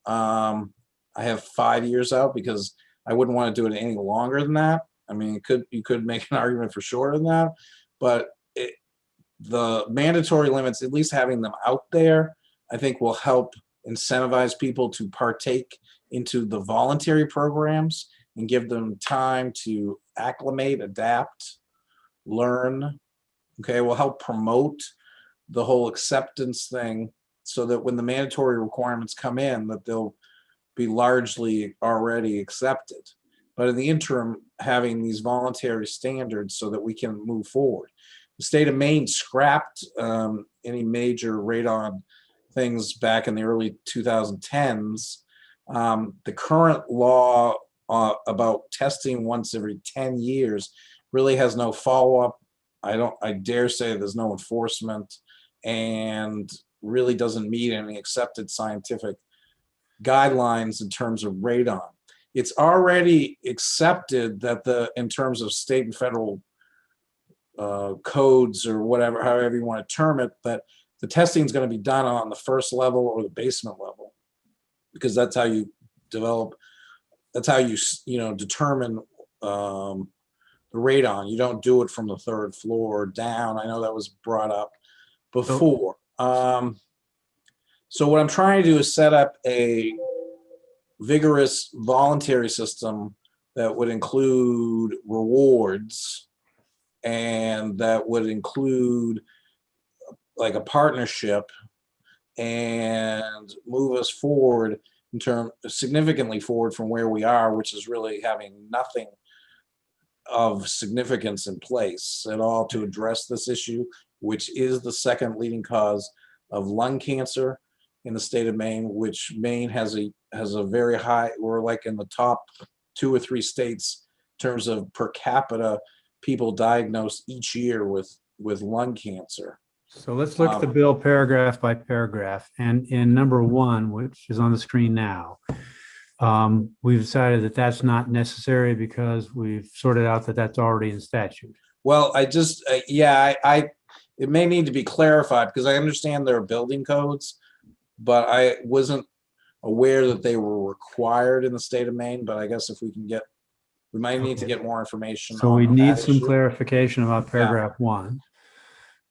I have 5 years out because I wouldn't want to do it any longer than that. I mean, you could make an argument for shorter than that, but the mandatory limits, at least having them out there, I think will help incentivize people to partake into the voluntary programs and give them time to acclimate, adapt, learn. Okay, will help promote the whole acceptance thing so that when the mandatory requirements come in, that they'll be largely already accepted. But in the interim, having these voluntary standards so that we can move forward. The state of Maine scrapped any major radon things back in the early 2010s. The current law about testing once every 10 years really has no follow-up. I dare say there's no enforcement and really doesn't meet any accepted scientific guidelines in terms of radon. It's already accepted that in terms of state and federal codes or whatever, however you want to term it, that the testing is going to be done on the first level or the basement level, because that's how you develop, that's how you determine the radon. You don't do it from the third floor down. I know that was brought up before. So what I'm trying to do is set up a vigorous voluntary system that would include rewards, and that would include like a partnership and move us forward significantly forward from where we are, which is really having nothing of significance in place at all to address this issue, which is the second leading cause of lung cancer in the state of Maine, which Maine has a very high, we're like in the top 2 or 3 states in terms of per capita people diagnosed each year with lung cancer. So let's look at the bill paragraph by paragraph. And in number 1, which is on the screen now, we've decided that that's not necessary because we've sorted out that that's already in statute. Well, I just, it may need to be clarified because I understand there are building codes, but I wasn't aware that they were required in the state of Maine. But I guess if we can get, we might need to get more information. So we on need that some issue. clarification about paragraph 1.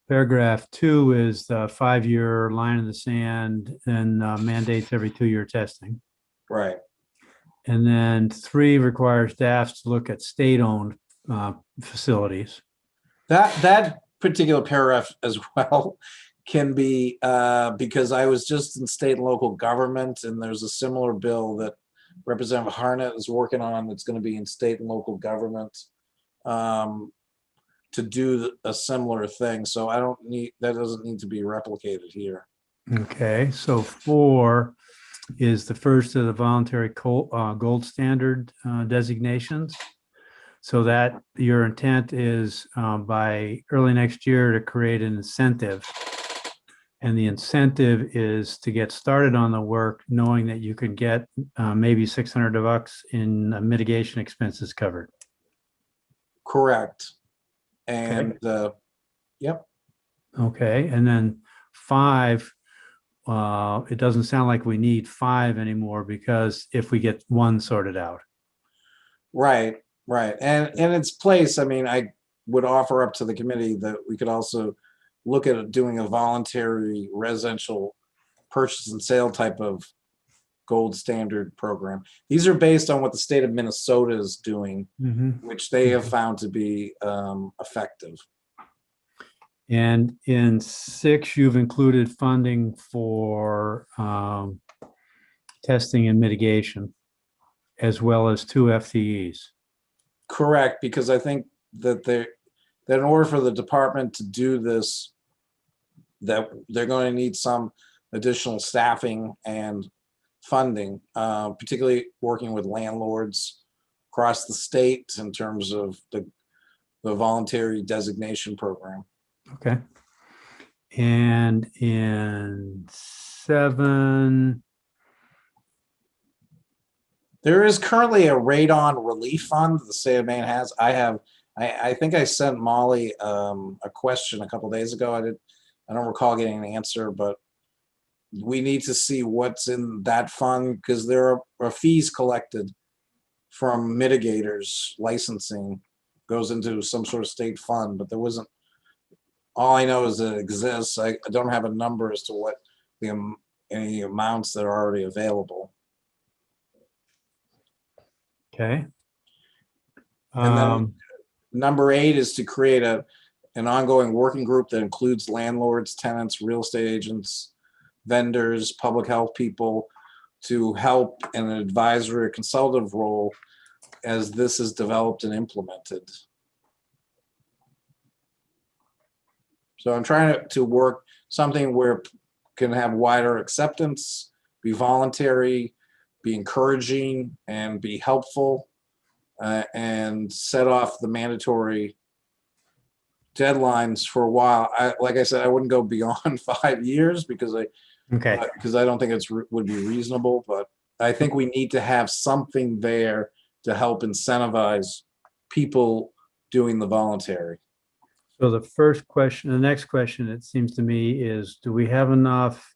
Paragraph 2 is the 5-year line in the sand and mandates every 2-year testing. Right. And then 3 requires staff to look at state-owned facilities. That particular paragraph as well can be because I was just in state and local government, and there's a similar bill that Representative Harnett is working on that's going to be in state and local government to do a similar thing. So I don't need, that doesn't need to be replicated here. Okay, so 4 is the first of the voluntary gold standard designations. So that your intent is by early next year to create an incentive. And the incentive is to get started on the work, knowing that you could get maybe $600 in mitigation expenses covered. Correct. And yep. Okay, and then 5, it doesn't sound like we need 5 anymore because if we get 1 sorted out. Right, right. And in its place, I mean, I would offer up to the committee that we could also look at doing a voluntary residential purchase and sale type of gold standard program. These are based on what the state of Minnesota is doing, which they have found to be effective. And in 6, you've included funding for testing and mitigation, as well as 2 FTEs. Correct, because I think that that in order for the department to do this, that they're going to need some additional staffing and funding, particularly working with landlords across the state in terms of the voluntary designation program. Okay. And in 7, there is currently a radon relief fund the state of Maine has. I think I sent Molly a question a couple days ago. I don't recall getting an answer, but we need to see what's in that fund because there are fees collected from mitigators. Licensing goes into some sort of state fund, but there wasn't. All I know is that it exists. I don't have a number as to what any amounts that are already available. okay. And then number 8 is to create an ongoing working group that includes landlords, tenants, real estate agents, vendors, public health people to help in an advisory or consultative role as this is developed and implemented. So I'm trying to work something where it can have wider acceptance, be voluntary, be encouraging, and be helpful, and set off the mandatory deadlines for a while. Like I said, I wouldn't go beyond 5 years because I don't think it's would be reasonable. But I think we need to have something there to help incentivize people doing the voluntary. So the next question, it seems to me, is do we have enough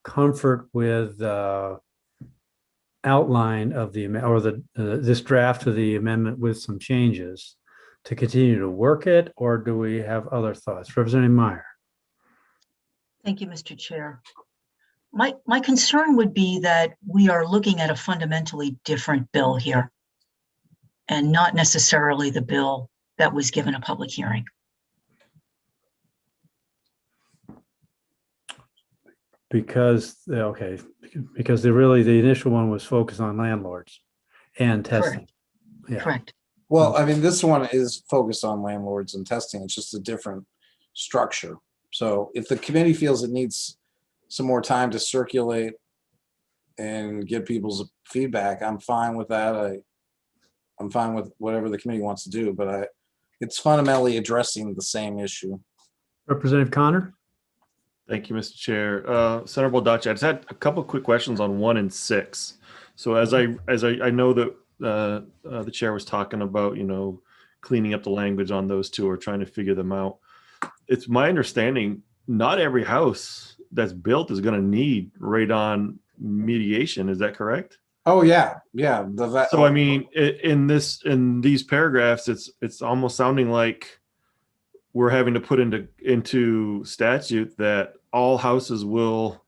comfort with the outline of the or this draft of the amendment with some changes to continue to work it, or do we have other thoughts? Representative Meyer. Thank you, Mr. Chair. My concern would be that we are looking at a fundamentally different bill here. and not necessarily the bill that was given a public hearing. Because, okay, because the initial one was focused on landlords and testing. Yeah. Correct. Well, I mean, this one is focused on landlords and testing. It's just a different structure. So if the committee feels it needs some more time to circulate and get people's feedback, I'm fine with that. I'm fine with whatever the committee wants to do, but it's fundamentally addressing the same issue. Representative Connor? Thank you, Mr. Chair. Senator Baldacci, I just had a couple of quick questions on 1 and 6. So as I know that the chair was talking about, cleaning up the language on those two or trying to figure them out. It's my understanding not every house that's built is going to need radon mediation. Is that correct? Oh yeah, yeah. So I mean, in these paragraphs, it's almost sounding like we're having to put into statute that all houses will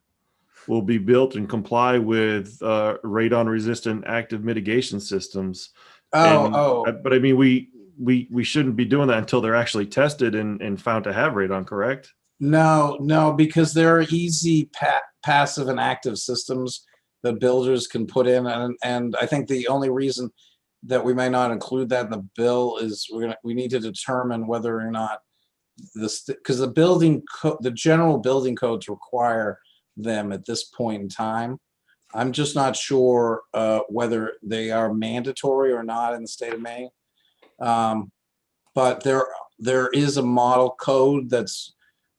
be built and comply with radon resistant active mitigation systems. But I mean, we shouldn't be doing that until they're actually tested and found to have radon, correct? No, because there are easy passive and active systems that builders can put in, and I think the only reason that we may not include that in the bill is we need to determine whether or not because the general building codes require them at this point in time. I'm just not sure whether they are mandatory or not in the state of Maine. But there is a model code that's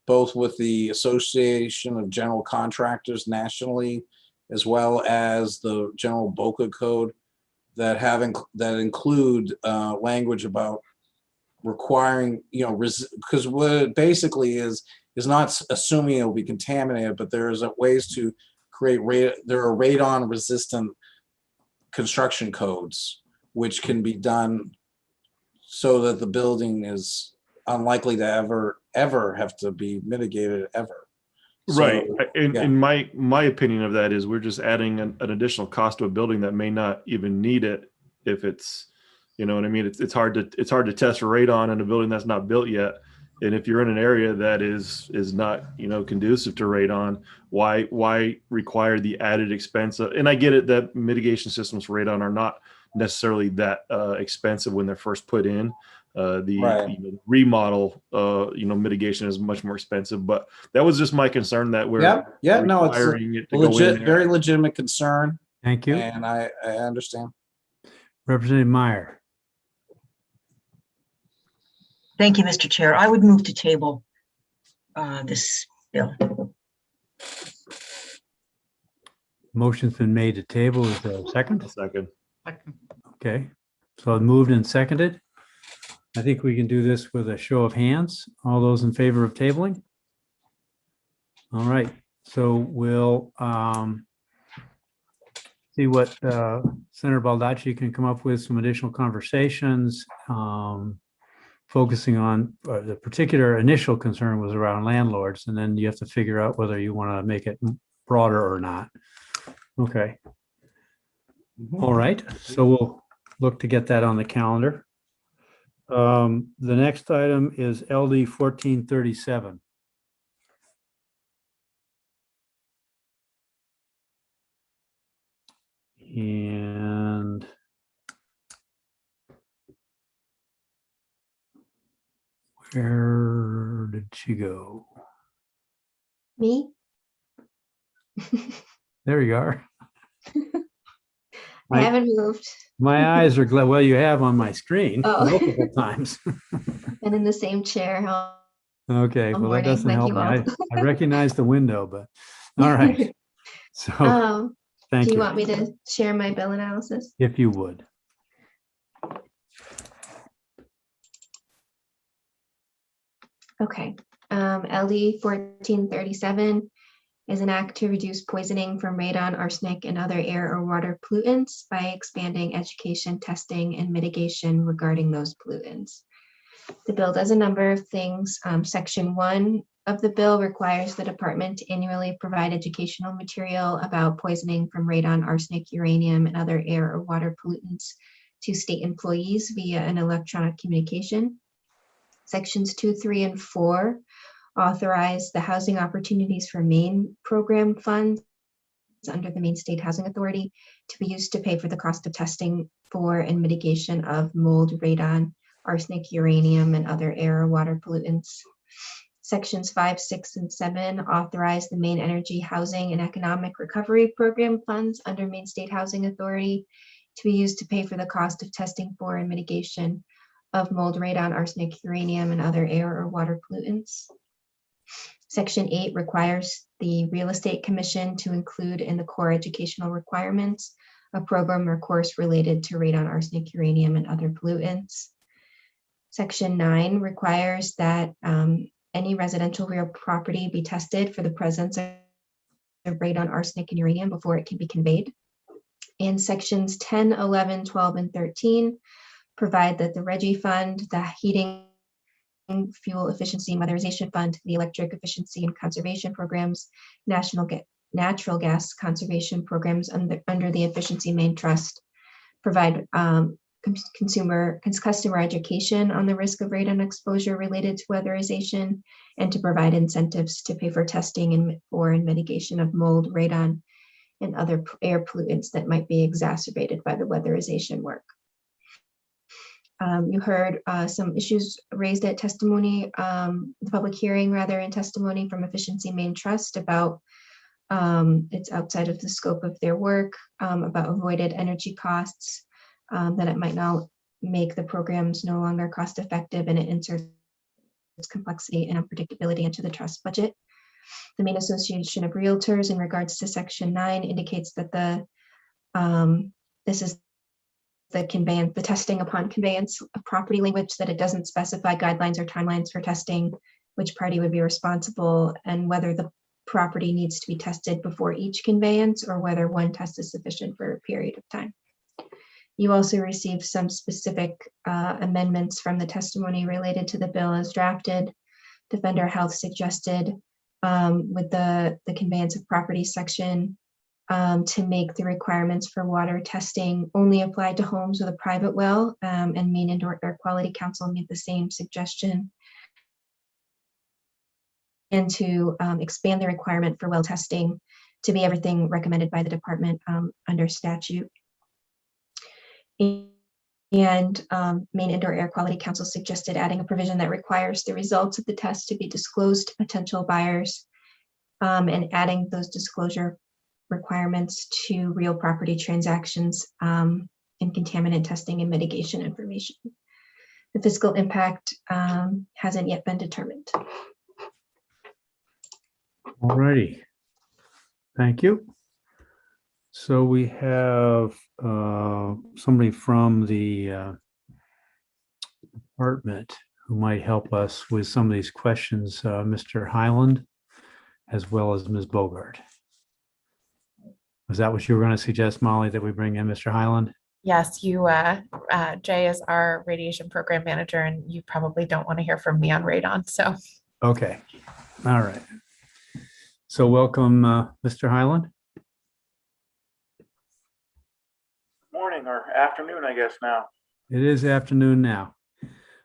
both with the Association of General Contractors nationally, as well as the General BOCA code that include language about requiring, because what it basically is not assuming it will be contaminated, but there is ways to create there are radon resistant construction codes, which can be done so that the building is unlikely to ever have to be mitigated ever. Right. So, And my opinion of that is we're just adding an additional cost to a building that may not even need it if it's, you know what I mean? It's hard to test for radon in a building that's not built yet. And if you're in an area that is not, conducive to radon, why require the added expense and I get it that mitigation systems for radon are not necessarily that expensive when they're first put in. The remodel, mitigation is much more expensive, but that was just my concern that we're no, it's it to go in there. very legitimate concern. Thank you. And I understand. Representative Meyer. Thank you, Mr. Chair. I would move to table this bill. Motion's been made to table. Is there a second? Second. Okay, so moved and seconded. I think we can do this with a show of hands. All those in favor of tabling? All right, so we'll see what Senator Baldacci can come up with, some additional conversations, focusing on the particular initial concern was around landlords, and then you have to figure out whether you want to make it broader or not. Okay. All right, so we'll look to get that on the calendar. The next item is LD 1437. And where did she go? Me? There you are. I haven't moved. My eyes are glad. Well, you have on my screen multiple times. Been in the same chair all Okay, well, that morning, doesn't like help you me. all. I recognize the window, but all right. So thank do you you. want me to share my bill analysis? If you would. Okay. LD 1437 is an act to reduce poisoning from radon, arsenic, and other air or water pollutants by expanding education, testing, and mitigation regarding those pollutants. The bill does a number of things. Section 1 of the bill requires the department to annually provide educational material about poisoning from radon, arsenic, uranium, and other air or water pollutants to state employees via an electronic communication. Sections 2, 3, and 4 authorize the Housing Opportunities for Maine program funds under the Maine State Housing Authority to be used to pay for the cost of testing for and mitigation of mold, radon, arsenic, uranium, and other air or water pollutants. Sections 5, 6, and 7 authorize the Maine Energy Housing and Economic Recovery Program funds under Maine State Housing Authority to be used to pay for the cost of testing for and mitigation of mold, radon, arsenic, uranium, and other air or water pollutants. Section 8 requires the Real Estate Commission to include in the core educational requirements a program or course related to radon, arsenic, uranium, and other pollutants. Section 9 requires that any residential real property be tested for the presence of radon, arsenic, and uranium before it can be conveyed. And sections 10, 11, 12, and 13 provide that the RGGI Fund, the Heating, Fuel Efficiency and Weatherization Fund, the Electric Efficiency and Conservation Programs, Natural Gas Conservation Programs under the Efficiency Maine Trust provide customer education on the risk of radon exposure related to weatherization, and to provide incentives to pay for testing and mitigation of mold, radon, and other air pollutants that might be exacerbated by the weatherization work. You heard some issues raised at testimony, the public hearing rather, in testimony from Efficiency Maine Trust about it's outside of the scope of their work, about avoided energy costs, that it might now make the programs no longer cost effective, and it inserts complexity and unpredictability into the trust budget. The Maine Association of Realtors in regards to section 9 indicates that this is the testing upon conveyance of property language, that it doesn't specify guidelines or timelines for testing, which party would be responsible, and whether the property needs to be tested before each conveyance or whether one test is sufficient for a period of time. You also received some specific amendments from the testimony related to the bill as drafted. Defender Health suggested with the conveyance of property section to make the requirements for water testing only applied to homes with a private well, and Maine Indoor Air Quality Council made the same suggestion. And to expand the requirement for well testing to be everything recommended by the department under statute. And Maine Indoor Air Quality Council suggested adding a provision that requires the results of the test to be disclosed to potential buyers, and adding those disclosure requirements to real property transactions and contaminant testing and mitigation information. The fiscal impact hasn't yet been determined. All righty. Thank you. So we have somebody from the department who might help us with some of these questions, Mr. Highland, as well as Ms. Bogart. Was that what you were going to suggest, Molly, that we bring in Mr. Highland? Yes, Jay is our radiation program manager, and you probably don't want to hear from me on radon, so. Okay, all right. So welcome, Mr. Highland. Morning or afternoon, I guess now. It is afternoon now.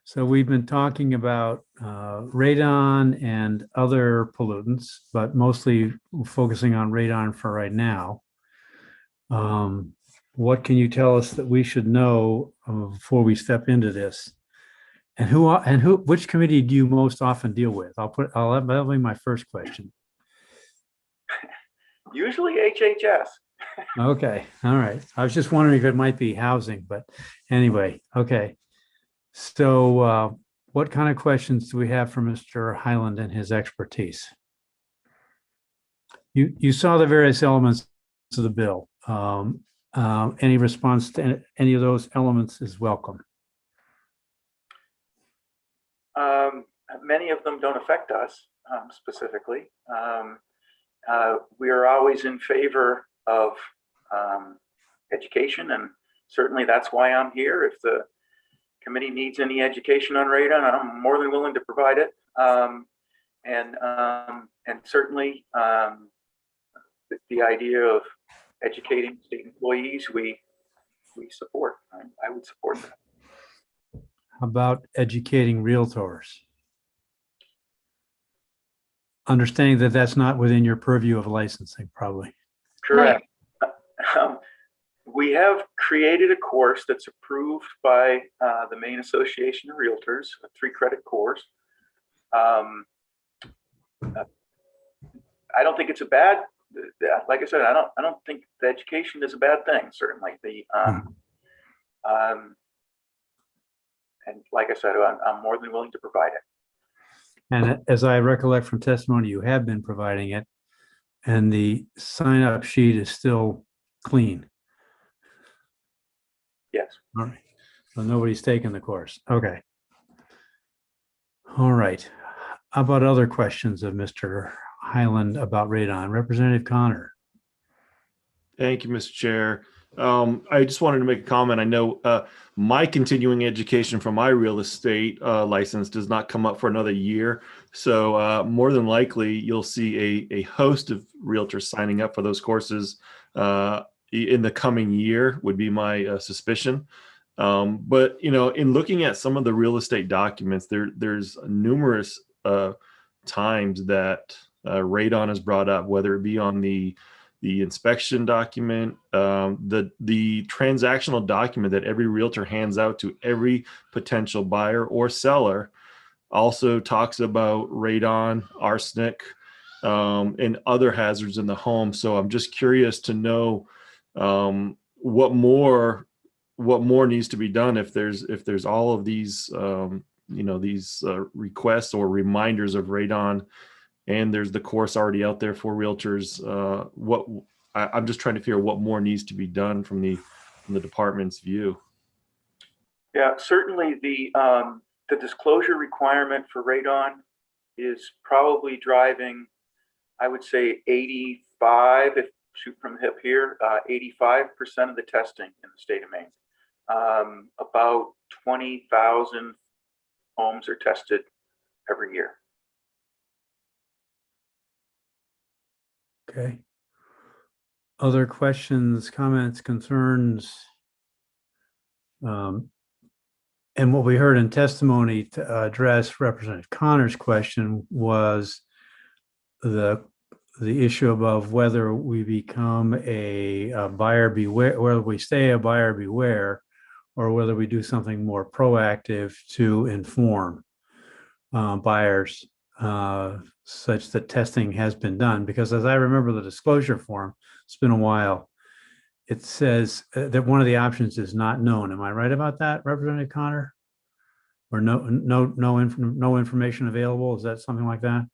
So we've been talking about radon and other pollutants, but mostly focusing on radon for right now. What can you tell us that we should know before we step into this? And which committee do you most often deal with? That'll be my first question. Usually HHS. Okay, all right. I was just wondering if it might be housing, but anyway, okay. So what kind of questions do we have for Mr. Highland and his expertise? You saw the various elements of the bill. Any response to any of those elements is welcome. Many of them don't affect us specifically. We are always in favor of education, and certainly that's why I'm here. If the committee needs any education on radon, I'm more than willing to provide it. And certainly the idea of educating state employees, we support. I would support that. How about educating realtors? Understanding that that's not within your purview of licensing, probably. Correct. We have created a course that's approved by the Maine Association of Realtors, a 3-credit course. I don't think it's a bad, like I said, I don't think the education is a bad thing, certainly. And like I said, I'm more than willing to provide it. And as I recollect from testimony, you have been providing it, and the sign-up sheet is still clean. Yes. All right. So nobody's taken the course. Okay. All right. How about other questions of Mr. Highland about radon? Representative Connor. Thank you, Mr. Chair. I just wanted to make a comment. I know my continuing education for my real estate license does not come up for another year. So more than likely, you'll see a host of realtors signing up for those courses in the coming year would be my suspicion. But, you know, in looking at some of the real estate documents, there's numerous times that radon is brought up, whether it be on the inspection document, the transactional document that every realtor hands out to every potential buyer or seller also talks about radon, arsenic, and other hazards in the home. So I'm just curious to know what more needs to be done if there's all of these these requests or reminders of radon, and there's the course already out there for realtors. I'm just trying to figure out what more needs to be done from the department's view. Yeah, certainly the disclosure requirement for radon is probably driving, I would say 85, if shoot from the hip here, 85% of the testing in the state of Maine. About 20,000 homes are tested every year. Okay. Other questions, comments, concerns? And what we heard in testimony to address Representative Connor's question was the issue of whether we become a buyer beware, whether we stay a buyer beware, or whether we do something more proactive to inform buyers such that testing has been done. Because as I remember the disclosure form, it's been a while, it says that one of the options is not known. Am I right about that, Representative Connor? Or no information available? Is that something like that?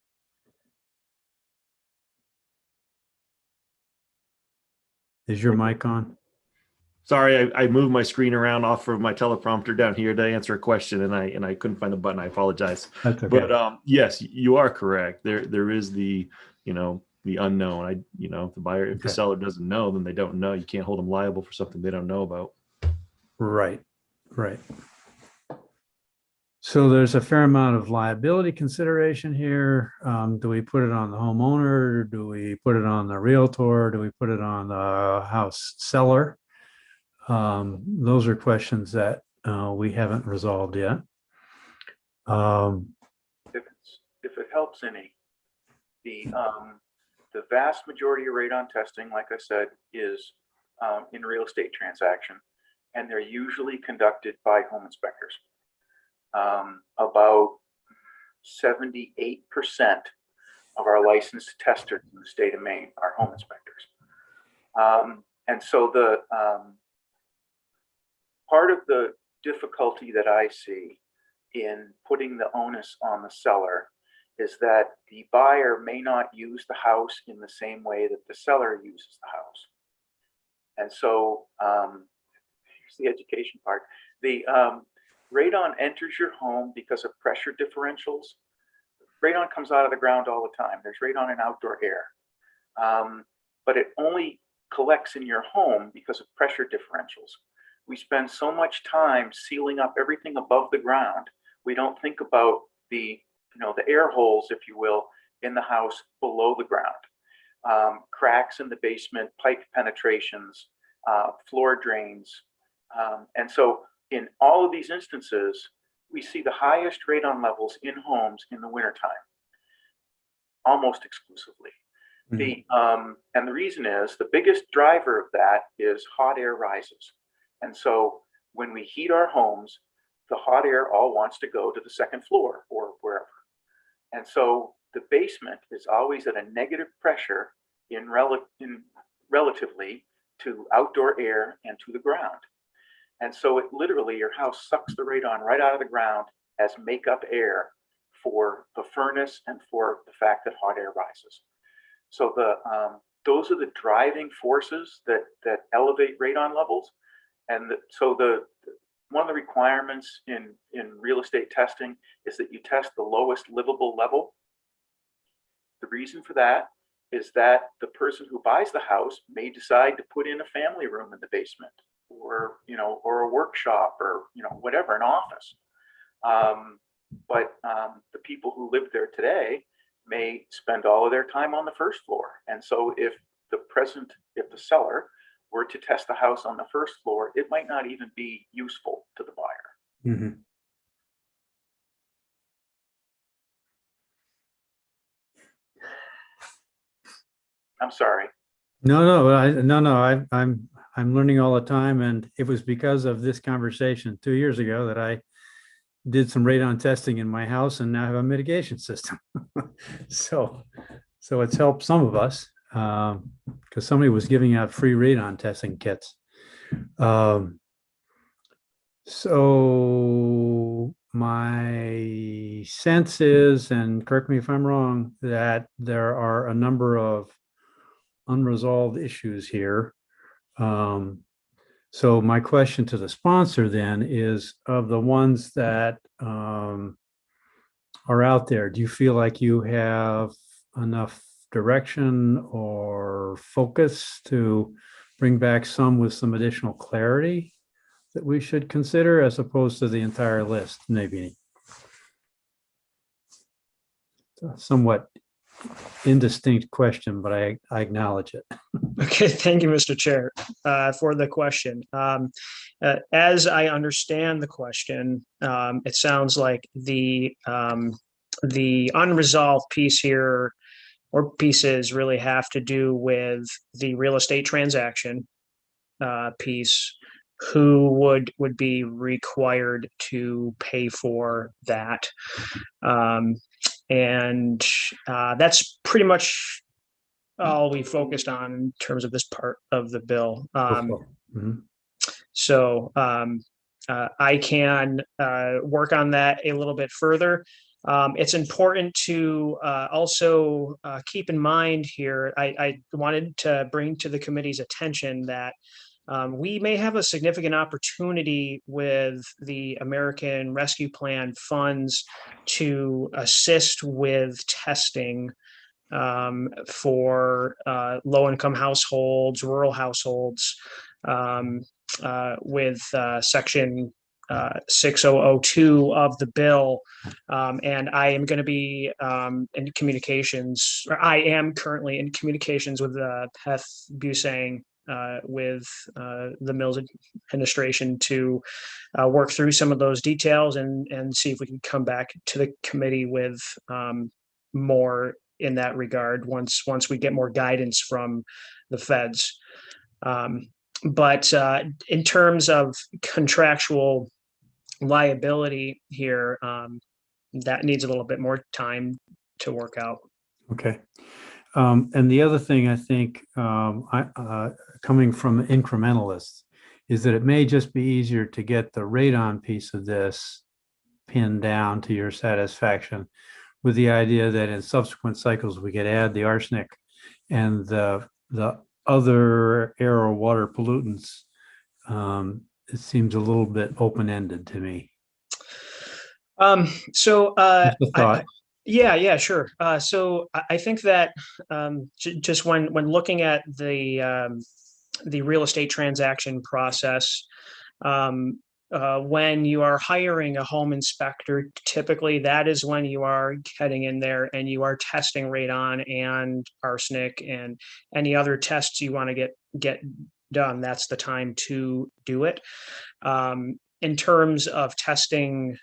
Is your mic on? Sorry, I moved my screen around off of my teleprompter down here to answer a question, and I couldn't find the button. I apologize. That's okay. But yes, you are correct. There is the unknown. If the buyer, if the seller doesn't know, then they don't know. You can't hold them liable for something they don't know about. Right. So there's a fair amount of liability consideration here. Do we put it on the homeowner? Do we put it on the realtor? Do we put it on the house seller? Those are questions that we haven't resolved yet. If it helps any, the vast majority of radon testing, like I said, is in real estate transaction, and they're usually conducted by home inspectors. About 78% of our licensed testers in the state of Maine are home inspectors. And so the part of the difficulty that I see in putting the onus on the seller is that the buyer may not use the house in the same way that the seller uses the house. And so here's the education part. The radon enters your home because of pressure differentials. Radon comes out of the ground all the time. There's radon in outdoor air. But it only collects in your home because of pressure differentials. We spend so much time sealing up everything above the ground, we don't think about the air holes, if you will, in the house below the ground. Cracks in the basement, pipe penetrations, floor drains, And so in all of these instances, we see the highest radon levels in homes in the wintertime, almost exclusively. And the reason is the biggest driver of that is hot air rises. And so when we heat our homes, the hot air all wants to go to the second floor or wherever. And so the basement is always at a negative pressure in relatively to outdoor air and to the ground. And so it literally, your house sucks the radon right out of the ground as makeup air for the furnace and for the fact that hot air rises. So those are the driving forces that elevate radon levels. And one of the requirements in real estate testing is that you test the lowest livable level. The reason for that is that the person who buys the house may decide to put in a family room in the basement, or a workshop, or whatever, an office. But the people who live there today may spend all of their time on the first floor. And so if the seller were to test the house on the first floor, it might not even be useful to the buyer. I'm sorry. I'm learning all the time, and it was because of this conversation 2 years ago that I did some radon testing in my house, and now have a mitigation system. So it's helped some of us because somebody was giving out free radon testing kits. So my sense is, and correct me if I'm wrong, that there are a number of unresolved issues here. So my question to the sponsor then is, of the ones that are out there, do you feel like you have enough direction or focus to bring back some with some additional clarity that we should consider, as opposed to the entire list? Maybe somewhat indistinct question, but I acknowledge it. Okay, thank you, Mr. Chair, for the question. As I understand the question, it sounds like the unresolved piece here, or pieces, really have to do with the real estate transaction piece. Who would be required to pay for that? And that's pretty much all we focused on in terms of this part of the bill. So I can work on that a little bit further. It's important to also keep in mind here, I wanted to bring to the committee's attention that we may have a significant opportunity with the American Rescue Plan funds to assist with testing for low-income households, rural households, with Section 6002 of the bill. And I am going to be in communications, or I am currently in communications with Beth Busang, with the Mills administration to work through some of those details and see if we can come back to the committee with more in that regard once we get more guidance from the feds. But in terms of contractual liability here, that needs a little bit more time to work out. Okay. And the other thing I think, coming from incrementalists, is that it may just be easier to get the radon piece of this pinned down to your satisfaction, with the idea that in subsequent cycles we could add the arsenic and the other air or water pollutants. It seems a little bit open-ended to me. Yeah, sure. So I think that just when looking at the real estate transaction process, when you are hiring a home inspector, typically that is when you are getting in there and you are testing radon and arsenic and any other tests you want to get done, that's the time to do it. In terms of testing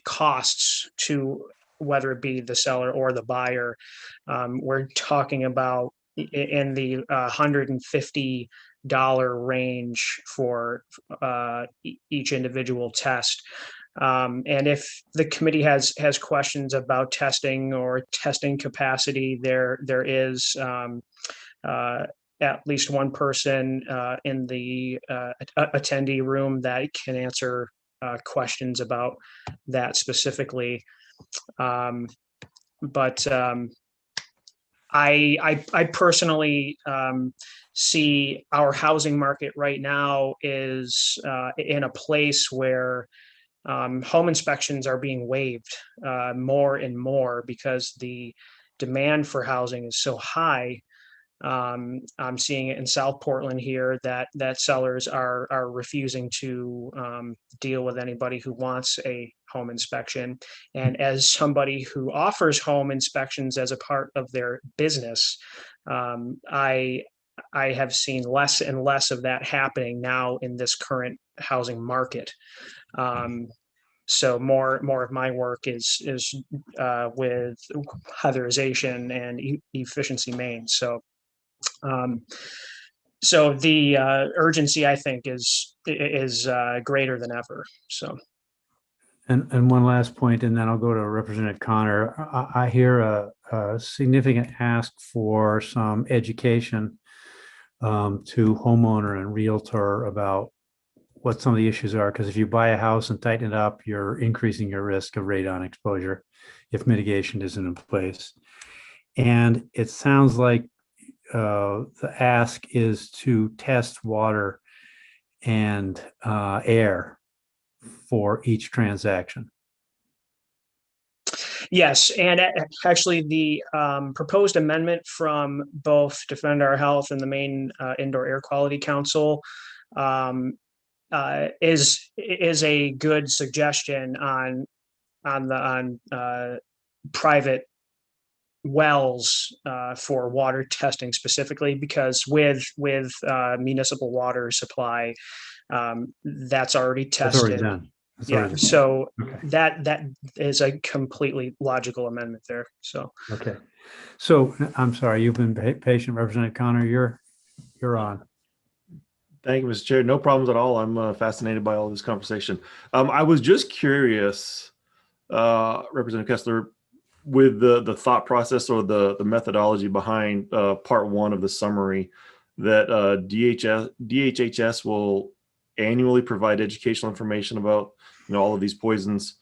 costs to whether it be the seller or the buyer, we're talking about in the $150 range for each individual test. And if the committee has questions about testing or testing capacity, there is at least one person in the attendee room that can answer questions about that specifically. But I personally see our housing market right now is in a place where home inspections are being waived more and more because the demand for housing is so high. I'm seeing it in South Portland here that sellers are refusing to deal with anybody who wants a home inspection. And as somebody who offers home inspections as a part of their business, I have seen less and less of that happening now in this current housing market. So more of my work is with weatherization and efficiency mains. So the urgency, I think, is greater than ever. So. And one last point, and then I'll go to Representative Connor. I hear a significant ask for some education to homeowner and realtor about what some of the issues are, because if you buy a house and tighten it up, you're increasing your risk of radon exposure if mitigation isn't in place. And it sounds like the ask is to test water and air for each transaction. Yes, and actually the proposed amendment from both Defend Our Health and the Maine Indoor Air Quality Council is a good suggestion on private wells for water testing specifically, because with municipal water supply, that's already tested. That's already done. That's Yeah, already done. so Okay. that is a completely logical amendment there. So okay, so I'm sorry, you've been patient, Representative Connor. You're on. Thank you, Mr. Chair. No problems at all. I'm fascinated by all this conversation. I was just curious, Representative Kessler, with the thought process or the methodology behind part one of the summary, that DHHS will annually provide educational information about all of these poisons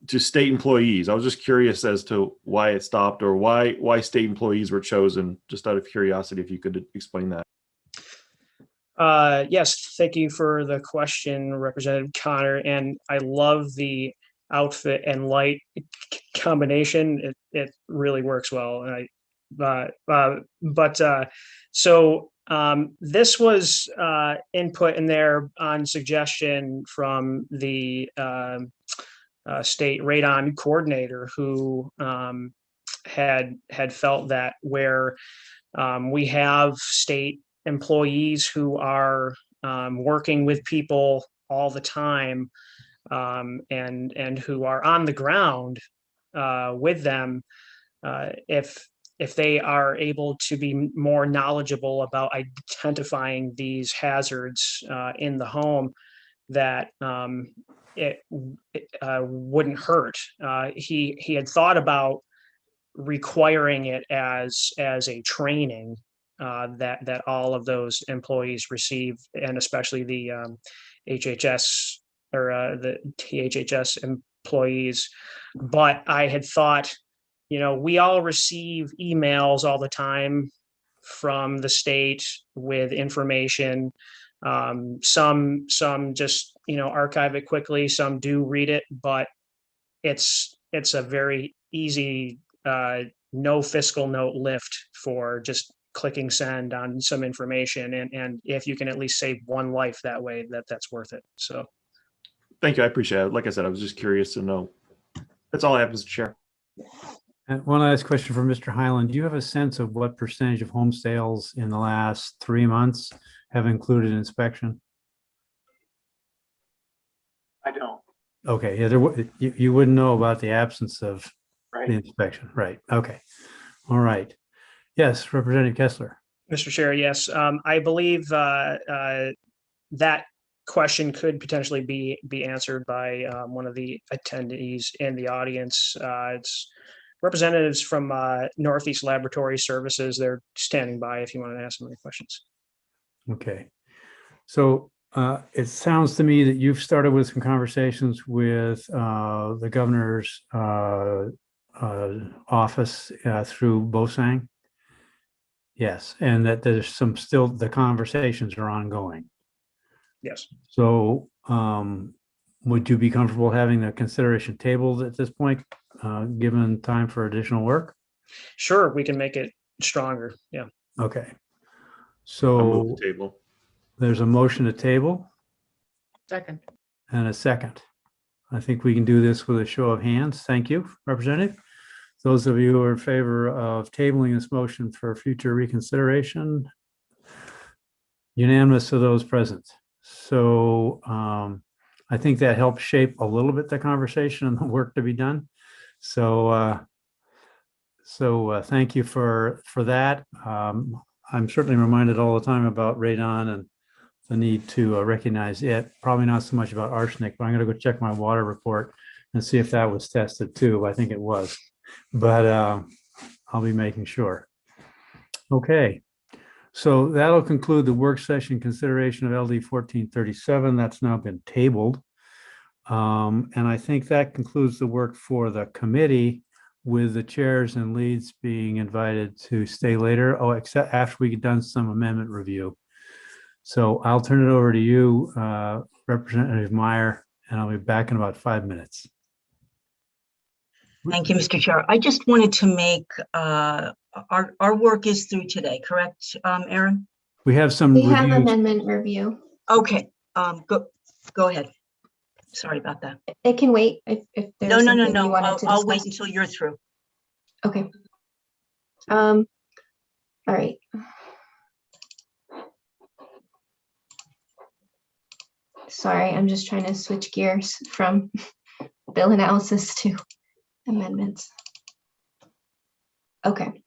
to state employees. I was just curious as to why it stopped, or why state employees were chosen. Just out of curiosity, if you could explain that. yes, thank you for the question, Representative Connor. And I love the outfit and light combination. It really works well. And so this was input in there on suggestion from the state radon coordinator, who had felt that where we have state employees who are working with people all the time, and who are on the ground with them, if they are able to be more knowledgeable about identifying these hazards in the home, that it wouldn't hurt. He had thought about requiring it as a training that all of those employees receive, and especially the HHS or the THHS employees. But I had thought, we all receive emails all the time from the state with information. Some just archive it quickly, some do read it, but it's a very easy no fiscal note lift for just clicking send on some information, and if you can at least save one life that way, that's worth it. So thank you, I appreciate it. Like I said, I was just curious to know. That's all I have, Mr. Chair. And one last question for Mr. Highland. Do you have a sense of what percentage of home sales in the last 3 months have included inspection? I don't. Okay, yeah, you wouldn't know about the absence of the Right. inspection, right? Okay, all right. Yes, Representative Kessler. Mr. Chair, yes, I believe that question could potentially be answered by one of the attendees in the audience. It's representatives from Northeast Laboratory Services. They're standing by if you want to ask them any questions. Okay, so it sounds to me that you've started with some conversations with the governor's office through BOSANG. Yes, and that there's some still, the conversations are ongoing. Yes. So would you be comfortable having the consideration tabled at this point, given time for additional work? Sure, we can make it stronger. Yeah. Okay. I'll move So the table. there's a motion to table Second. and a second. I think we can do this with a show of hands. Thank you, Representative. Those of you who are in favor of tabling this motion for future reconsideration, unanimous of those present. So I think that helps shape a little bit the conversation and the work to be done. So thank you for that. I'm certainly reminded all the time about radon and the need to recognize it. Probably not so much about arsenic, but I'm going to go check my water report and see if that was tested too. I think it was, but I'll be making sure. Okay. So that'll conclude the work session consideration of LD 1437. That's now been tabled. And I think that concludes the work for the committee, with the chairs and leads being invited to stay later. Oh, except after we get done some amendment review. So I'll turn it over to you, Representative Meyer, and I'll be back in about 5 minutes. Thank you, Mr. Chair. I just wanted to make, our work is through today, correct, Aaron? We have some We have reviews. amendment review. Okay, go ahead. Sorry about that. It can wait if there's No, something you no. wanted to I'll wait discuss. until you're through. Okay. All right. Sorry, I'm just trying to switch gears from bill analysis to amendments. Okay.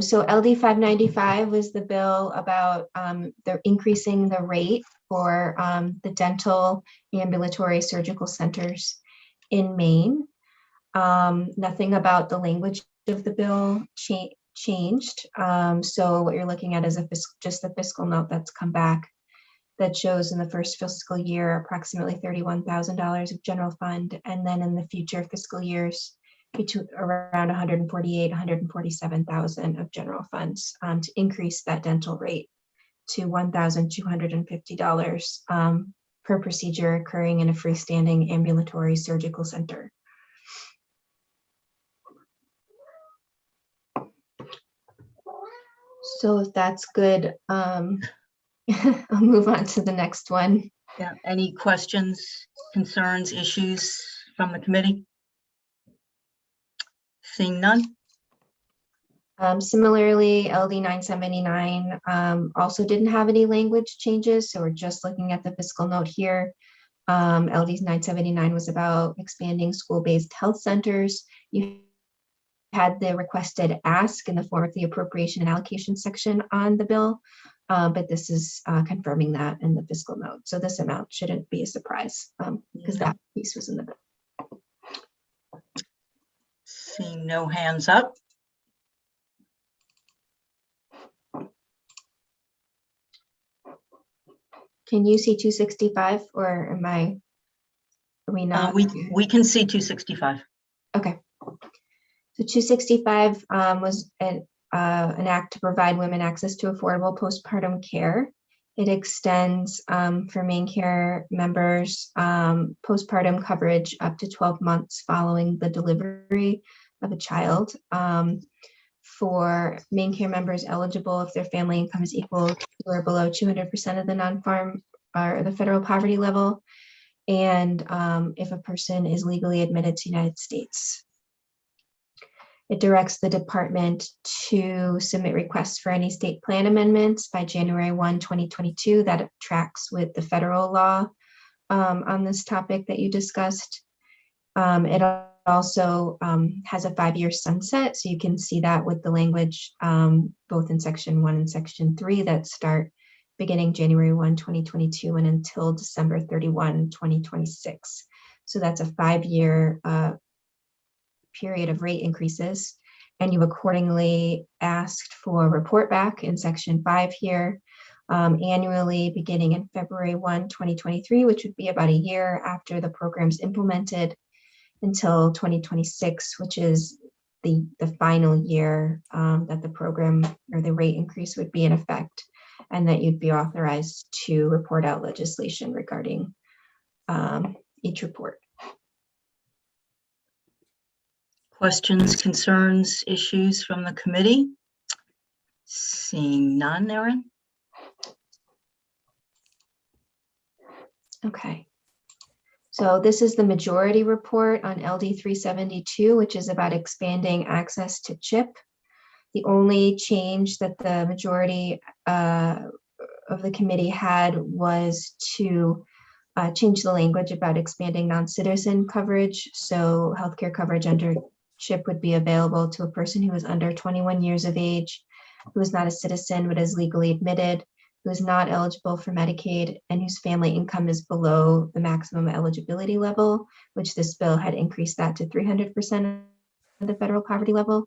So LD 595 was the bill about the increasing the rate for the dental ambulatory surgical centers in Maine. Nothing about the language of the bill changed. So what you're looking at is just the fiscal note that's come back that shows in the first fiscal year approximately $31,000 of general fund, and then in the future fiscal years between around 148, 147,000 of general funds to increase that dental rate to $1,250 per procedure occurring in a freestanding ambulatory surgical center. So if that's good, I'll move on to the next one. Yeah, any questions, concerns, issues from the committee? Seeing none. Similarly, LD 979 also didn't have any language changes, so we're just looking at the fiscal note here. LD 979 was about expanding school-based health centers. You had the requested ask in the form of the appropriation and allocation section on the bill, but this is confirming that in the fiscal note. So this amount shouldn't be a surprise because that piece was in the bill. Seeing no hands up. Can you see 265 or are we not? We can see 265. Okay. So 265 was an act to provide women access to affordable postpartum care. It extends for Maine Care members postpartum coverage up to 12 months following the delivery of a child. For Maine Care members eligible if their family income is equal to or below 200% of the non-farm or the federal poverty level, and if a person is legally admitted to the United States. It directs the department to submit requests for any state plan amendments by January 1, 2022. That tracks with the federal law on this topic that you discussed. It also has a 5-year sunset, so you can see that with the language both in section 1 and section 3 that start beginning January 1, 2022 and until December 31, 2026. So that's a 5-year period of rate increases, and you've accordingly asked for a report back in section 5 here annually beginning in February 1, 2023, which would be about a year after the program's implemented, until 2026, which is the final year that the program or the rate increase would be in effect, and that you'd be authorized to report out legislation regarding each report. Questions, concerns, issues from the committee? Seeing none, Erin? Okay. So this is the majority report on LD 372, which is about expanding access to CHIP. The only change that the majority of the committee had was to change the language about expanding non-citizen coverage. So healthcare coverage under CHIP would be available to a person who is under 21 years of age, who is not a citizen but is legally admitted, who is not eligible for Medicaid, and whose family income is below the maximum eligibility level, which this bill had increased that to 300% of the federal poverty level,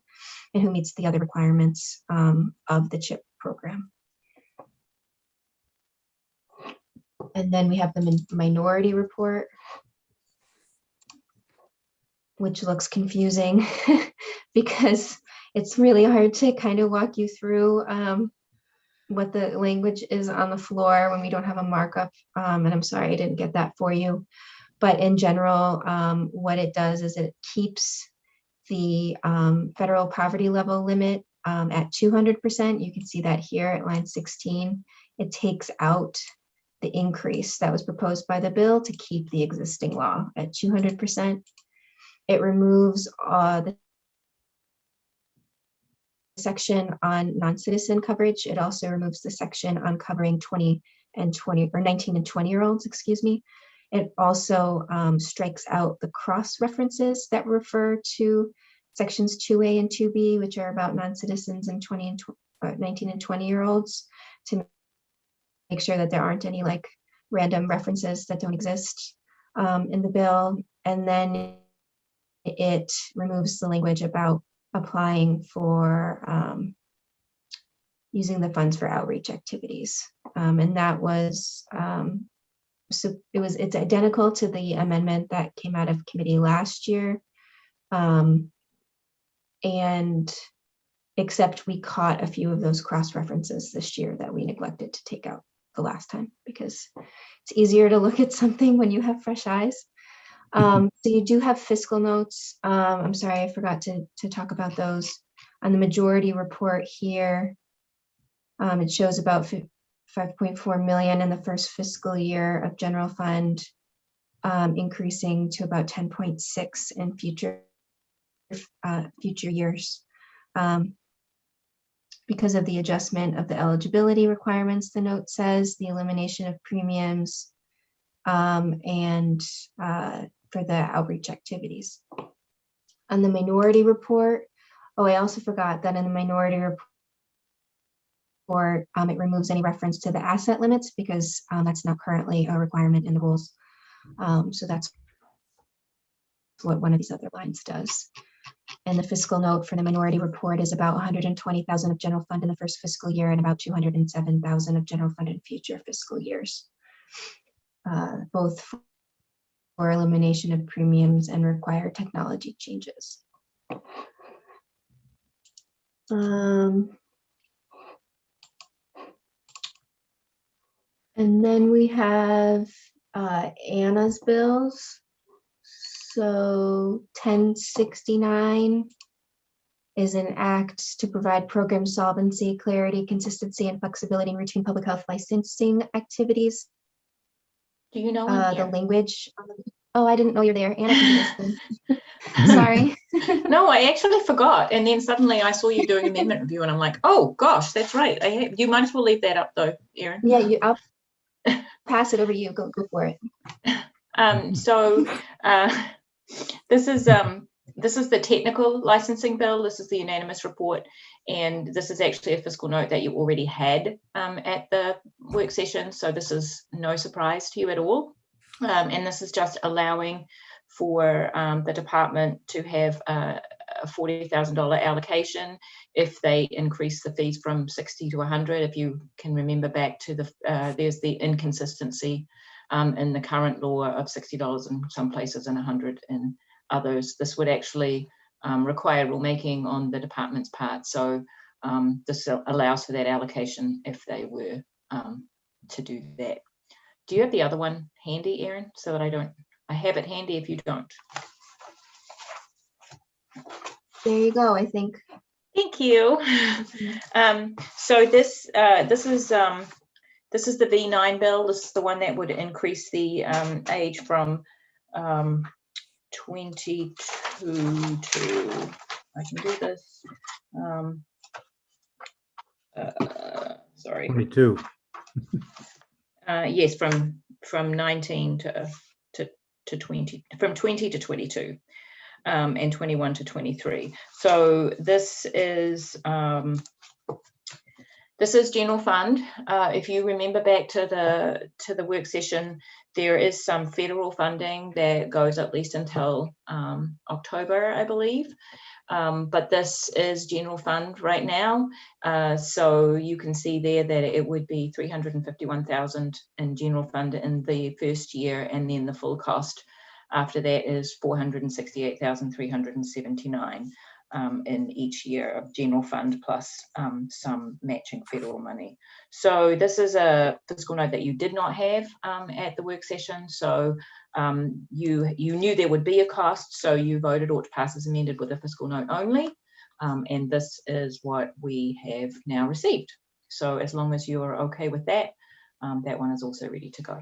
and who meets the other requirements of the CHIP program. And then we have the minority report, which looks confusing because it's really hard to kind of walk you through what the language is on the floor when we don't have a markup. And I'm sorry, I didn't get that for you. But in general, what it does is it keeps the federal poverty level limit at 200%. You can see that here at line 16. It takes out the increase that was proposed by the bill to keep the existing law at 200%. It removes the section on non-citizen coverage. It also removes the section on covering 19 and 20-year-olds, excuse me. It also strikes out the cross references that refer to sections 2A and 2B, which are about non-citizens and 19 and 20-year-olds, to make sure that there aren't any like random references that don't exist in the bill. And then it removes the language about applying for using the funds for outreach activities. And that was, so it's identical to the amendment that came out of committee last year. And except we caught a few of those cross references this year that we neglected to take out the last time, because it's easier to look at something when you have fresh eyes. So you do have fiscal notes. I'm sorry, I forgot to talk about those. On the majority report here, it shows about 5.4 million in the first fiscal year of general fund, increasing to about 10.6 in future years. Because of the adjustment of the eligibility requirements, the note says, the elimination of premiums, and for the outreach activities. On the minority report, oh, I also forgot that in the minority report, it removes any reference to the asset limits because that's not currently a requirement in the rules. So that's what one of these other lines does. And the fiscal note for the minority report is about 120,000 of general fund in the first fiscal year and about 207,000 of general fund in future fiscal years, both for elimination of premiums and required technology changes. And then we have Anna's bills. So 1069 is an act to provide program solvency, clarity, consistency, and flexibility in routine public health licensing activities. Do you know the language? Oh, I didn't know you're there. Anna can do this then. Sorry. No, I actually forgot. And then suddenly I saw you doing amendment review and I'm like, oh gosh, that's right. You might as well leave that up though, Erin. Yeah, I'll pass it over to you. Go for it. So this is the technical licensing bill. This is the unanimous report. And this is actually a fiscal note that you already had at the work session. So this is no surprise to you at all. And this is just allowing for the department to have a $40,000 allocation if they increase the fees from 60 to 100. If you can remember back to there's the inconsistency in the current law of $60 in some places and 100 in others. This would actually require rulemaking on the department's part. So this allows for that allocation if they were to do that. Do you have the other one handy, Erin, so that I have it handy if you don't. There you go, I think. Thank you. So this is the V9 bill. This is the one that would increase the age from 22 to, I can do this. Sorry. 22. Yes, from 19 to 20, from 20 to 22, and 21 to 23. So this is general fund. If you remember back to the work session, there is some federal funding that goes at least until October, I believe. But this is general fund right now. So you can see there that it would be $351,000 in general fund in the first year, and then the full cost after that is $468,379 in each year of general fund plus some matching federal money. So this is a fiscal note that you did not have at the work session. So you knew there would be a cost, so you voted ought to pass as amended with a fiscal note only. And this is what we have now received. So as long as you're okay with that, that one is also ready to go.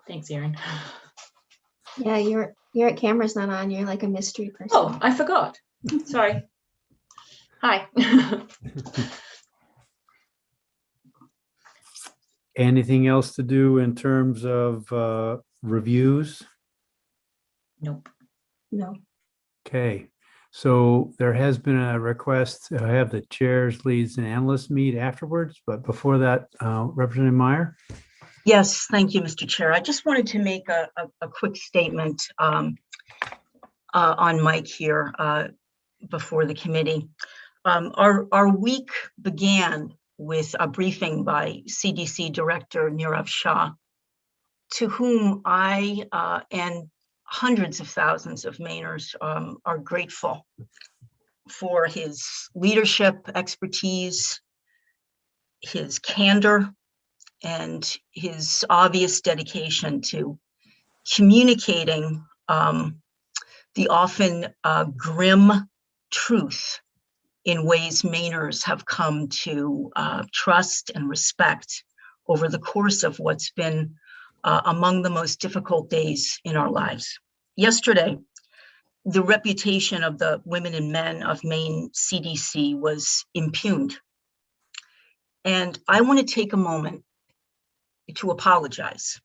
Thanks, Erin. Yeah, your camera's not on. You're like a mystery person. Oh, I forgot. Sorry. Hi. Anything else to do in terms of reviews? Nope. No. Okay, so there has been a request to have the chairs, leads, and analysts meet afterwards, but before that, Representative Meyer? Yes, thank you, Mr. Chair. I just wanted to make a quick statement on mic here before the committee. Our week began with a briefing by CDC Director Nirav Shah, to whom I and hundreds of thousands of Mainers are grateful for his leadership, expertise, his candor, and his obvious dedication to communicating the often grim truth in ways Mainers have come to trust and respect over the course of what's been among the most difficult days in our lives. Yesterday, the reputation of the women and men of Maine CDC was impugned. And I want to take a moment to apologize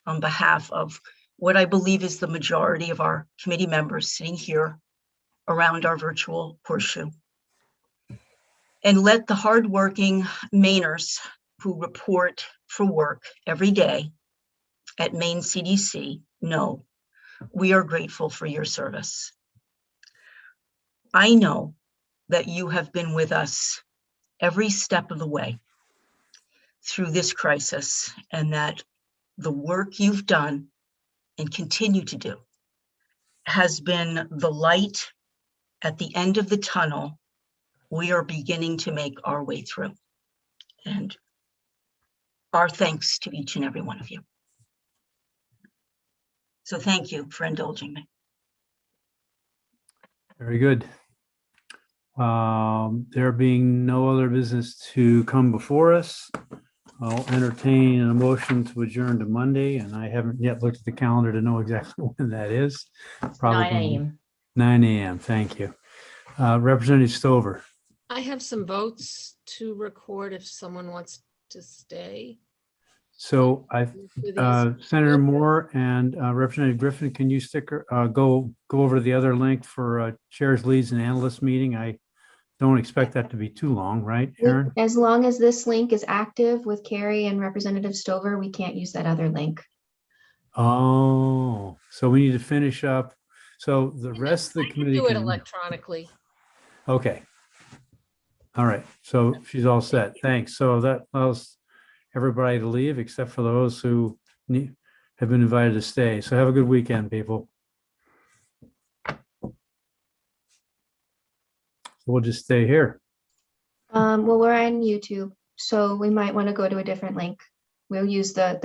on behalf of what I believe is the majority of our committee members sitting here around our virtual horseshoe, and let the hardworking Mainers who report for work every day at Maine CDC know we are grateful for your service. I know that you have been with us every step of the way through this crisis, and that the work you've done and continue to do has been the light at the end of the tunnel we are beginning to make our way through. And our thanks to each and every one of you. So thank you for indulging me. Very good. There being no other business to come before us, I'll entertain a motion to adjourn to Monday, and I haven't yet looked at the calendar to know exactly when that is. 9 Probably a.m. 9 a.m. Thank you. Representative Stover. I have some votes to record if someone wants to stay. So I, for these. Senator Moore and Representative Griffin, can you go over to the other link for chairs, leads, and analyst meeting? I don't expect that to be too long, right, Aaron? As long as this link is active with Carrie and Representative Stover, we can't use that other link. Oh, so we need to finish up. So the rest of the committee Do it can, electronically. okay. All right, so she's all set. Thanks. So that allows everybody to leave except for those who have been invited to stay. So have a good weekend, people. We'll just stay here. Well, we're on YouTube, so we might want to go to a different link. We'll use the